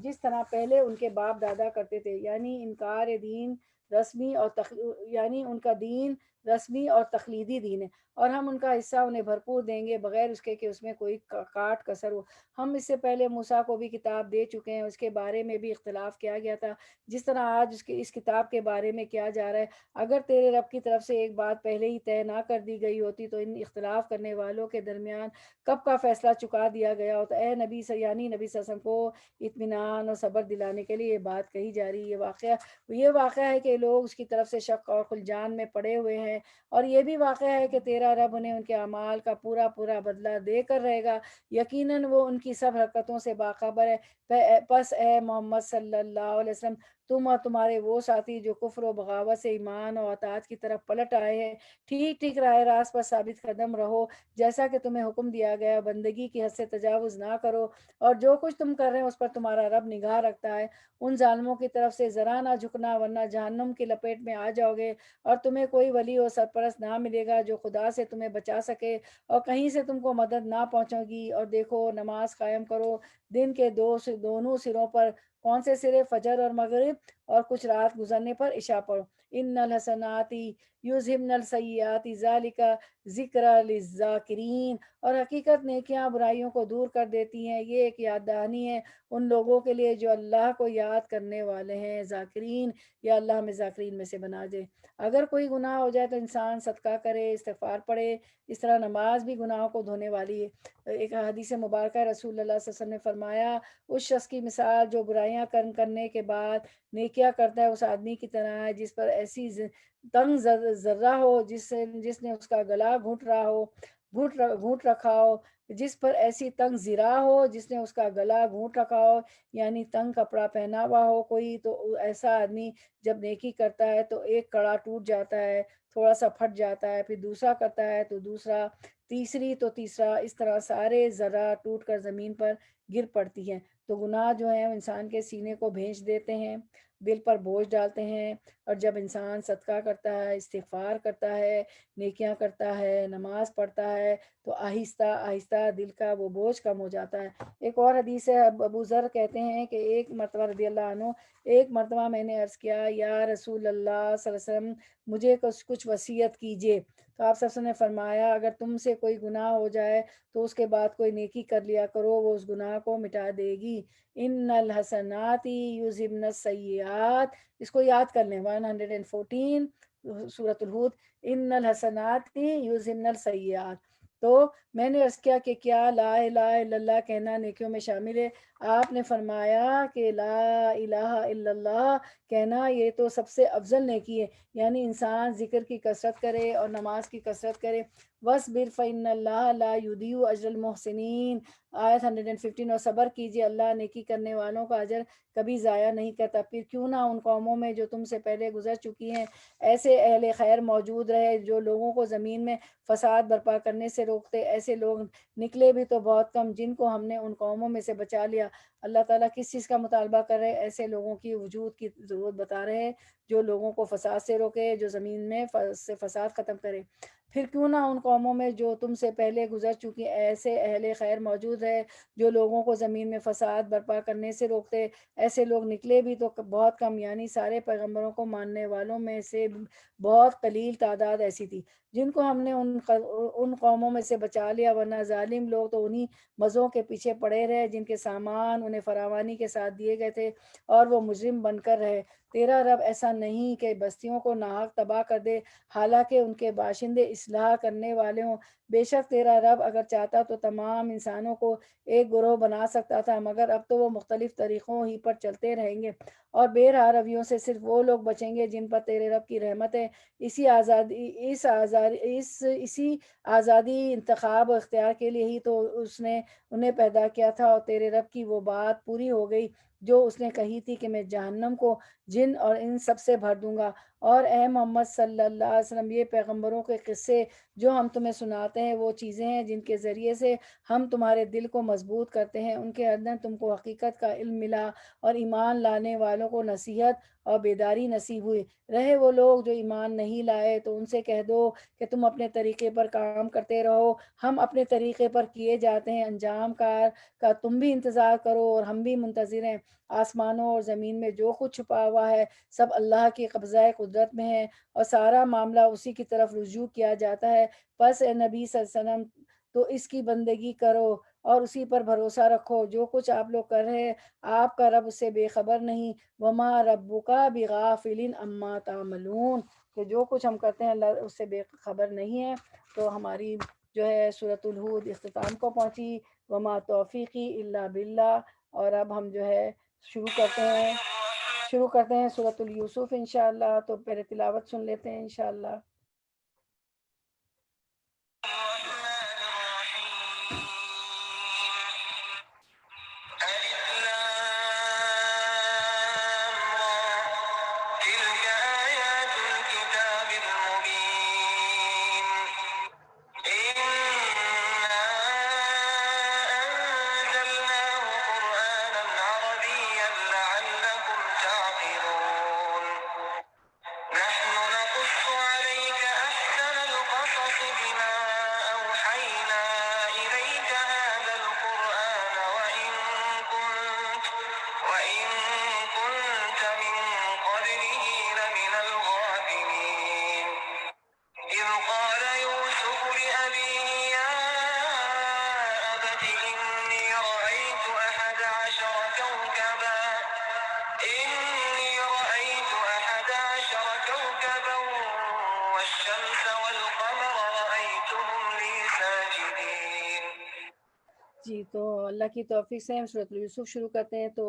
جس طرح پہلے ان کے باپ دادا کرتے تھے، یعنی انکار دین رسمی اور یعنی ان کا دین رسمی اور تقلیدی دین ہے، اور ہم ان کا حصہ انہیں بھرپور دیں گے بغیر اس کے کہ اس میں کوئی کاٹ کسر ہو۔ ہم اس سے پہلے موسیٰ کو بھی کتاب دے چکے ہیں، اس کے بارے میں بھی اختلاف کیا گیا تھا، جس طرح آج اس کتاب کے بارے میں کیا جا رہا ہے۔ اگر تیرے رب کی طرف سے ایک بات پہلے ہی طے نہ کر دی گئی ہوتی تو ان اختلاف کرنے والوں کے درمیان کب کا فیصلہ چکا دیا گیا ہوتا۔ اے نبی یعنی نبی صلی اللہ علیہ وسلم کو اطمینان اور صبر دلانے کے لیے یہ بات کہی جا رہی ہے۔ یہ واقعہ ہے کہ لوگ اس کی طرف سے شک اور خلجان میں پڑے ہوئے ہیں، اور یہ بھی واقعہ ہے کہ تیرا رب انہیں ان کے اعمال کا پورا پورا بدلہ دے کر رہے گا، یقیناً وہ ان کی سب حرکتوں سے باخبر ہے۔ پس اے محمد صلی اللہ علیہ وسلم، تم اور تمہارے وہ ساتھی جو کفر و بغاوت سے ایمان اور اطاعت کی طرف پلٹ آئے ہیں، ٹھیک ٹھیک راہ راست پر ثابت قدم رہو، جیسا کہ تمہیں حکم دیا گیا، بندگی کی حد سے تجاوز نہ کرو، اور جو کچھ تم کر رہے ہیں اس پر تمہارا رب نگاہ رکھتا ہے۔ ان ظالموں کی طرف سے ذرا نہ جھکنا، ورنہ جہنم کی لپیٹ میں آ جاؤ گے، اور تمہیں کوئی ولی اور سرپرست نہ ملے گا جو خدا سے تمہیں بچا سکے، اور کہیں سے تم کو مدد نہ پہنچے گی۔ اور دیکھو، نماز قائم کرو دن کے دونوں سروں پر۔ کون سے سرے؟ فجر اور مغرب، اور کچھ رات گزرنے پر عشاء پڑھو۔ ان الحسنات یذہبن السیئات ذالک ذکری للذاکرین، اور حقیقت نیکیاں برائیوں کو دور کر دیتی ہیں، یہ ایک یاد دہانی ہے ان لوگوں کے لیے جو اللہ کو یاد کرنے والے ہیں، ذاکرین۔ یا اللہ ہمیں ذاکرین میں سے بنا دے۔ اگر کوئی گناہ ہو جائے تو انسان صدقہ کرے، استغفار پڑھے، اس طرح نماز بھی گناہوں کو دھونے والی ہے۔ ایک حدیث مبارکہ رسول اللہ صلی اللہ علیہ وسلم نے فرمایا، اس شخص کی مثال جو برائیاں کرنے کے بعد نیکیاں کرتا ہے اس آدمی کی طرح ہے جس پر ایسی تنگ ذرہ ہو جس نے اس کا گلا گھونٹ رکھا ہو، جس پر ایسی تنگ ذرا ہو جس نے اس کا گلا گھونٹ رکھا ہو، یعنی تنگ کپڑا پہنا ہوا ہو کوئی، تو ایسا آدمی جب نیکی کرتا ہے تو ایک کڑا ٹوٹ جاتا ہے، تھوڑا سا پھٹ جاتا ہے، پھر دوسرا کرتا ہے تو دوسرا، تیسری تو تیسرا، اس طرح سارے ذرہ ٹوٹ کر زمین پر گر پڑتی ہیں۔ تو گناہ جو ہیں انسان کے سینے کو بھینچ دیتے ہیں، دل پر بوجھ ڈالتے ہیں، اور جب انسان صدقہ کرتا ہے، استغفار کرتا ہے، نیکیاں کرتا ہے، نماز پڑھتا ہے، تو آہستہ آہستہ دل کا وہ بوجھ کم ہو جاتا ہے۔ ایک اور حدیث ہے، ابو ذر کہتے ہیں کہ ایک مرتبہ رضی اللہ عنہ، ایک مرتبہ میں نے عرض کیا، یا رسول اللہ صلی اللہ علیہ وسلم، مجھے کچھ وصیت کیجیے۔ تو آپ صلی اللہ علیہ وسلم نے فرمایا اگر تم سے کوئی گناہ ہو جائے تو اس کے بعد کوئی نیکی کر لیا کرو، وہ اس گناہ کو مٹا دے گی۔ ان الحسنات یذہبن السیئات، اس کو یاد کر لیں، 114 سورۃ الہود، ان الحسنات یذہبن السیئات۔ تو میں نے عرض کیا کہ کیا لا الہ الا اللہ کہنا نیکیوں میں شامل ہے؟ آپ نے فرمایا کہ لا الہ الا اللہ کہنا یہ تو سب سے افضل نیکی ہے، یعنی انسان ذکر کی کثرت کرے اور نماز کی کثرت کرے۔ وَاصْبِرْ فَإِنَّ اللَّهَ لَا يُضِيعُ أَجْرَ الْمُحْسِنِينَ، آیت 115۔ اور صبر کیجئے، اللہ نیکی کرنے والوں کا اجر کبھی ضائع نہیں کرتا۔ پھر کیوں نہ ان قوموں میں جو تم سے پہلے گزر چکی ہیں ایسے اہل خیر موجود رہے جو لوگوں کو زمین میں فساد برپا کرنے سے روکتے، ایسے لوگ نکلے بھی تو بہت کم جن کو ہم نے ان قوموں میں سے بچا لیا۔ اللہ تعالیٰ کس چیز کا مطالبہ کر رہے؟ ایسے لوگوں کی وجود کی ضرورت بتا رہے ہیں جو لوگوں کو فساد سے روکے، جو زمین میں سے فساد ختم کرے۔ پھر کیوں نہ ان قوموں میں جو تم سے پہلے گزر چکی ایسے اہل خیر موجود رہے جو لوگوں کو زمین میں فساد برپا کرنے سے روکتے، ایسے لوگ نکلے بھی تو بہت کم، یعنی سارے پیغمبروں کو ماننے والوں میں سے بہت قلیل تعداد ایسی تھی جن کو ہم نے ان قوموں میں سے بچا لیا، ورنہ ظالم لوگ تو انہی مزوں کے پیچھے پڑے رہے جن کے سامان انہیں فراوانی کے ساتھ دیے گئے تھے اور وہ مجرم بن کر رہے۔ تیرا رب ایسا نہیں کہ بستیوں کو ناحق تباہ کر دے حالانکہ ان کے باشندے اصلاح کرنے والے ہوں۔ بے شک تیرا رب اگر چاہتا تو تمام انسانوں کو ایک گروہ بنا سکتا تھا، مگر اب تو وہ مختلف طریقوں ہی پر چلتے رہیں گے اور بے راہ رویوں سے صرف وہ لوگ بچیں گے جن پر تیرے رب کی رحمت ہے۔ اسی آزادی انتخاب و اختیار کے لیے ہی تو اس نے انہیں پیدا کیا تھا، اور تیرے رب کی وہ بات پوری ہو گئی جو اس نے کہی تھی کہ میں جہنم کو جن اور ان سب سے بھر دوں گا۔ اور اے محمد صلی اللہ علیہ وسلم، یہ پیغمبروں کے قصے جو ہم تمہیں سناتے ہیں وہ چیزیں ہیں جن کے ذریعے سے ہم تمہارے دل کو مضبوط کرتے ہیں، ان کے اندر تم کو حقیقت کا علم ملا اور ایمان لانے والوں کو نصیحت اور بیداری نصیب ہوئی۔ رہے وہ لوگ جو ایمان نہیں لائے تو ان سے کہہ دو کہ تم اپنے طریقے پر کام کرتے رہو، ہم اپنے طریقے پر کیے جاتے ہیں، انجام کار کا تم بھی انتظار کرو اور ہم بھی منتظر ہیں۔ آسمانوں اور زمین میں جو کچھ چھپا ہوا ہے سب اللہ کی قبضہ قدرت میں ہے اور سارا معاملہ اسی کی طرف رجوع کیا جاتا ہے۔ پس اے نبی صلی اللہ علیہ وسلم تو اس کی بندگی کرو اور اسی پر بھروسہ رکھو، جو کچھ آپ لوگ کر رہے ہیں آپ کا رب اس سے بے خبر نہیں۔ وما ربک بغافل عما تعملون، کہ جو کچھ ہم کرتے ہیں اللہ اس سے بے خبر نہیں ہے۔ تو ہماری جو ہے سورۃ الہود اختتام کو پہنچی۔ وما توفیقی الا باللہ۔ اور اب ہم جو ہے شروع کرتے ہیں سورۃ الیوسف انشاءاللہ۔ تو پہلے تلاوت سن لیتے ہیں انشاءاللہ۔ تلك آيات الكتاب المبين إنا أنزلناه قرآنا عربيا لعلكم تعقلون نحن نقص عليك أحسن القصص بما أوحينا إليك هذا القرآن وإن كنت من قبله لمن الغافلين إذ قال يوسف لأبيه يا أبت إني رأيت أحد عشر كوكبا والشمس والقمر رأيتهم لي ساجدين۔ جی، تو اللہ کی توفیق سے ہم سورۃ یوسف شروع کرتے ہیں۔ تو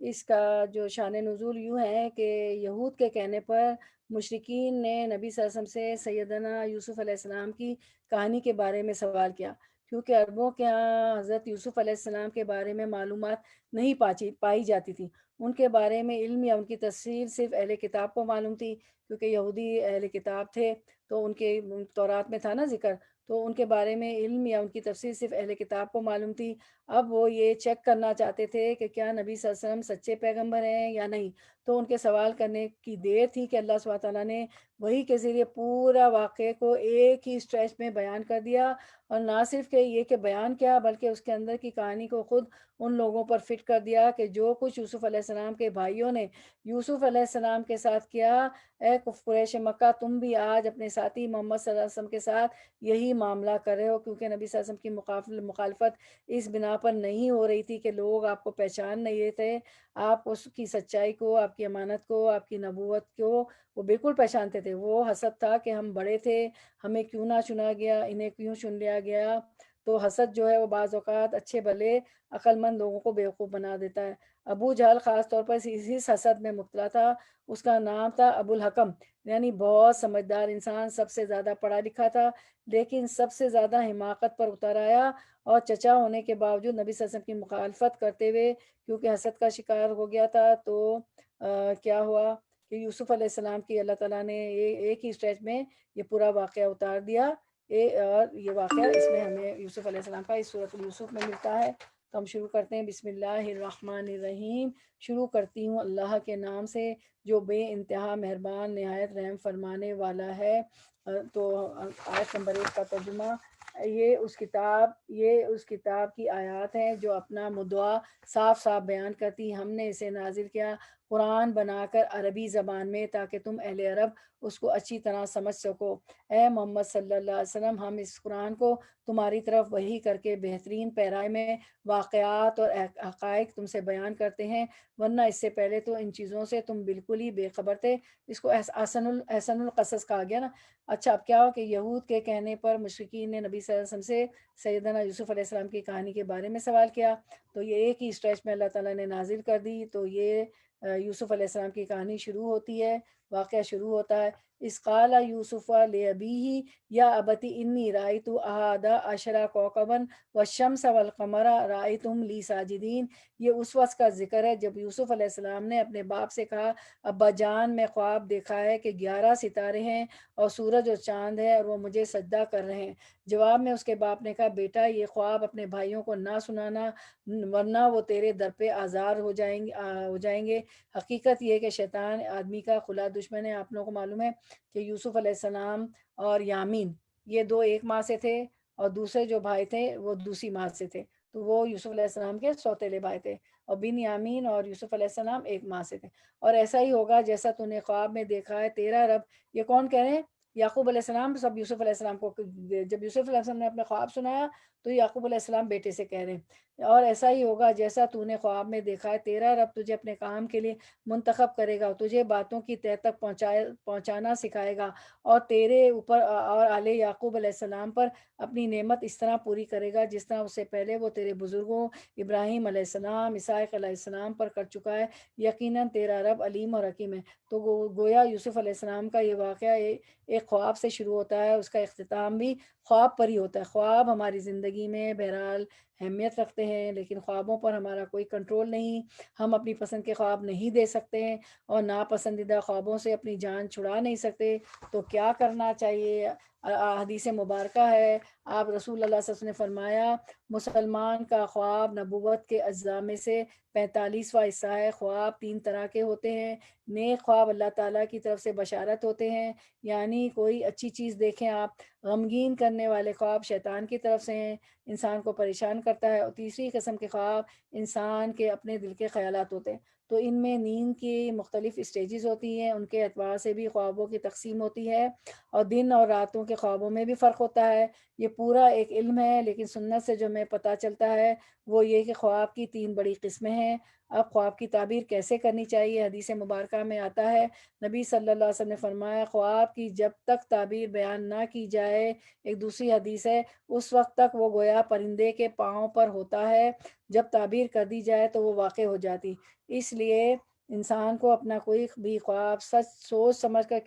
اس کا جو شان نزول یوں ہے کہ یہود کے کہنے پر مشرکین نے نبی صلی اللہ علیہ وسلم سے سیدنا یوسف علیہ السلام کی کہانی کے بارے میں سوال کیا، کیونکہ عربوں کے ہاں حضرت یوسف علیہ السلام کے بارے میں معلومات نہیں پائی جاتی تھی۔ ان کے بارے میں علم یا ان کی تفسیر صرف اہل کتاب کو معلوم تھی، کیونکہ یہودی اہل کتاب تھے تو ان کے تورات میں تھا نا ذکر، تو ان کے بارے میں علم یا ان کی تفسیر صرف اہل کتاب کو معلوم تھی۔ اب وہ یہ چیک کرنا چاہتے تھے کہ کیا نبی صلی اللہ علیہ وسلم سچے پیغمبر ہیں یا نہیں۔ تو ان کے سوال کرنے کی دیر تھی کہ اللہ سبحانہ تعالیٰ نے وحی کے ذریعے پورا واقعے کو ایک ہی اسٹریچ میں بیان کر دیا اور نہ صرف کہ یہ کہ بیان کیا بلکہ اس کے اندر کی کہانی کو خود ان لوگوں پر فٹ کر دیا کہ جو کچھ یوسف علیہ السلام کے بھائیوں نے یوسف علیہ السلام کے ساتھ کیا، اے قریش مکہ تم بھی آج اپنے ساتھی محمد صلی اللہ علیہ وسلم کے ساتھ یہی معاملہ کر رہے ہو، کیونکہ نبی صلی اللہ علیہ وسلم کی مخالفت اس بنا پر نہیں ہو رہی تھی کہ لوگ آپ کو پہچان نہیں رہے تھے، آپ اس کی سچائی کو، آپ کی امانت کو، آپ کی نبوت کو وہ بالکل پہچانتے تھے۔ وہ حسد تھا کہ ہم بڑے تھے، ہمیں کیوں نہ چنا گیا، انہیں کیوں چن لیا گیا۔ تو حسد جو ہے وہ بعض اوقات اچھے بھلے عقل مند لوگوں کو بیوقوف بنا دیتا ہے۔ ابو جہل خاص طور پر اس حسد میں مبتلا تھا۔ اس کا نام تھا ابو الحکم، یعنی بہت سمجھدار انسان، سب سے زیادہ پڑھا لکھا تھا، لیکن سب سے زیادہ حماقت پر اتر آیا، اور چچا ہونے کے باوجود نبی صلی اللہ علیہ وسلم کی مخالفت کرتے ہوئے کیونکہ حسد کا شکار ہو گیا تھا، تو کیا ہوا کہ یوسف علیہ السلام کی اللہ تعالیٰ نے ایک ہی اسٹیج میں یہ پورا واقعہ اتار دیا۔ اور یہ واقعہ اس میں ہمیں یوسف علیہ السلام کا اس سورۃ یوسف میں ملتا ہے۔ تو ہم شروع کرتے ہیں، بسم اللہ الرحمن الرحیم۔ شروع کرتی ہوں اللہ کے نام سے جو بے انتہا مہربان نہایت رحم فرمانے والا ہے۔ تو آیت نمبر 1 کا ترجمہ، یہ اس کتاب کی آیات ہیں جو اپنا مدعا صاف صاف بیان کرتی، ہم نے اسے نازل کیا قرآن بنا کر عربی زبان میں تاکہ تم اہل عرب اس کو اچھی طرح سمجھ سکو۔ اے محمد صلی اللہ علیہ وسلم، ہم اس قرآن کو تمہاری طرف وحی کر کے بہترین پیرائی میں واقعات اور حقائق تم سے بیان کرتے ہیں، ورنہ اس سے پہلے تو ان چیزوں سے تم بالکل ہی بے خبر تھے۔ اس کو احسن القصص کہا گیا نا۔ اچھا، اب کیا ہو کہ یہود کے کہنے پر مشرکین نے نبی صلی اللہ علیہ وسلم سے سیدنا یوسف علیہ السلام کی کہانی کے بارے میں سوال کیا، تو یہ ایک ہی اسٹریچ میں اللہ تعالیٰ نے نازل کر دی۔ تو یہ یوسف علیہ السلام کی کہانی شروع ہوتی ہے، واقعہ شروع ہوتا ہے، اذ قال یوسف لأبیہ یا ابتی انی رأیت احد عشر کوکبا والشمس والقمر رأیتهم لی ساجدین۔ یہ اس وقت کا ذکر ہے جب یوسف علیہ السلام نے اپنے باپ سے کہا، ابا جان میں خواب دیکھا ہے کہ 11 ستارے ہیں اور سورج اور چاند ہے اور وہ مجھے سجدہ کر رہے ہیں۔ جواب میں اس کے باپ نے کہا، بیٹا یہ خواب اپنے بھائیوں کو نہ سنانا ورنہ وہ تیرے در پہ آزار ہو جائیں گے۔ حقیقت یہ ہے کہ شیطان آدمی کا کھلا دشمن ہے۔ آپ لوگوں کو معلوم ہے کہ یوسف علیہ السلام اور یامین یہ دو ایک ماں سے تھے، اور دوسرے جو بھائی تھے وہ دوسری ماں سے تھے، تو وہ یوسف علیہ السلام کے سوتیلے بھائی تھے، اور بن یامین اور یوسف علیہ السلام ایک ماں سے تھے۔ اور ایسا ہی ہوگا جیسا تو نے خواب میں دیکھا ہے، تیرا رب، یہ کون کہہ رہے ہیں؟ یعقوب علیہ السلام سب یوسف علیہ السلام کو، جب یوسف علیہ السلام نے اپنے خواب سنایا تو یعقوب علیہ السلام بیٹے سے کہہ رہے ہیں، اور ایسا ہی ہوگا جیسا تو نے خواب میں دیکھا ہے، تیرا رب تجھے اپنے کام کے لیے منتخب کرے گا، تجھے باتوں کی تہ تک پہنچانا سکھائے گا، اور تیرے اوپر اور آل یعقوب علیہ السلام پر اپنی نعمت اس طرح پوری کرے گا جس طرح اس سے پہلے وہ تیرے بزرگوں ابراہیم علیہ السلام، اسحاق علیہ السلام پر کر چکا ہے، یقیناً تیرا رب علیم اور حکیم ہے۔ تو گویا یوسف علیہ السلام کا یہ واقعہ ایک خواب سے شروع ہوتا ہے، اس کا اختتام بھی خواب پر ہی ہوتا ہے۔ خواب ہماری زندگی میں بہرحال اہمیت رکھتے ہیں، لیکن خوابوں پر ہمارا کوئی کنٹرول نہیں، ہم اپنی پسند کے خواب نہیں دے سکتے ہیں، اور ناپسندیدہ خوابوں سے اپنی جان چھڑا نہیں سکتے۔ تو کیا کرنا چاہیے؟ حدیث مبارکہ ہے، آپ رسول اللہ صلی اللہ علیہ وسلم نے فرمایا، مسلمان کا خواب نبوت کے اجزاء میں سے 45واں حصہ ہے۔ خواب 3 طرح کے ہوتے ہیں۔ نیک خواب اللہ تعالیٰ کی طرف سے بشارت ہوتے ہیں، یعنی کوئی اچھی چیز دیکھیں آپ۔ غمگین کرنے والے خواب شیطان کی طرف سے ہیں، انسان کو پریشان کرتا ہے۔ اور تیسری قسم کے خواب انسان کے اپنے دل کے خیالات ہوتے ہیں۔ تو ان میں نیند کی مختلف اسٹیجز ہوتی ہیں، ان کے اعتبار سے بھی خوابوں کی تقسیم ہوتی ہے، اور دن اور راتوں کے خوابوں میں بھی فرق ہوتا ہے۔ یہ پورا ایک علم ہے، لیکن سنت سے جو ہمیں پتہ چلتا ہے وہ یہ کہ خواب کی 3 بڑی قسمیں ہیں۔ اب خواب کی تعبیر کیسے کرنی چاہیے؟ حدیث مبارکہ میں آتا ہے، نبی صلی اللہ علیہ وسلم نے فرمایا، خواب کی جب تک تعبیر بیان نہ کی جائے، ایک دوسری حدیث ہے، اس وقت تک وہ گویا پرندے کے پاؤں پر ہوتا ہے، جب تعبیر کر دی جائے تو وہ واقع ہو جاتی۔ اس لیے انسان کو اپنا کوئی بھی خواب سچ سوچ سمجھ کر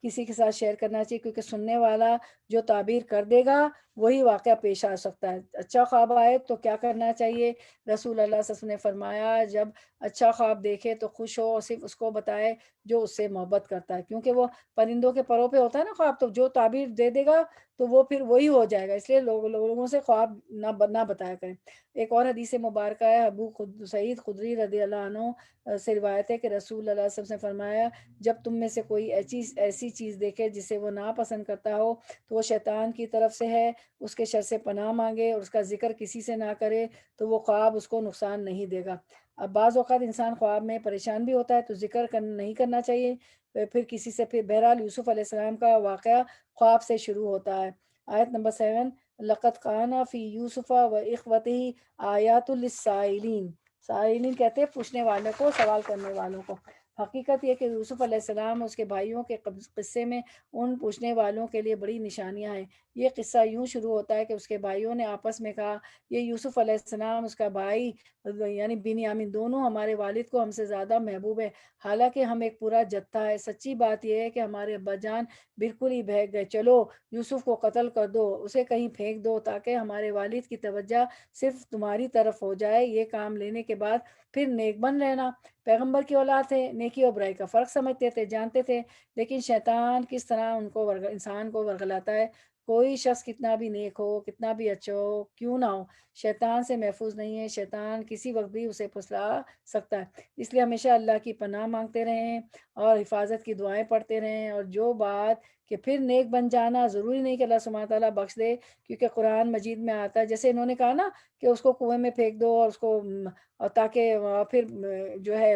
کسی کے ساتھ شیئر کرنا چاہیے، کیونکہ سننے والا جو تعبیر کر دے گا وہی واقعہ پیش آ سکتا ہے۔ اچھا خواب آئے تو کیا کرنا چاہیے؟ رسول اللہ صلی اللہ علیہ وسلم نے فرمایا، جب اچھا خواب دیکھے تو خوش ہو، اور صرف اس کو بتائے جو اس سے محبت کرتا ہے، کیونکہ وہ پرندوں کے پروں پہ ہوتا ہے نا خواب، تو جو تعبیر دے دے گا تو وہ پھر وہی ہو جائے گا، اس لیے لوگوں سے خواب نہ بتایا کریں۔ ایک اور حدیث مبارکہ ہے، ابو سعید خدری رضی اللہ عنہ سے روایت ہے کہ رسول اللہ صلی اللہ علیہ وسلم نے فرمایا، جب تم میں سے کوئی ایسی ایسی چیز دیکھے جسے وہ ناپسند کرتا ہو تو وہ شیطان کی طرف سے ہے، اس کے شر سے پناہ مانگے اور اس کا ذکر کسی سے نہ کرے تو وہ خواب اس کو نقصان نہیں دے گا۔ اب بعض اوقات انسان خواب میں پریشان بھی ہوتا ہے تو ذکر نہیں کرنا چاہیے پھر کسی سے۔ پھر بہرحال یوسف علیہ السلام کا واقعہ خواب سے شروع ہوتا ہے۔ آیت نمبر 7، لقد کان فی یوسف و اخوتہ آیات للسائلین، سائلین کہتے ہیں پوچھنے والوں کو، سوال کرنے والوں کو۔ حقیقت یہ کہ یوسف علیہ السلام اس کے بھائیوں کے قصے میں ان پوچھنے والوں کے لیے بڑی نشانیاں ہیں۔ یہ قصہ یوں شروع ہوتا ہے کہ اس کے بھائیوں نے آپس میں کہا، یہ یوسف علیہ السلام اس کا بھائی یعنی بنیامین دونوں ہمارے والد کو ہم سے زیادہ محبوب ہے، حالانکہ ہم ایک پورا جتھا ہے۔ سچی بات یہ ہے کہ ہمارے ابا جان بالکل ہی بہک گئے، چلو یوسف کو قتل کر دو، اسے کہیں پھینک دو تاکہ ہمارے والد کی توجہ صرف تمہاری طرف ہو جائے، یہ کام لینے کے بعد پھر نیک بن رہنا۔ پیغمبر کی اولاد تھے، نیکی اور برائی کا فرق سمجھتے تھے، جانتے تھے، لیکن شیطان کس طرح انسان کو ورغلاتا ہے۔ کوئی شخص کتنا بھی نیک ہو، کتنا بھی اچھا ہو کیوں نہ ہو، شیطان سے محفوظ نہیں ہے، شیطان کسی وقت بھی اسے پھسلا سکتا ہے۔ اس لیے ہمیشہ اللہ کی پناہ مانگتے رہیں اور حفاظت کی دعائیں پڑھتے رہیں۔ اور جو بات کہ پھر نیک بن جانا ضروری نہیں کہ اللہ سبحانہ تعالیٰ بخش دے، کیونکہ قرآن مجید میں آتا ہے جیسے انہوں نے کہا نا کہ اس کو کنویں میں پھینک دو اور اس کو اور تاکہ پھر جو ہے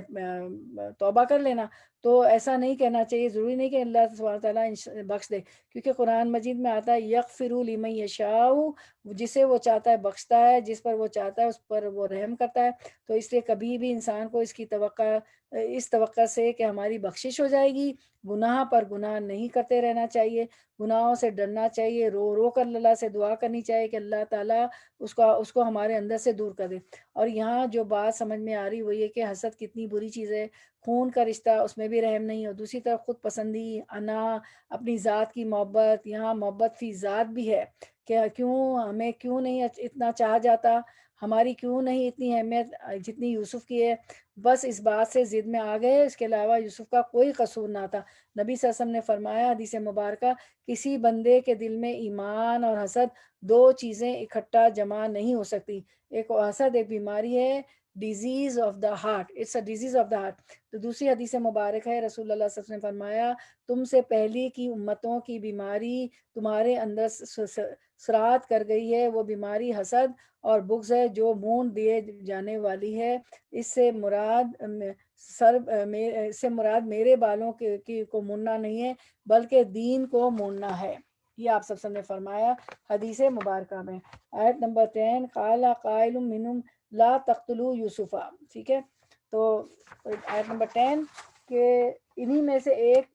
توبہ کر لینا، تو ایسا نہیں کہنا چاہیے، ضروری نہیں کہ اللہ سبحانہ تعالیٰ بخش دے، کیونکہ قرآن مجید میں آتا ہے یغفر لمن یشاء، جسے وہ چاہتا ہے بخشتا ہے، جس پر وہ چاہتا ہے اس پر وہ رحم کرتا ہے۔ تو اس لیے کبھی بھی انسان کو اس توقع سے کہ ہماری بخشش ہو جائے گی، گناہ پر گناہ نہیں کرتے رہنا چاہیے، گناہوں سے ڈرنا چاہیے، رو رو کر اللہ سے دعا کرنی چاہیے کہ اللہ تعالیٰ اس کو ہمارے اندر سے دور کر دے۔ اور یہاں جو بات سمجھ میں آ رہی وہ یہ کہ حسد کتنی بری چیز ہے، خون کا رشتہ، اس میں بھی رحم نہیں، اور دوسری طرف خود پسندی، انا، اپنی ذات کی محبت، یہاں محبت فی ذات بھی ہے کہ ہمیں کیوں نہیں اتنا چاہا جاتا، ہماری کیوں نہیں اتنی اہمیت جتنی یوسف کی ہے۔ بس اس بات سے ضد میں آ گئے، اس کے علاوہ یوسف کا کوئی قصور نہ تھا۔ نبی صلی اللہ علیہ وسلم نے فرمایا حدیث مبارکہ، کسی بندے کے دل میں ایمان اور حسد دو چیزیں اکٹھا جمع نہیں ہو سکتی۔ ایک حسد ایک بیماری ہے، disease of the heart, it's a disease of the heart. تو دوسری حدیث مبارک ہے، رسول اللہ صلی اللہ علیہ وسلم نے فرمایا، تم سے پہلی کی امتوں کی بیماری تمہارے اندر سرات کر گئی ہے، وہ بیماری حسد اور بغض ہے جو مون دیے جانے والی ہے۔ اس سے مراد میرے بالوں کو موننا نہیں ہے بلکہ دین کو موننا ہے، یہ آپ سب نے فرمایا حدیث مبارکہ میں۔ آیت نمبر 10، قال قائل منہم لا تقتلوا یوسف، ٹھیک ہے، تو آیت نمبر 10 کہ انہی میں سے ایک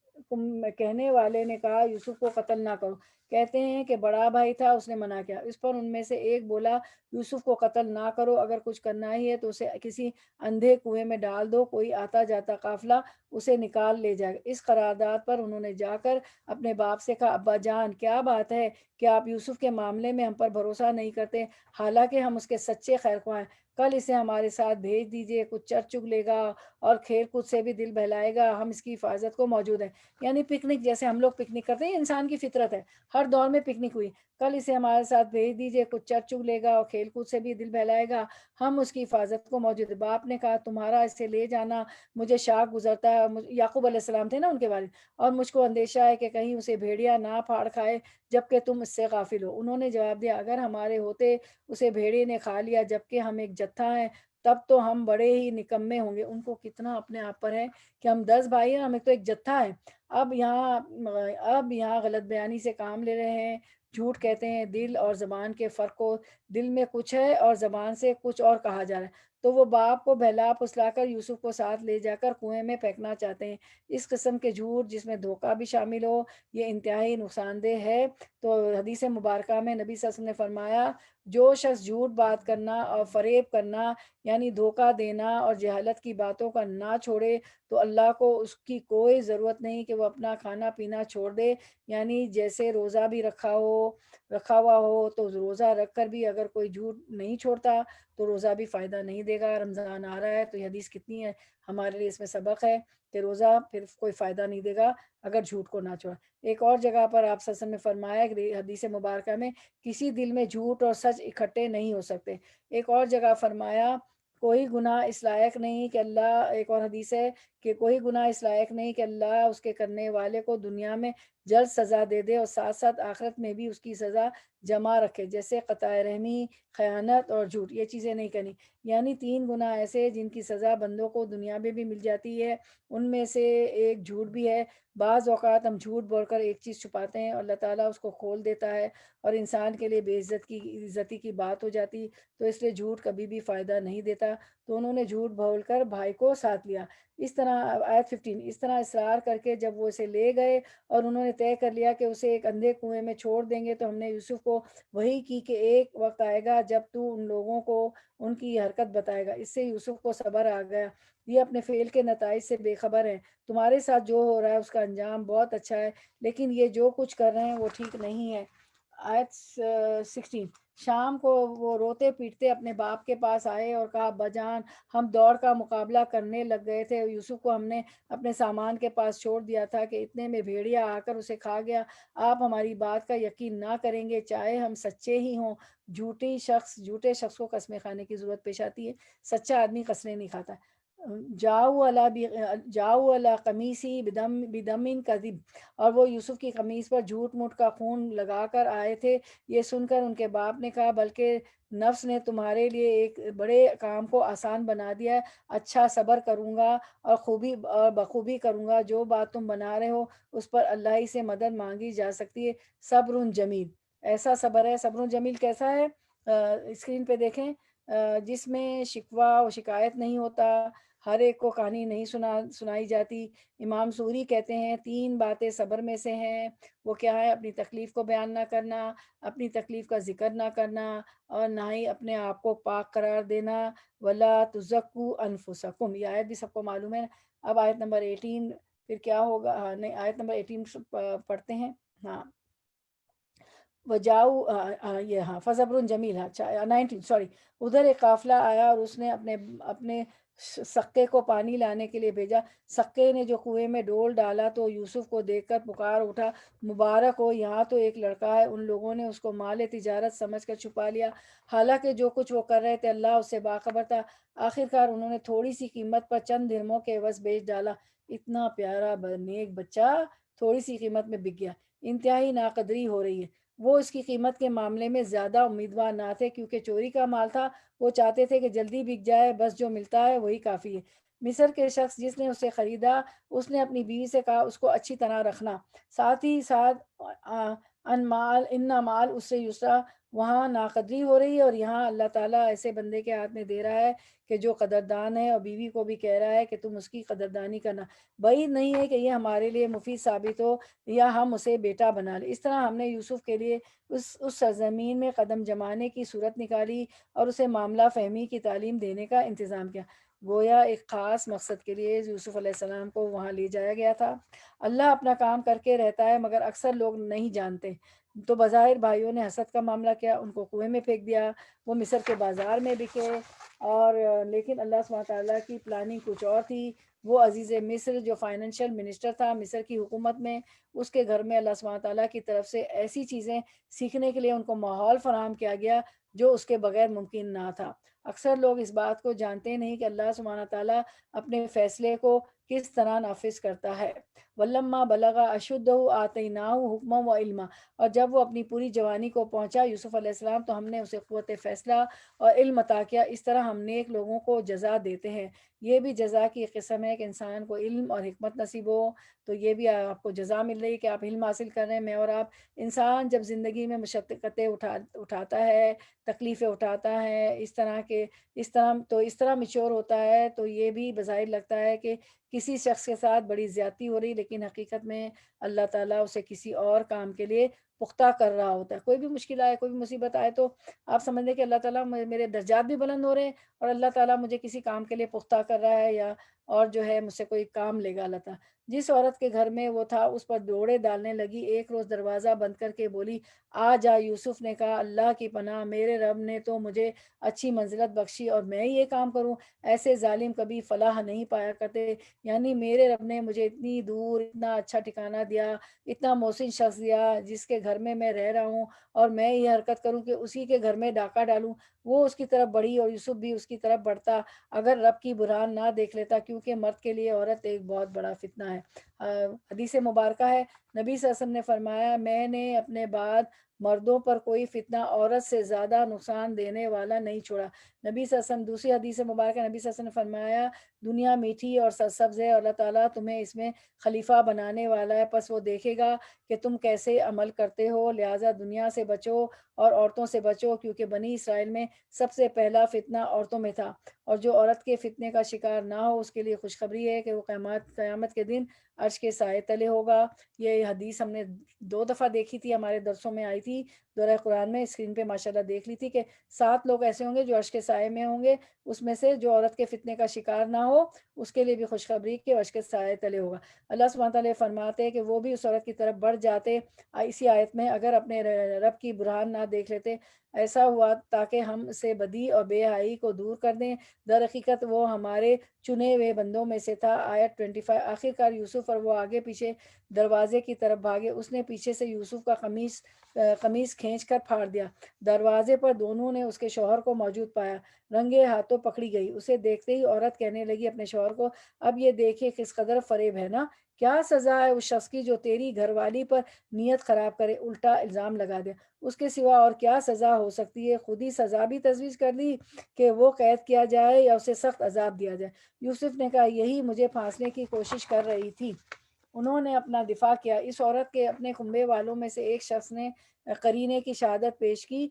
کہنے والے نے کہا یوسف کو قتل نہ کرو، کہتے ہیں کہ بڑا بھائی تھا اس نے منع کیا۔ اس پر ان میں سے ایک بولا یوسف کو قتل نہ کرو، اگر کچھ کرنا ہی ہے تو اسے کسی اندھے کنویں میں ڈال دو، کوئی آتا جاتا قافلہ اسے نکال لے جائے گا۔ اس قرارداد پر انہوں نے جا کر اپنے باپ سے کہا، ابا جان کیا بات ہے کہ آپ یوسف کے معاملے میں ہم پر بھروسہ نہیں کرتے، حالانکہ ہم اس کے سچے خیر خواہ ہیں، کل اسے ہمارے ساتھ بھیج دیجئے، کچھ چر چگ لے گا اور کھیل کود سے بھی دل بہلائے گا، ہم اس کی حفاظت کو موجود ہیں۔ یعنی پکنک جیسے ہم لوگ پکنک کرتے ہیں، انسان کی فطرت ہے، ہر دور میں پکنک ہوئی، کل اسے ہمارے ساتھ بھیج دیجئے، کچھ چر چگ لے گا اور کھیل کود سے بھی دل بہلائے گا، ہم اس کی حفاظت کو موجود ہے۔ باپ نے کہا تمہارا اسے لے جانا مجھے شاق گزرتا ہے، یعقوب علیہ السلام تھے نا ان کے والد، اور مجھ کو اندیشہ ہے کہ کہیں اسے بھیڑیا نہ پھاڑ کھائے جبکہ تم اس سے غافل ہو۔ انہوں نے جواب دیا، اگر ہمارے ہوتے اسے بھیڑیے نے کھا لیا جبکہ ہم ایک جتھا ہیں تب تو ہم بڑے ہی نکمے ہوں گے۔ ان کو کتنا اپنے آپ پر ہے کہ ہم 10 بھائی ہیں، ہم ایک تو ایک جتھا ہے۔ اب یہاں غلط بیانی سے کام لے رہے ہیں، جھوٹ کہتے ہیں، دل اور زبان کے فرق کو، دل میں کچھ ہے اور زبان سے کچھ اور کہا جا رہا ہے۔ تو وہ باپ کو بہلا پھسلا کر یوسف کو ساتھ لے جا کر کنویں میں پھینکنا چاہتے ہیں۔ اس قسم کے جھوٹ جس میں دھوکہ بھی شامل ہو یہ انتہائی نقصان دہ ہے۔ تو حدیث مبارکہ میں نبی صلی اللہ علیہ وسلم نے فرمایا، جو شخص جھوٹ بات کرنا اور فریب کرنا یعنی دھوکہ دینا اور جہالت کی باتوں کا نہ چھوڑے تو اللہ کو اس کی کوئی ضرورت نہیں کہ وہ اپنا کھانا پینا چھوڑ دے۔ یعنی جیسے روزہ بھی رکھا ہوا ہو تو روزہ رکھ کر بھی اگر کوئی جھوٹ نہیں چھوڑتا تو روزہ بھی فائدہ نہیں دے گا۔ رمضان آ رہا ہے تو یہ حدیث کتنی ہے ہمارے لیے، اس میں سبق ہے کہ روزہ پھر کوئی فائدہ نہیں دے گا اگر جھوٹ کو نہ چھوڑا۔ ایک اور جگہ پر آپ صلی اللہ علیہ وسلم نے فرمایا کہ حدیث مبارکہ میں کسی دل میں جھوٹ اور سچ اکٹھے نہیں ہو سکتے۔ ایک اور جگہ فرمایا کوئی گناہ اس لائق نہیں کہ اللہ، ایک اور حدیث ہے کہ کوئی گناہ اس لائق نہیں کہ اللہ اس کے کرنے والے کو دنیا میں جلد سزا دے دے اور ساتھ ساتھ آخرت میں بھی اس کی سزا جمع رکھے، جیسے قطع رحمی، خیانت اور جھوٹ، یہ چیزیں نہیں کرنی۔ یعنی 3 گناہ ایسے جن کی سزا بندوں کو دنیا میں بھی مل جاتی ہے، ان میں سے ایک جھوٹ بھی ہے۔ بعض اوقات ہم جھوٹ بول کر ایک چیز چھپاتے ہیں اور اللہ تعالیٰ اس کو کھول دیتا ہے اور انسان کے لیے بے عزتی کی بات ہو جاتی، تو اس لیے جھوٹ کبھی بھی فائدہ نہیں دیتا۔ تو انہوں نے جھوٹ بول کر بھائی کو ساتھ لیا۔ اس طرح آیت 15، اس طرح اصرار کر کے جب وہ اسے لے گئے اور انہوں نے طے کر لیا کہ اسے ایک اندھے کنویں میں چھوڑ دیں گے، تو ہم نے یوسف کو وحی کی کہ ایک وقت آئے گا جب تو ان لوگوں کو ان کی یہ حرکت بتائے گا۔ اس سے یوسف کو صبر آ گیا، یہ اپنے فعل کے نتائج سے بے خبر ہیں۔ تمہارے ساتھ جو ہو رہا ہے اس کا انجام بہت اچھا ہے، لیکن یہ جو کچھ کر رہے ہیں وہ ٹھیک نہیں ہے۔ آیت 16، شام کو وہ روتے پیٹتے اپنے باپ کے پاس آئے اور کہا، ابا جان، ہم دوڑ کا مقابلہ کرنے لگ گئے تھے، یوسف کو ہم نے اپنے سامان کے پاس چھوڑ دیا تھا کہ اتنے میں بھیڑیا آ کر اسے کھا گیا۔ آپ ہماری بات کا یقین نہ کریں گے چاہے ہم سچے ہی ہوں۔ جھوٹے شخص کو قسمیں کھانے کی ضرورت پیش آتی ہے، سچا آدمی قسمیں نہیں کھاتا۔ جاؤ علی قمیصی بدم کذب، اور وہ یوسف کی قمیص پر جھوٹ موٹ کا خون لگا کر آئے تھے۔ یہ سن کر ان کے باپ نے کہا، بلکہ نفس نے تمہارے لیے ایک بڑے کام کو آسان بنا دیا ہے۔ اچھا، صبر کروں گا اور بخوبی کروں گا۔ جو بات تم بنا رہے ہو اس پر اللہ ہی سے مدد مانگی جا سکتی ہے۔ صبر جمیل، ایسا صبر ہے۔ صبر جمیل کیسا ہے؟ اسکرین پہ دیکھیں، جس میں شکوہ و شکایت نہیں ہوتا، ہر ایک کو کہانی نہیں سنائی جاتی۔ امام سوری کہتے ہیں 3 باتیں صبر میں سے ہیں، وہ کیا ہے؟ اپنی تکلیف کو بیان نہ کرنا، اپنی تکلیف کا ذکر نہ کرنا، اور نہ ہی اپنے آپ کو پاک قرار دینا۔ وَلَا تُزَكُّوا أَنفُسَكُمْ، یہ آیت بھی سب کو معلوم ہے۔ اب آیت نمبر 18 پھر کیا ہوگا؟ نہیں، آیت نمبر 18 پڑھتے ہیں۔ ہاں، وجاؤ، یہ ہاں، فصبر جمیل، اچھا 19، سوری، ادھر ایک قافلہ آیا اور اس نے اپنے سقے کو پانی لانے کے لیے بھیجا۔ سقے نے جو کنویں میں ڈول ڈالا تو یوسف کو دیکھ کر پکار اٹھا، مبارک ہو، یہاں تو ایک لڑکا ہے۔ ان لوگوں نے اس کو مال تجارت سمجھ کر چھپا لیا، حالانکہ جو کچھ وہ کر رہے تھے اللہ اس سے باخبر تھا۔ آخرکار انہوں نے تھوڑی سی قیمت پر چند درہموں کے عوض بیچ ڈالا۔ اتنا پیارا نیک بچہ تھوڑی سی قیمت میں بک گیا، انتہائی ناقدری ہو رہی ہے۔ وہ اس کی قیمت کے معاملے میں زیادہ امیدوار نہ تھے، کیونکہ چوری کا مال تھا۔ وہ چاہتے تھے کہ جلدی بک جائے، بس جو ملتا ہے وہی کافی ہے۔ مصر کے شخص جس نے اسے خریدا، اس نے اپنی بیوی سے کہا اس کو اچھی طرح رکھنا، ساتھ ہی ساتھ ان مال اس سے یسرا، وہاں ناقدری ہو رہی ہے اور یہاں اللہ تعالیٰ ایسے بندے کے ہاتھ میں دے رہا ہے کہ جو قدردان ہے، اور بیوی کو بھی کہہ رہا ہے کہ تم اس کی قدردانی کرنا۔ بعید نہیں ہے کہ یہ ہمارے لیے مفید ثابت ہو یا ہم اسے بیٹا بنا لیں۔ اس طرح ہم نے یوسف کے لیے اس سرزمین میں قدم جمانے کی صورت نکالی اور اسے معاملہ فہمی کی تعلیم دینے کا انتظام کیا۔ گویا ایک خاص مقصد کے لیے یوسف علیہ السلام کو وہاں لے جایا گیا تھا۔ اللہ اپنا کام کر کے رہتا ہے، مگر اکثر لوگ نہیں جانتے۔ تو بظاہر بھائیوں نے حسد کا معاملہ کیا، ان کو کنویں میں پھینک دیا، وہ مصر کے بازار میں بکے، اور لیکن اللہ سبحانہ تعالیٰ کی پلاننگ کچھ اور تھی۔ وہ عزیز مصر جو فائنینشیل منسٹر تھا مصر کی حکومت میں، اس کے گھر میں اللہ سبحانہ تعالیٰ کی طرف سے ایسی چیزیں سیکھنے کے لیے ان کو ماحول فراہم کیا گیا جو اس کے بغیر ممکن نہ تھا۔ اکثر لوگ اس بات کو جانتے نہیں کہ اللہ سبحانہ تعالیٰ اپنے فیصلے کو کس طرح نافذ کرتا ہے۔ وَلَمَّا بَلَغَ أَشُدَّهُ آتَيْنَاهُ حُکْمًا وَعِلْمًا، اور جب وہ اپنی پوری جوانی کو پہنچا یوسف علیہ السلام، تو ہم نے اسے قوت فیصلہ اور علم عطا کیا۔ اس طرح ہم نیک لوگوں کو جزا دیتے ہیں۔ یہ بھی جزا کی ایک قسم ہے کہ انسان کو علم اور حکمت نصیب ہو، تو یہ بھی آپ کو جزا مل رہی ہے کہ آپ علم حاصل کر رہے ہیں۔ میں اور آپ، انسان جب زندگی میں مشقتیں اٹھاتا ہے، تکلیفیں اٹھاتا ہے، اس طرح میچور ہوتا ہے، تو یہ بھی بظاہر لگتا ہے کہ کسی شخص کے ساتھ بڑی زیادتی ہو رہی، لیکن حقیقت میں اللہ تعالیٰ اسے کسی اور کام کے لیے پختہ کر رہا ہوتا ہے۔ کوئی بھی مشکل آئے، کوئی بھی مصیبت آئے، تو آپ سمجھ لیں کہ اللہ تعالیٰ میرے درجات بھی بلند ہو رہے ہیں اور اللہ تعالیٰ مجھے کسی کام کے لیے پختہ کر رہا ہے، یا اور جو ہے مجھ سے کوئی کام لے گا اللہ تعالیٰ۔ جس عورت کے گھر میں وہ تھا اس پر دوڑے ڈالنے لگی۔ ایک روز دروازہ بند کر کے بولی، آ جا۔ یوسف نے کہا، اللہ کی پناہ، میرے رب نے تو مجھے اچھی منزلت بخشی اور میں یہ کام کروں؟ ایسے ظالم کبھی فلاح نہیں پایا کرتے۔ یعنی میرے رب نے مجھے اتنی دور اتنا اچھا ٹھکانہ دیا، اتنا محسن شخص دیا جس کے گھر میں میں رہ رہا ہوں اور میں یہ حرکت کروں کہ اسی کے گھر میں ڈاکہ ڈالوں، وہ اس کی طرف بڑھی اور یوسف بھی اس کی طرف بڑھتا اگر رب کی برہان نہ دیکھ لیتا، کیونکہ مرد کے لیے عورت ایک بہت بڑا فتنہ ہے۔ حدیث مبارکہ ہے، نبی صلی اللہ علیہ وسلم نے فرمایا میں نے اپنے بعد مردوں پر کوئی فتنہ عورت سے زیادہ نقصان دینے والا نہیں چھوڑا۔ نبی صلی اللہ علیہ وسلم دوسری حدیث مبارکہ نبی صلی اللہ علیہ وسلم نے فرمایا دنیا میٹھی اور سرسبز ہے، اللہ تعالیٰ تمہیں اس میں خلیفہ بنانے والا ہے، پس وہ دیکھے گا کہ تم کیسے عمل کرتے ہو، لہٰذا دنیا سے بچو اور عورتوں سے بچو، کیونکہ بنی اسرائیل میں سب سے پہلا فتنہ عورتوں میں تھا، اور جو عورت کے فتنے کا شکار نہ ہو اس کے لیے خوشخبری ہے کہ وہ قیامت کے دن عرش کے سائے تلے ہوگا۔ یہ حدیث ہم نے 2 دفعہ دیکھی تھی، ہمارے درسوں میں آئی تھی، دورہ قرآن میں اسکرین پہ ماشاءاللہ دیکھ لی تھی کہ 7 لوگ ایسے ہوں گے جو عرش کے سائے میں ہوں گے، اس میں سے جو عورت کے فتنے کا شکار نہ ہو اس کے لیے بھی خوشخبری کہ عرش کے سائے تلے ہوگا۔ اللہ سبحانہ تعالیٰ فرماتے ہیں کہ وہ بھی اس عورت کی طرف بڑھ جاتے اسی آیت میں اگر اپنے رب کی برہان نہ دیکھ لیتے، ایسا ہوا تاکہ ہم سے بدی اور بے حیائی کو دور کر دیں، در حقیقت وہ ہمارے چنے ہوئے بندوں میں سے تھا۔ آیت 25۔ آخرکار یوسف اور وہ آگے پیچھے دروازے کی طرف بھاگے، اس نے پیچھے سے یوسف کا قمیص کھینچ کر پھاڑ دیا، دروازے پر دونوں نے اس کے شوہر کو موجود پایا، رنگے ہاتھوں پکڑی گئی، اسے دیکھتے ہی عورت کہنے لگی اپنے شوہر کو اب یہ دیکھے کس قدر فریب ہے نا، کیا سزا ہے اس شخص کی جو تیری گھر والی پر نیت خراب کرے، الٹا الزام لگا دے، اس کے سوا اور کیا سزا ہو سکتی ہے، خود ہی سزا بھی تجویز کر دی کہ وہ قید کیا جائے یا اسے سخت عذاب دیا جائے۔ یوسف نے کہا یہی مجھے پھانسنے کی کوشش کر رہی تھی۔ انہوں نے اپنا دفاع کیا، اس عورت کے اپنے کنبے والوں میں سے ایک شخص نے قرینے کی شہادت پیش کی،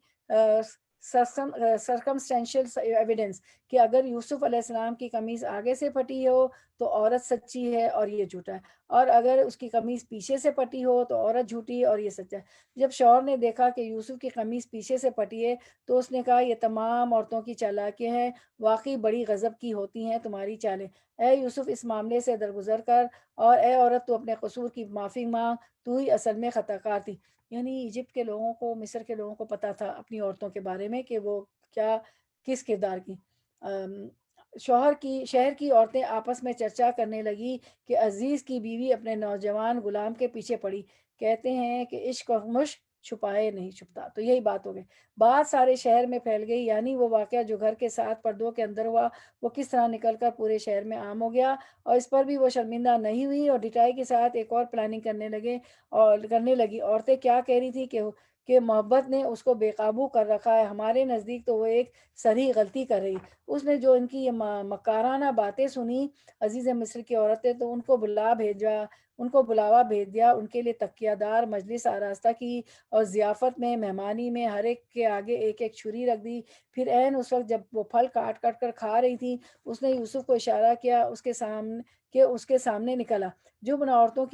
سرکمسٹینشل ایویڈنس، کہ اگر یوسف علیہ السلام کی قمیص آگے سے پھٹی ہو تو عورت سچی ہے اور یہ جھوٹا ہے، اور اگر اس کی قمیص پیچھے سے پھٹی ہو تو عورت جھوٹی ہے اور یہ سچا ہے۔ جب شوہر نے دیکھا کہ یوسف کی قمیص پیچھے سے پھٹی ہے تو اس نے کہا یہ تمام عورتوں کی چالاکیاں ہیں، واقعی بڑی غضب کی ہوتی ہیں تمہاری چالیں، اے یوسف اس معاملے سے درگزر کر، اور اے عورت تو اپنے قصور کی معافی مانگ، تو ہی اصل میں خطا کار تھی۔ یعنی ایجپٹ کے لوگوں کو، مصر کے لوگوں کو پتہ تھا اپنی عورتوں کے بارے میں کہ وہ کیا کس کردار کی۔ شہر کی عورتیں آپس میں چرچا کرنے لگی کہ عزیز کی بیوی اپنے نوجوان غلام کے پیچھے پڑی، کہتے ہیں کہ عشق و مشق چھپائے نہیں چھپتا۔ تو یہی بات ہو گئی، بات سارے شہر میں پھیل گئی، یعنی وہ واقعہ جو گھر کے 7 پردوں کے اندر ہوا وہ کس طرح نکل کر پورے شہر میں عام ہو گیا، اور اس پر بھی وہ شرمندہ نہیں ہوئی اور ڈٹائی کے ساتھ ایک اور پلاننگ کرنے لگی۔ عورتیں کیا کہہ رہی تھی کہ محبت نے اس کو بے قابو کر رکھا ہے، ہمارے نزدیک تو وہ ایک صریح غلطی کر رہی، اس نے جو ان کی یہ مکارانہ باتیں سنی عزیز مصر کی عورتیں تو ان کو بلاوا بھیج دیا، ان کے لیے تکیہ دار مجلس آراستہ کی اور ضیافت میں مہمانی میں ہر ایک کے آگے ایک ایک چھری رکھ دی۔ پھر عین اس وقت جب وہ پھل کاٹ کاٹ کر کھا رہی تھی اس نے یوسف کو اشارہ کیا اس کے سامنے نکلا۔ جب ان عورتوں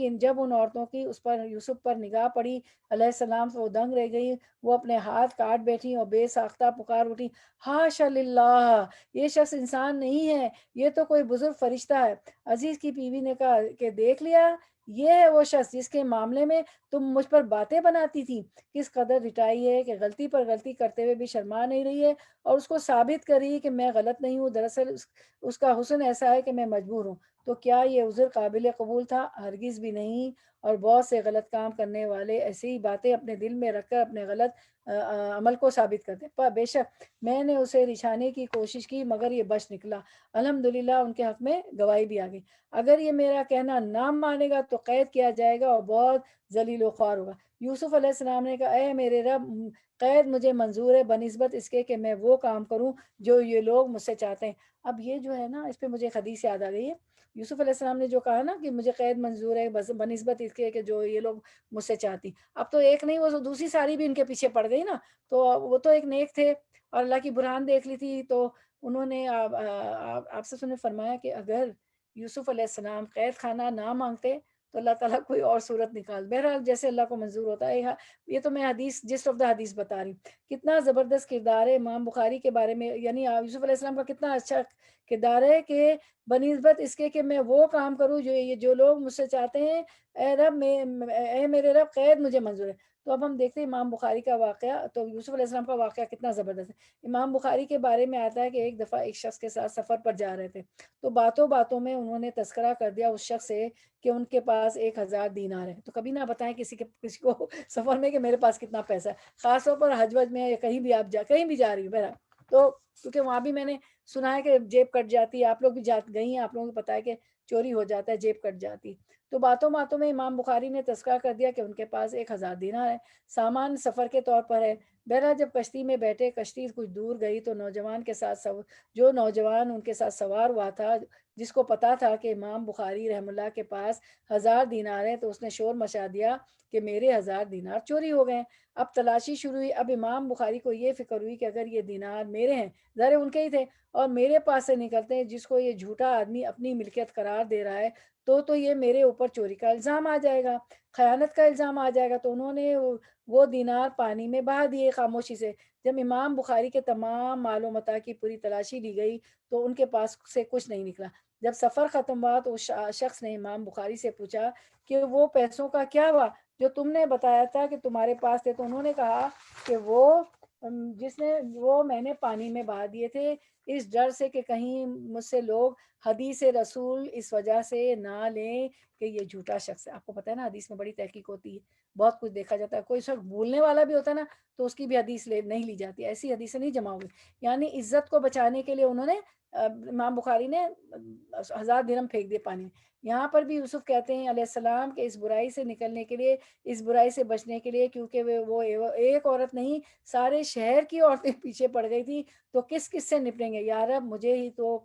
کی اس پر یوسف پر نگاہ پڑی علیہ السلام سے وہ دنگ رہ گئی، وہ اپنے ہاتھ کاٹ بیٹھی اور بے ساختہ پکار اٹھی ہاشا للہ، یہ شخص انسان نہیں ہے، یہ تو کوئی بزرگ فرشتہ ہے۔ عزیز کی بیوی نے کہا کہ دیکھ لیا، یہ ہے وہ شخص جس کے معاملے میں تم مجھ پر باتیں بناتی تھی، کس قدر رٹائی ہے کہ غلطی پر غلطی کرتے ہوئے بھی شرما نہیں رہی ہے اور اس کو ثابت کر رہی ہے کہ میں غلط نہیں ہوں، دراصل اس کا حسن ایسا ہے کہ میں مجبور ہوں۔ تو کیا یہ عذر قابل قبول تھا؟ ہرگز بھی نہیں، اور بہت سے غلط کام کرنے والے ایسی ہی باتیں اپنے دل میں رکھ کر اپنے غلط عمل کو ثابت کرتے، پر بے شک میں نے اسے رچھانے کی کوشش کی مگر یہ بچ نکلا، الحمدللہ ان کے حق میں گواہی بھی آ گئی۔ اگر یہ میرا کہنا نہ مانے گا تو قید کیا جائے گا اور بہت ذلیل و خوار ہوگا۔ یوسف علیہ السلام نے کہا اے میرے رب، قید مجھے منظور ہے بنسبت اس کے کہ میں وہ کام کروں جو یہ لوگ مجھ سے چاہتے ہیں۔ اب یہ جو ہے نا، اس پہ مجھے ایک حدیث یاد آ گئی ہے، یوسف علیہ السلام نے جو کہا نا کہ مجھے قید منظور ہے بنسبت اس کے کہ جو یہ لوگ مجھ سے چاہتی، اب تو ایک نہیں وہ دوسری ساری بھی ان کے پیچھے پڑ گئی نا، تو وہ تو ایک نیک تھے اور اللہ کی برہان دیکھ لی تھی، تو انہوں نے آپ سے نے فرمایا کہ اگر یوسف علیہ السلام قید خانہ نہ مانگتے تو اللہ تعالیٰ کوئی اور صورت نکال، بہرحال جیسے اللہ کو منظور ہوتا ہے۔ یہ تو میں حدیث جسٹ آف دا حدیث بتا رہی ہوں، کتنا زبردست کردار ہے امام بخاری کے بارے میں، یعنی یوسف علیہ السلام کا کتنا اچھا کردار ہے کہ بنسبت اس کے کہ میں وہ کام کروں جو لوگ مجھ سے چاہتے ہیں، اے رب اے میرے رب قید مجھے منظور ہے، تو اب ہم دیکھتے ہیں امام بخاری کا واقعہ، تو یوسف علیہ السلام کا واقعہ کتنا زبردست ہے۔ امام بخاری کے بارے میں آتا ہے کہ ایک دفعہ ایک شخص کے ساتھ سفر پر جا رہے تھے، تو باتوں باتوں میں انہوں نے تذکرہ کر دیا اس شخص سے کہ ان کے پاس 1000 دینار ہے۔ تو کبھی نہ بتائیں کسی کو سفر میں کہ میرے پاس کتنا پیسہ ہے، خاص طور پر حج وج میں یا کہیں بھی آپ کہیں بھی جا رہی ہوں بہرحال، تو کیونکہ وہاں بھی میں نے سنا ہے کہ جیب کٹ جاتی ہے، آپ لوگ بھی گئی ہیں، آپ لوگوں کو پتا ہے کہ چوری ہو جاتا ہے، جیب کٹ جاتی۔ تو باتوں باتوں میں امام بخاری نے تذکرہ کر دیا کہ ان کے پاس 1000 دینار ہے، سامان سفر کے طور پر ہے۔ بہرحال جب کشتی میں بیٹھے، کشتی کچھ دور گئی تو نوجوان کے ساتھ جو نوجوان ان کے ساتھ سوار ہوا تھا، جس کو پتا تھا کہ امام بخاری رحم اللہ کے پاس 1000 دینار ہیں، تو اس نے شور مچا دیا کہ میرے 1000 دینار چوری ہو گئے۔ اب تلاشی شروع ہوئی۔ اب امام بخاری کو یہ فکر ہوئی کہ اگر یہ دینار میرے ہیں، ظاہر ان کے ہی تھے، اور میرے پاس سے نکلتے ہیں، جس کو یہ جھوٹا آدمی اپنی ملکیت قرار دے رہا ہے، تو یہ میرے اوپر چوری کا الزام آ جائے گا، خیانت کا الزام آ جائے گا۔ تو انہوں نے وہ دینار پانی میں بہا دیے خاموشی سے۔ جب امام بخاری کے تمام مال و متاع کی پوری تلاشی لی گئی تو ان کے پاس سے کچھ نہیں نکلا۔ جب سفر ختم ہوا تو اس شخص نے امام بخاری سے پوچھا کہ وہ پیسوں کا کیا ہوا جو تم نے بتایا تھا کہ تمہارے پاس تھے؟ تو انہوں نے کہا کہ وہ میں نے پانی میں بہا دیے تھے، اس ڈر سے کہ کہیں مجھ سے لوگ حدیث رسول اس وجہ سے نہ لیں کہ یہ جھوٹا شخص ہے۔ آپ کو پتہ ہے نا حدیث میں بڑی تحقیق ہوتی ہے، بہت کچھ دیکھا جاتا ہے، کوئی شخص بھولنے والا بھی ہوتا ہے نا تو اس کی بھی حدیث نہیں لی جاتی، ایسی حدیثیں نہیں جمع ہوئی۔ یعنی عزت کو بچانے کے لیے انہوں نے امام بخاری نے 1000 درہم پھینک دیے پانی میں۔ یہاں پر بھی یوسف کہتے ہیں علیہ السلام کہ اس برائی سے نکلنے کے لیے، اس برائی سے بچنے کے لیے، کیونکہ وہ ایک عورت نہیں سارے شہر کی عورتیں پیچھے پڑ گئی تھی، تو کس سے نپٹیں گے؟ یا رب مجھے ہی تو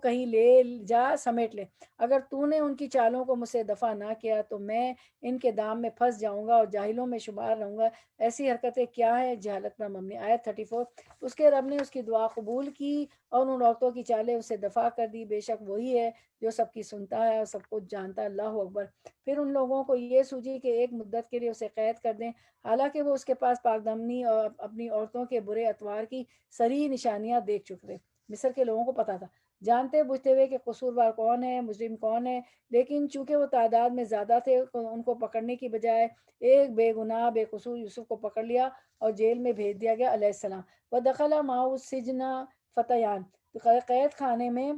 کہیں لے جا، سمیٹ لے، اگر تو نے ان کی چالوں کو مجھ سے دفع نہ کیا تو میں ان کے دام میں پھنس جاؤں گا اور جاہلوں میں شمار رہوں گا۔ ایسی حرکتیں کیا ہے جہالت پر مبنی۔ آیت 34۔ اس کے رب نے اس کی دعا قبول کی اور ان عورتوں کی چالیں اسے دفع کر دی، بے شک وہی ہے جو سب کی سنتا ہے اور سب کچھ جانتا ہے، اللہ اکبر۔ پھر ان لوگوں کو یہ سوجی کہ ایک مدت کے لیے اسے قید کر دیں، حالانکہ وہ اس کے پاس پاک دمنی اور اپنی عورتوں کے برے اطوار کی صریح نشانیاں دیکھ چکے تھے۔ مصر کے لوگوں کو پتا تھا، جانتے بوجھتے ہوئے کہ قصوروار کون ہے، مجرم کون ہے، لیکن چونکہ وہ تعداد میں زیادہ تھے ان کو پکڑنے کی بجائے ایک بے گناہ بے قصور یوسف کو پکڑ لیا اور جیل میں بھیج دیا گیا علیہ السلام۔ وَدَخَلَ مَعَهُ السِّجْنَ فَتَيَانِ، تو قید خانے میں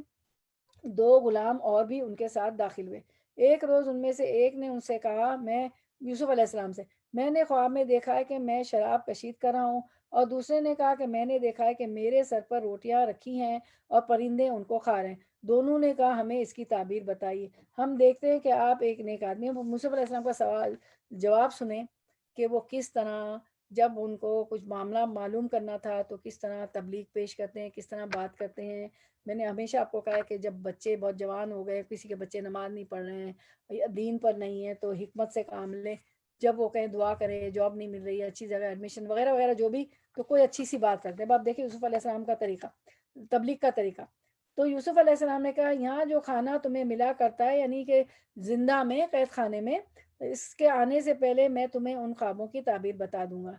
2 غلام اور بھی ان کے ساتھ داخل ہوئے۔ ایک روز ان میں سے ایک نے ان سے کہا، میں یوسف علیہ السلام سے، میں نے خواب میں دیکھا ہے کہ میں شراب کشید کر رہا ہوں، اور دوسرے نے کہا کہ میں نے دیکھا ہے کہ میرے سر پر روٹیاں رکھی ہیں اور پرندے ان کو کھا رہے ہیں۔ دونوں نے کہا ہمیں اس کی تعبیر بتائیے، ہم دیکھتے ہیں کہ آپ ایک نیک آدمی ہیں۔ یوسف علیہ السلام کا جواب سنیں کہ وہ کس طرح جب ان کو کچھ معاملہ معلوم کرنا تھا تو کس طرح تبلیغ پیش کرتے ہیں، کس طرح بات کرتے ہیں۔ میں نے ہمیشہ آپ کو کہا ہے کہ جب بچے بہت جوان ہو گئے، کسی کے بچے نماز نہیں پڑھ رہے ہیں یا دین پر نہیں ہیں، تو حکمت سے کام لیں۔ جب وہ کہیں دعا کریں، جاب نہیں مل رہی ہے، اچھی جگہ ایڈمیشن وغیرہ وغیرہ جو بھی، تو کوئی اچھی سی بات کرتے ہیں۔ اب آپ دیکھیں یوسف علیہ السلام کا طریقہ، تبلیغ کا طریقہ۔ تو یوسف علیہ السلام نے کہا یہاں جو کھانا تمہیں ملا کرتا ہے، یعنی کہ زندہ میں قید خانے میں، اس کے آنے سے پہلے میں تمہیں ان خوابوں کی تعبیر بتا دوں گا۔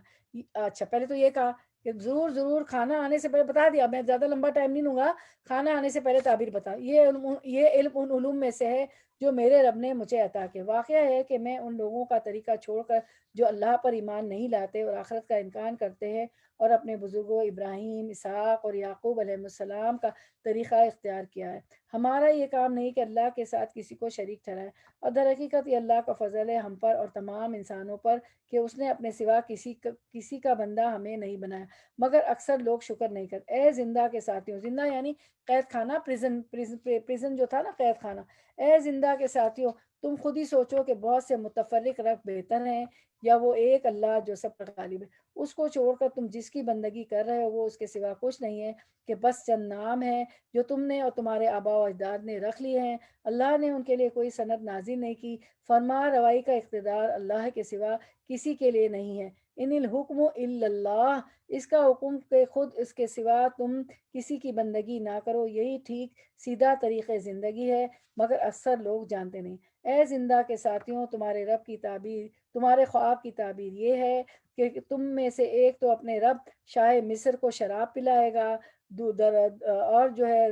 اچھا، پہلے تو یہ کہا کہ ضرور کھانا آنے سے پہلے بتا دیا، میں زیادہ لمبا ٹائم نہیں لوں گا، کھانا آنے سے پہلے تعبیر بتا۔ یہ علم ان علوم میں سے ہے جو میرے رب نے مجھے عطا کیا۔ واقعہ ہے کہ میں ان لوگوں کا طریقہ چھوڑ کر جو اللہ پر ایمان نہیں لاتے اور آخرت کا انکار کرتے ہیں، اور اپنے بزرگوں ابراہیم، اسحاق اور یعقوب علیہ السلام کا طریقہ اختیار کیا ہے۔ ہمارا یہ کام نہیں کہ اللہ کے ساتھ کسی کو شریک ٹھہرائے، اور در حقیقت یہ اللہ کا فضل ہے ہم پر اور تمام انسانوں پر کہ اس نے اپنے سوا کسی کا بندہ ہمیں نہیں بنایا، مگر اکثر لوگ شکر نہیں کرتے۔ اے زندہ کے ساتھیوں، زندہ یعنی قید خانہ، پریزن جو تھا نا، قید خانہ۔ اے زندہ کے ساتھیوں، تم خود ہی سوچو کہ بہت سے متفرق رب بہتر ہیں یا وہ ایک اللہ جو سب پر غالب ہے؟ اس کو چھوڑ کر تم جس کی بندگی کر رہے ہو وہ اس کے سوا کچھ نہیں ہے کہ بس چند نام ہے جو تم نے اور تمہارے آباء و اجداد نے رکھ لیے ہیں۔ اللہ نے ان کے لیے کوئی سند نازل نہیں کی، فرما روائی کا اقتدار اللہ کے سوا کسی کے لیے نہیں ہے۔ ان الحکم الا اللہ، اس کا حکم کہ خود اس کے سوا تم کسی کی بندگی نہ کرو، یہی ٹھیک سیدھا طریق زندگی ہے، مگر اکثر لوگ جانتے نہیں۔ اے زندہ کے ساتھیوں، تمہارے رب کی تعبیر، تمہارے خواب کی تعبیر یہ ہے کہ تم میں سے ایک تو اپنے رب شاہ مصر کو شراب پلائے گا، اور جو ہے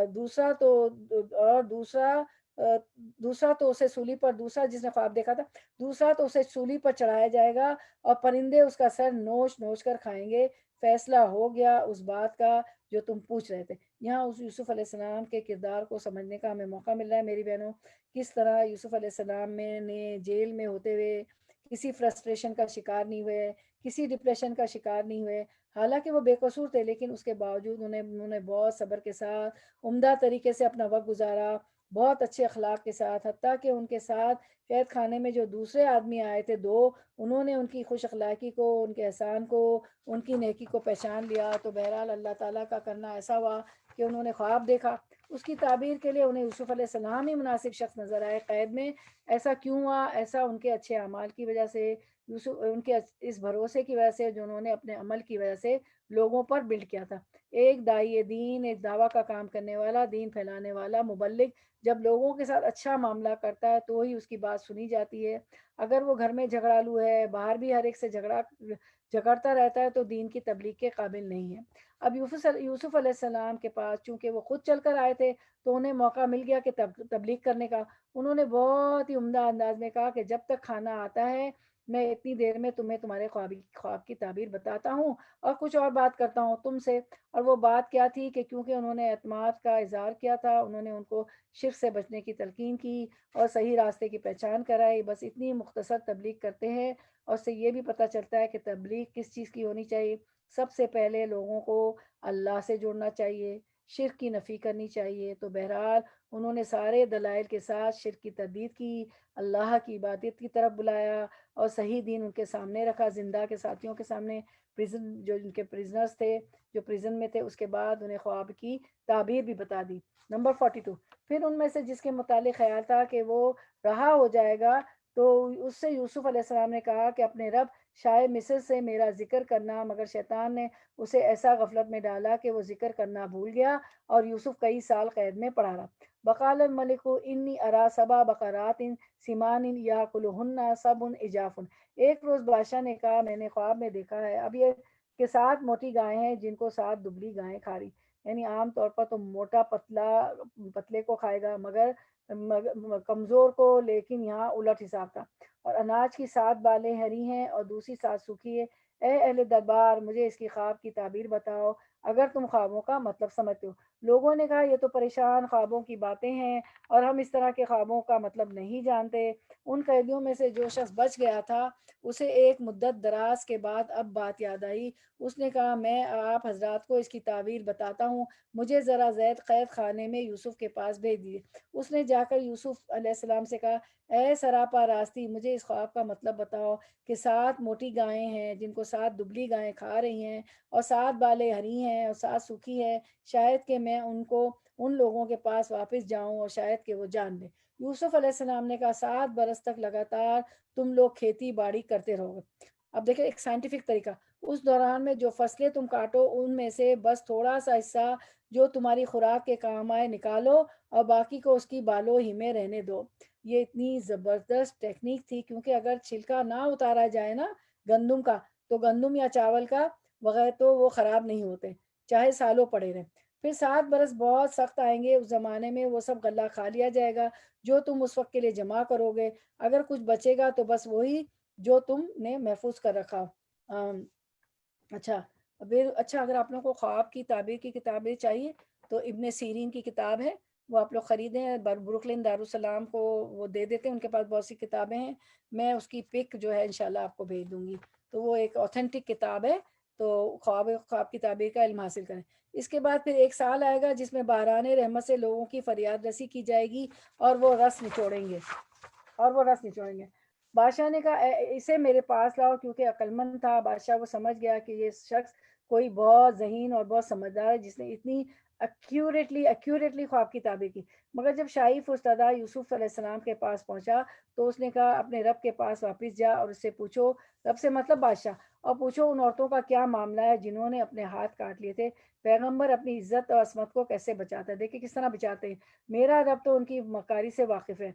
دوسرا دوسرا تو اسے سولی پر، دوسرا جس نے خواب دیکھا تھا، دوسرا تو اسے سولی پر چڑھایا جائے گا اور پرندے اس کا سر نوچ نوچ کر کھائیں گے۔ فیصلہ ہو گیا اس بات کا جو تم پوچھ رہے تھے۔ یہاں اس یوسف علیہ السلام کے کردار کو سمجھنے کا ہمیں موقع مل رہا ہے میری بہنوں، کس طرح یوسف علیہ السلام میں نے جیل میں ہوتے ہوئے کسی فرسٹریشن کا شکار نہیں ہوئے، کسی ڈپریشن کا شکار نہیں ہوئے، حالانکہ وہ بے قصور تھے، لیکن اس کے باوجود انہوں نے بہت صبر کے ساتھ عمدہ طریقے سے اپنا وقت گزارا، بہت اچھے اخلاق کے ساتھ، حتیٰ کہ ان کے ساتھ قید خانے میں جو دوسرے آدمی آئے تھے دو، انہوں نے ان کی خوش اخلاقی کو، ان کے احسان کو، ان کی نیکی کو پہچان لیا۔ تو بہرحال اللہ تعالیٰ کا کرنا ایسا ہوا کہ انہوں نے خواب دیکھا، اس کی تعبیر کے لیے انہیں یوسف علیہ السلام ہی مناسب شخص نظر آئے قید میں۔ ایسا کیوں ہوا؟ ایسا ان کے اچھے اعمال کی وجہ سے، یوسف ان کے اس بھروسے کی وجہ سے جو انہوں نے اپنے عمل کی وجہ سے لوگوں پر بلڈ کیا تھا۔ ایک داعی دین، ایک دعویٰ کا کام کرنے والا، دین پھیلانے والا مبلغ جب لوگوں کے ساتھ اچھا معاملہ کرتا ہے تو ہی اس کی بات سنی جاتی ہے۔ اگر وہ گھر میں جھگڑالو ہے، باہر بھی ہر ایک سے جھگڑتا رہتا ہے تو دین کی تبلیغ کے قابل نہیں ہے۔ اب یوسف علیہ السلام کے پاس چونکہ وہ خود چل کر آئے تھے تو انہیں موقع مل گیا کہ تبلیغ کرنے کا۔ انہوں نے بہت ہی عمدہ انداز میں کہا کہ جب تک کھانا آتا ہے میں اتنی دیر میں تمہیں تمہارے خواب کی تعبیر بتاتا ہوں اور کچھ اور بات کرتا ہوں تم سے۔ اور وہ بات کیا تھی کہ کیونکہ انہوں نے اعتماد کا اظہار کیا تھا، انہوں نے ان کو شرک سے بچنے کی تلقین کی اور صحیح راستے کی پہچان کرائی۔ بس اتنی مختصر تبلیغ کرتے ہیں اور اس سے یہ بھی پتہ چلتا ہے کہ تبلیغ کس چیز کی ہونی چاہیے۔ سب سے پہلے لوگوں کو اللہ سے جوڑنا چاہیے، شرک کی نفی کرنی چاہیے۔ تو بہرحال انہوں نے سارے دلائل کے ساتھ شرک کی تردید کی، اللہ کی عبادت کی طرف بلایا اور صحیح دین ان کے سامنے رکھا، زندہ کے ساتھیوں کے سامنے، جو ان کے پریزنرز تھے، جو پریزن میں تھے۔ اس کے بعد انہیں خواب کی تعبیر بھی بتا دی۔ نمبر 42، پھر ان میں سے جس کے متعلق خیال تھا کہ وہ رہا ہو جائے گا تو اس سے یوسف علیہ السلام نے کہا کہ اپنے رب شاہ مصر سے میرا ذکر کرنا، مگر شیطان نے اسے ایسا غفلت میں ڈالا کہ وہ ذکر کرنا بھول گیا اور یوسف کئی سال قید میں پڑا رہا۔ وقال الملک انی ارا سبع بقرات سمان یاکلہن سبع عجاف۔ ایک روز بادشاہ نے کہا میں نے خواب میں دیکھا ہے اب یہ کہ 7 موٹی گائیں ہیں جن کو 7 دبلی گائیں کھا رہی۔ یعنی عام طور پر تو موٹا پتلے کو کھائے گا مگر کمزور کو، لیکن یہاں الٹ حساب تھا۔ اور اناج کی 7 بالیں ہری ہیں اور دوسری 7 سوکھی ہے۔ اے اہل دربار، مجھے اس کی خواب کی تعبیر بتاؤ اگر تم خوابوں کا مطلب سمجھتے ہو۔ لوگوں نے کہا یہ تو پریشان خوابوں کی باتیں ہیں اور ہم اس طرح کے خوابوں کا مطلب نہیں جانتے۔ ان قیدیوں میں سے جو شخص بچ گیا تھا اسے ایک مدت دراز کے بعد اب بات یاد آئی۔ اس نے کہا میں آپ حضرات کو اس کی تعبیر بتاتا ہوں، مجھے ذرا زید قید خانے میں یوسف کے پاس بھیج دیے۔ اس نے جا کر یوسف علیہ السلام سے کہا اے سراپا راستی، مجھے اس خواب کا مطلب بتاؤ کہ 7 موٹی گائیں ہیں جن کو 7 دبلی گائیں کھا رہی ہیں اور 7 بالیں ہری ہیں اور 7 سوکھی ہیں، شاید کہ میں ان لوگوں کے پاس واپس جاؤں اور شاید کہ وہ جان لیں۔ یوسف علیہ السلام نے کہا 7 برس تک لگاتار تم لوگ کھیتی باڑی کرتے رہو گے۔ اب دیکھیں ایک سائنٹیفک طریقہ، اس دوران میں جو فصلیں تم کاٹو ان میں سے بس تھوڑا سا حصہ جو تمہاری خوراک کے کام آئے نکالو اور باقی کو اس کی بالوں ہی میں رہنے دو۔ یہ اتنی زبردست ٹیکنیک تھی کیونکہ اگر چھلکا نہ اتارا جائے نا گندم کا تو گندم یا چاول کا بغیر تو وہ خراب نہیں ہوتے چاہے سالوں پڑے رہیں۔ پھر 7 برس بہت سخت آئیں گے، اس زمانے میں وہ سب غلہ کھا لیا جائے گا جو تم اس وقت کے لیے جمع کرو گے، اگر کچھ بچے گا تو بس وہی جو تم نے محفوظ کر رکھا۔ اچھا اچھا اگر آپ لوگوں کو خواب کی تعبیر کی کتابیں چاہیے تو ابن سیرین کی کتاب ہے، وہ آپ لوگ خریدیں، بروکلن دارالسلام کو وہ دے دیتے ہیں، ان کے پاس بہت سی کتابیں ہیں، میں اس کی پک جو ہے انشاءاللہ آپ کو بھیج دوں گی۔ تو وہ ایک اوتھینٹک کتاب ہے، تو خواب کی تعبیر کا علم حاصل کریں۔ اس کے بعد پھر ایک سال آئے گا جس میں باران رحمت سے لوگوں کی فریاد رسی کی جائے گی اور وہ رس نچوڑیں گے۔ بادشاہ نے کہا اسے میرے پاس لاؤ، کیونکہ عقلمند تھا بادشاہ، وہ سمجھ گیا کہ یہ شخص کوئی بہت ذہین اور بہت سمجھدار ہے جس نے اتنی ایکوریٹلی خواب کی تعبیر کی۔ مگر جب شاہی فرستادہ یوسف علیہ السلام کے پاس پہنچا تو اس نے کہا اپنے رب کے پاس واپس جا اور اس سے پوچھو، رب سے مطلب بادشاہ، اور پوچھو ان عورتوں کا کیا معاملہ ہے جنہوں نے اپنے ہاتھ کاٹ لیے تھے۔ پیغمبر اپنی عزت اور عصمت کو کیسے بچاتا ہے، دیکھیں کس طرح بچاتے ہیں، میرا رب تو ان کی مکاری سے واقف ہے۔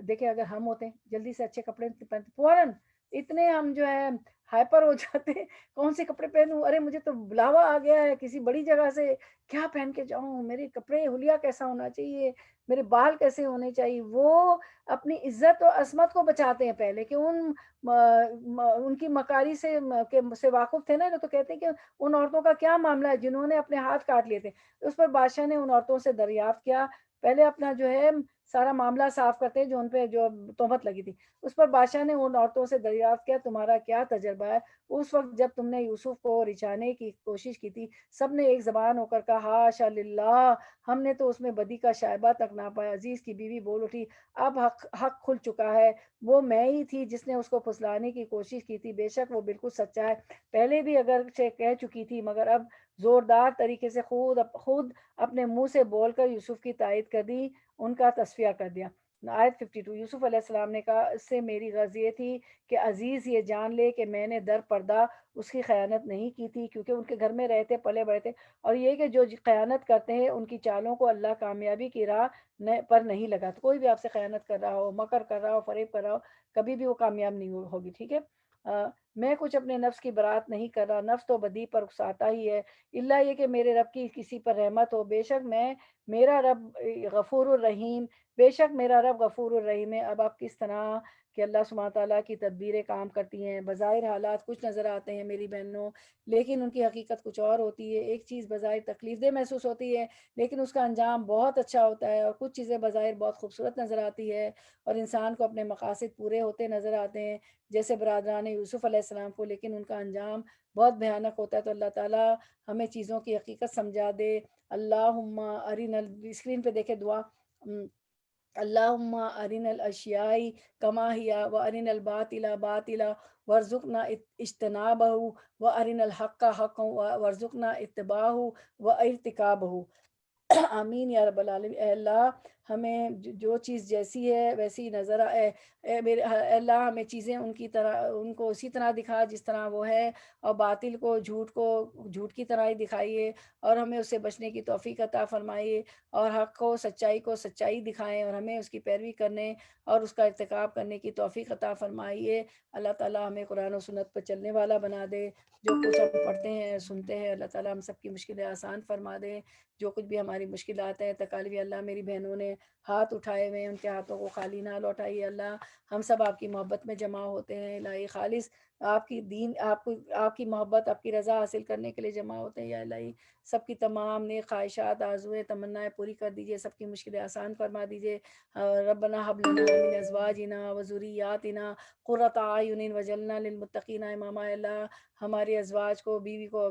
دیکھیں اگر ہم ہوتے ہیں جلدی سے اچھے کپڑے پہنتے، فوراً اتنے ہم جو ہے ہائپر ہو جاتے ہیں، کون سے کپڑے پہنوں، ارے مجھے تو بلاوا آ گیا ہے کسی بڑی جگہ سے، کیا پہن کے جاؤں، میرے کپڑے حلیہ کیسا ہونا چاہیے، میرے بال کیسے ہونے چاہیے. وہ اپنی عزت و عصمت کو بچاتے ہیں پہلے کہ ان کی مکاری سے واقف تھے نا، تو کہتے ہیں کہ ان عورتوں کا کیا معاملہ ہے جنہوں نے اپنے ہاتھ کاٹ لیے تھے. اس پر بادشاہ نے ان عورتوں سے دریافت کیا، پہلے اپنا جو ہے سارا معاملہ صاف کرتے ہیں جو ان پہ جو تہمت لگی تھی. اس پر بادشاہ نے ان عورتوں سے دریافت کیا تمہارا کیا تجربہ ہے اس وقت جب تم نے یوسف کو رچانے کی کوشش کی تھی. سب نے ایک زبان ہو کر کہا ہاشا للہ، ہم نے تو اس میں بدی کا شائبہ تک نہ پایا. عزیز کی بیوی بول اٹھی اب حق کھل چکا ہے، وہ میں ہی تھی جس نے اس کو پھسلانے کی کوشش کی تھی، بے شک وہ بالکل سچا ہے. پہلے بھی اگر کہہ چکی تھی مگر اب زوردار طریقے سے خود اپنے منہ سے بول کر یوسف کی تائید کر دی، ان کا تصفیہ کر دیا. آیت 52 یوسف علیہ السلام نے کہا اس سے میری غرض یہ تھی کہ عزیز یہ جان لے کہ میں نے در پردہ اس کی خیانت نہیں کی تھی، کیونکہ ان کے گھر میں رہتے پلے بڑے تھے. اور یہ کہ جو خیانت کرتے ہیں ان کی چالوں کو اللہ کامیابی کی راہ پر نہیں لگا. تو کوئی بھی آپ سے خیانت کر رہا ہو، مکر کر رہا ہو، فریب کر رہا ہو، کبھی بھی وہ کامیاب نہیں ہوگی. ٹھیک ہے. میں کچھ اپنے نفس کی برات نہیں کر رہا، نفس تو بدی پر اکساتا ہی ہے، اللہ یہ کہ میرے رب کی کسی پر رحمت ہو. بے شک میرا رب غفور الرحیم، بے شک میرا رب غفور الرحیم ہے. اب آپ کس طرح کہ اللہ سبحانہ تعالیٰ کی تدبیریں کام کرتی ہیں. بظاہر حالات کچھ نظر آتے ہیں میری بہنوں، لیکن ان کی حقیقت کچھ اور ہوتی ہے. ایک چیز بظاہر تکلیف دہ محسوس ہوتی ہے لیکن اس کا انجام بہت اچھا ہوتا ہے، اور کچھ چیزیں بظاہر بہت خوبصورت نظر آتی ہے اور انسان کو اپنے مقاصد پورے ہوتے نظر آتے ہیں، جیسے برادران یوسف علیہ السلام کو، لیکن ان کا انجام بہت بھیانک ہوتا ہے. تو اللہ تعالیٰ ہمیں چیزوں کی حقیقت سمجھا دے. اللہم ارنا، اسکرین پہ دیکھے دعا، اللہم ارنا الاشیاء کما ہی و ارنا الباطل باطلا وارزقنا اجتنابہ و ارنا الحق حقا وارزقنا اتباعہ و ارتکابہ. آمین یا رب العالمین. اے اللہ ہمیں جو چیز جیسی ہے ویسی نظر آئے، اے اللہ ہمیں چیزیں ان کو اسی طرح دکھا جس طرح وہ ہے، اور باطل کو جھوٹ کی طرح ہی دکھائیے، اور ہمیں اس سے بچنے کی توفیق عطا فرمائیے، اور حق کو سچائی دکھائیں، اور ہمیں اس کی پیروی کرنے اور اس کا ارتکاب کرنے کی توفیق عطا فرمائیے. اللہ تعالیٰ ہمیں قرآن و سنت پر چلنے والا بنا دے. جو کچھ ہم پڑھتے ہیں سنتے ہیں، اللہ تعالیٰ ہم سب کی مشکلیں آسان فرما دے. جو کچھ بھی ہماری مشکلات ہیں تکالیف، اللہ میری بہنوں نے ہاتھ اٹھائے ہوئے ہیں ان کے ہاتھوں کو خالی نہ لوٹائیے. اللہ ہم سب آپ کی محبت میں جمع ہوتے ہیں، الہی خالص آپ کی محبت، آپ کی رضا حاصل کرنے کے لیے جمع ہوتے ہیں. یا الہی سب کی تمام نیک خواہشات، آرزوئیں، تمنائیں پوری کر دیجئے، سب کی مشکلیں آسان فرما دیجئے. ربنا حب لنا من ازواجنا و ذریاتنا قرۃ اعین واجعلنا للمتقین اماما. اللہ ہمارے ازواج کو، بیوی کو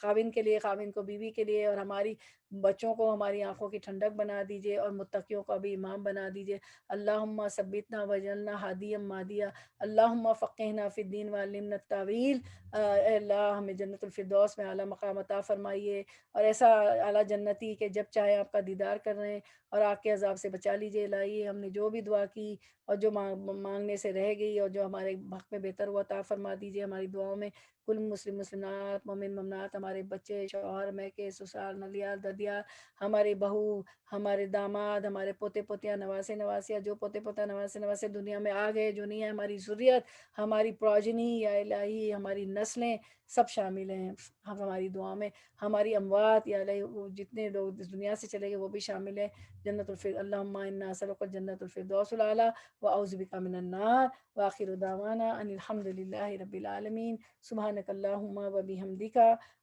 خاوند کے لیے، خاوند کو بیوی کے لیے، اور ہماری بچوں کو ہماری آنکھوں کی ٹھنڈک بنا دیجئے، اور متقیوں کا بھی امام بنا دیجئے. اللہم ثبتنا وجعلنا ہادیا مہدیا. اللہم فقہنا فی الدین وعلمنا التاویل. اے اللہ ہمیں جنت الفردوس میں اعلیٰ مقام عطا فرمائیے، اور ایسا اعلیٰ جنتی کہ جب چاہے آپ کا دیدار کر رہے ہیں، اور آگ کے عذاب سے بچا لیجئے. الہی ہم نے جو بھی دعا کی اور جو مانگنے سے رہ گئی اور جو ہمارے حق میں بہتر ہوا عطا فرما دیجئے. ہماری دعاؤں میں کل مسلمات، مومن مومنات، ہمارے بچے، شوہر، میکے، سسرال، نلیال، ددیال، ہماری بہو، ہمارے داماد، ہمارے پوتے پوتیاں، نواسے نواسیاں، جو پوتے پوتا نواسے دنیا میں آ گئے جو نہیں ہے، ہماری ذریت، ہماری پروجنی، یا الہی ہماری نسلیں سب شامل ہیں ہماری دعا میں. ہماری اموات یا الہی جتنے لوگ اس دنیا سے چلے گئے وہ بھی شامل ہیں. جنت الفردوس، اللہم انا نسألک جنت الفردوس الاعلی واعوذ بک من النار. وآخر دعوانا ان الحمد للہ رب العالمین. سبحانک اللہم وبحمدک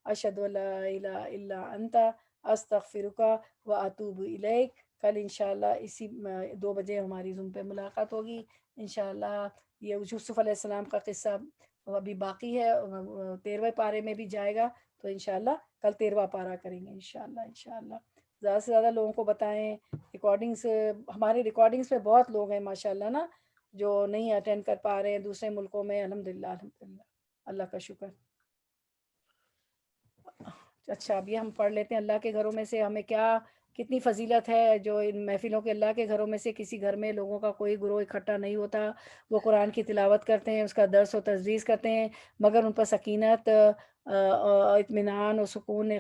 اشہد ان لا الہ الا انت استغفرک واتوب الیک. کل انشاءاللہ اسی 2 بجے ہماری زوم پہ ملاقات ہوگی انشاءاللہ. یہ یوسف علیہ السلام کا قصہ ابھی باقی ہے، 13ویں پارے میں بھی جائے گا، تو انشاءاللہ کل 13واں پارہ کریں گے انشاءاللہ. زیادہ سے زیادہ لوگوں کو بتائیں. ہمارے ریکارڈنگز میں بہت لوگ ہیں ماشاءاللہ نا، جو نہیں اٹینڈ کر پا رہے ہیں دوسرے ملکوں میں. الحمدللہ اللہ کا شکر. اچھا اب یہ ہم پڑھ لیتے ہیں. اللہ کے گھروں میں سے ہمیں کتنی فضیلت ہے جو ان محفلوں کے. اللہ کے گھروں میں سے کسی گھر میں لوگوں کا کوئی گروہ اکٹھا نہیں ہوتا، وہ قرآن کی تلاوت کرتے ہیں، اس کا درس و تدریس کرتے ہیں، مگر ان پر سکینت اطمینان اور سکون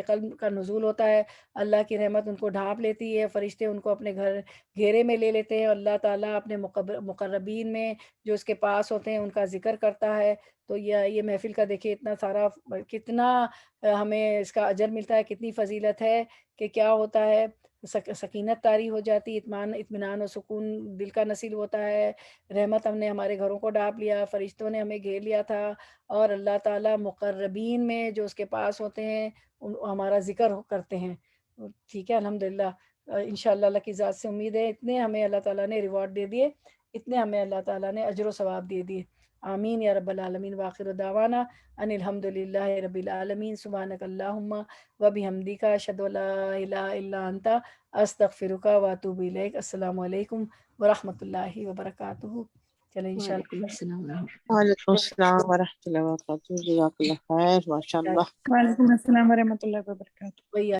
قلب کا نزول ہوتا ہے. اللہ کی رحمت ان کو ڈھانپ لیتی ہے، فرشتے ان کو اپنے گھیرے میں لے لیتے ہیں. اللہ تعالیٰ اپنے مقربین میں جو اس کے پاس ہوتے ہیں ان کا ذکر کرتا ہے. تو یہ محفل کا دیکھیے اتنا سارا، کتنا ہمیں اس کا اجر ملتا ہے، کتنی فضیلت ہے کہ کیا ہوتا ہے، سکینت طاری ہو جاتی، اطمینان اور سکون دل کا نصیب ہوتا ہے. رحمت ہم نے ہمارے گھروں کو ڈھانپ لیا، فرشتوں نے ہمیں گھیر لیا تھا، اور اللہ تعالیٰ مقربین میں جو اس کے پاس ہوتے ہیں ہمارا ذکر کرتے ہیں. ٹھیک ہے، الحمدللہ. انشاءاللہ اللہ کی ذات سے امید ہے اتنے ہمیں اللہ تعالیٰ نے ریوارڈ دے دیے، اتنے ہمیں اللہ تعالیٰ نے اجر و ثواب دے دیے. آمین یا رب العالمین. وآخر دعوانا ان الحمدللہ رب العالمین. سبحانک اللہم وبحمدک اشہد ان لا الہ الا انت استغفرک واتوب الیک. السلام علیکم ورحمۃ اللہ وبرکاتہ. چلیں انشاءاللہ. وعلیکم السلام ورحمۃ اللہ. وعلیکم السلام ورحمۃ اللہ وبرکاتہ. جزاک اللہ خیر، ماشاء اللہ. وعلیکم السلام ورحمۃ اللہ وبرکاتہ. وہی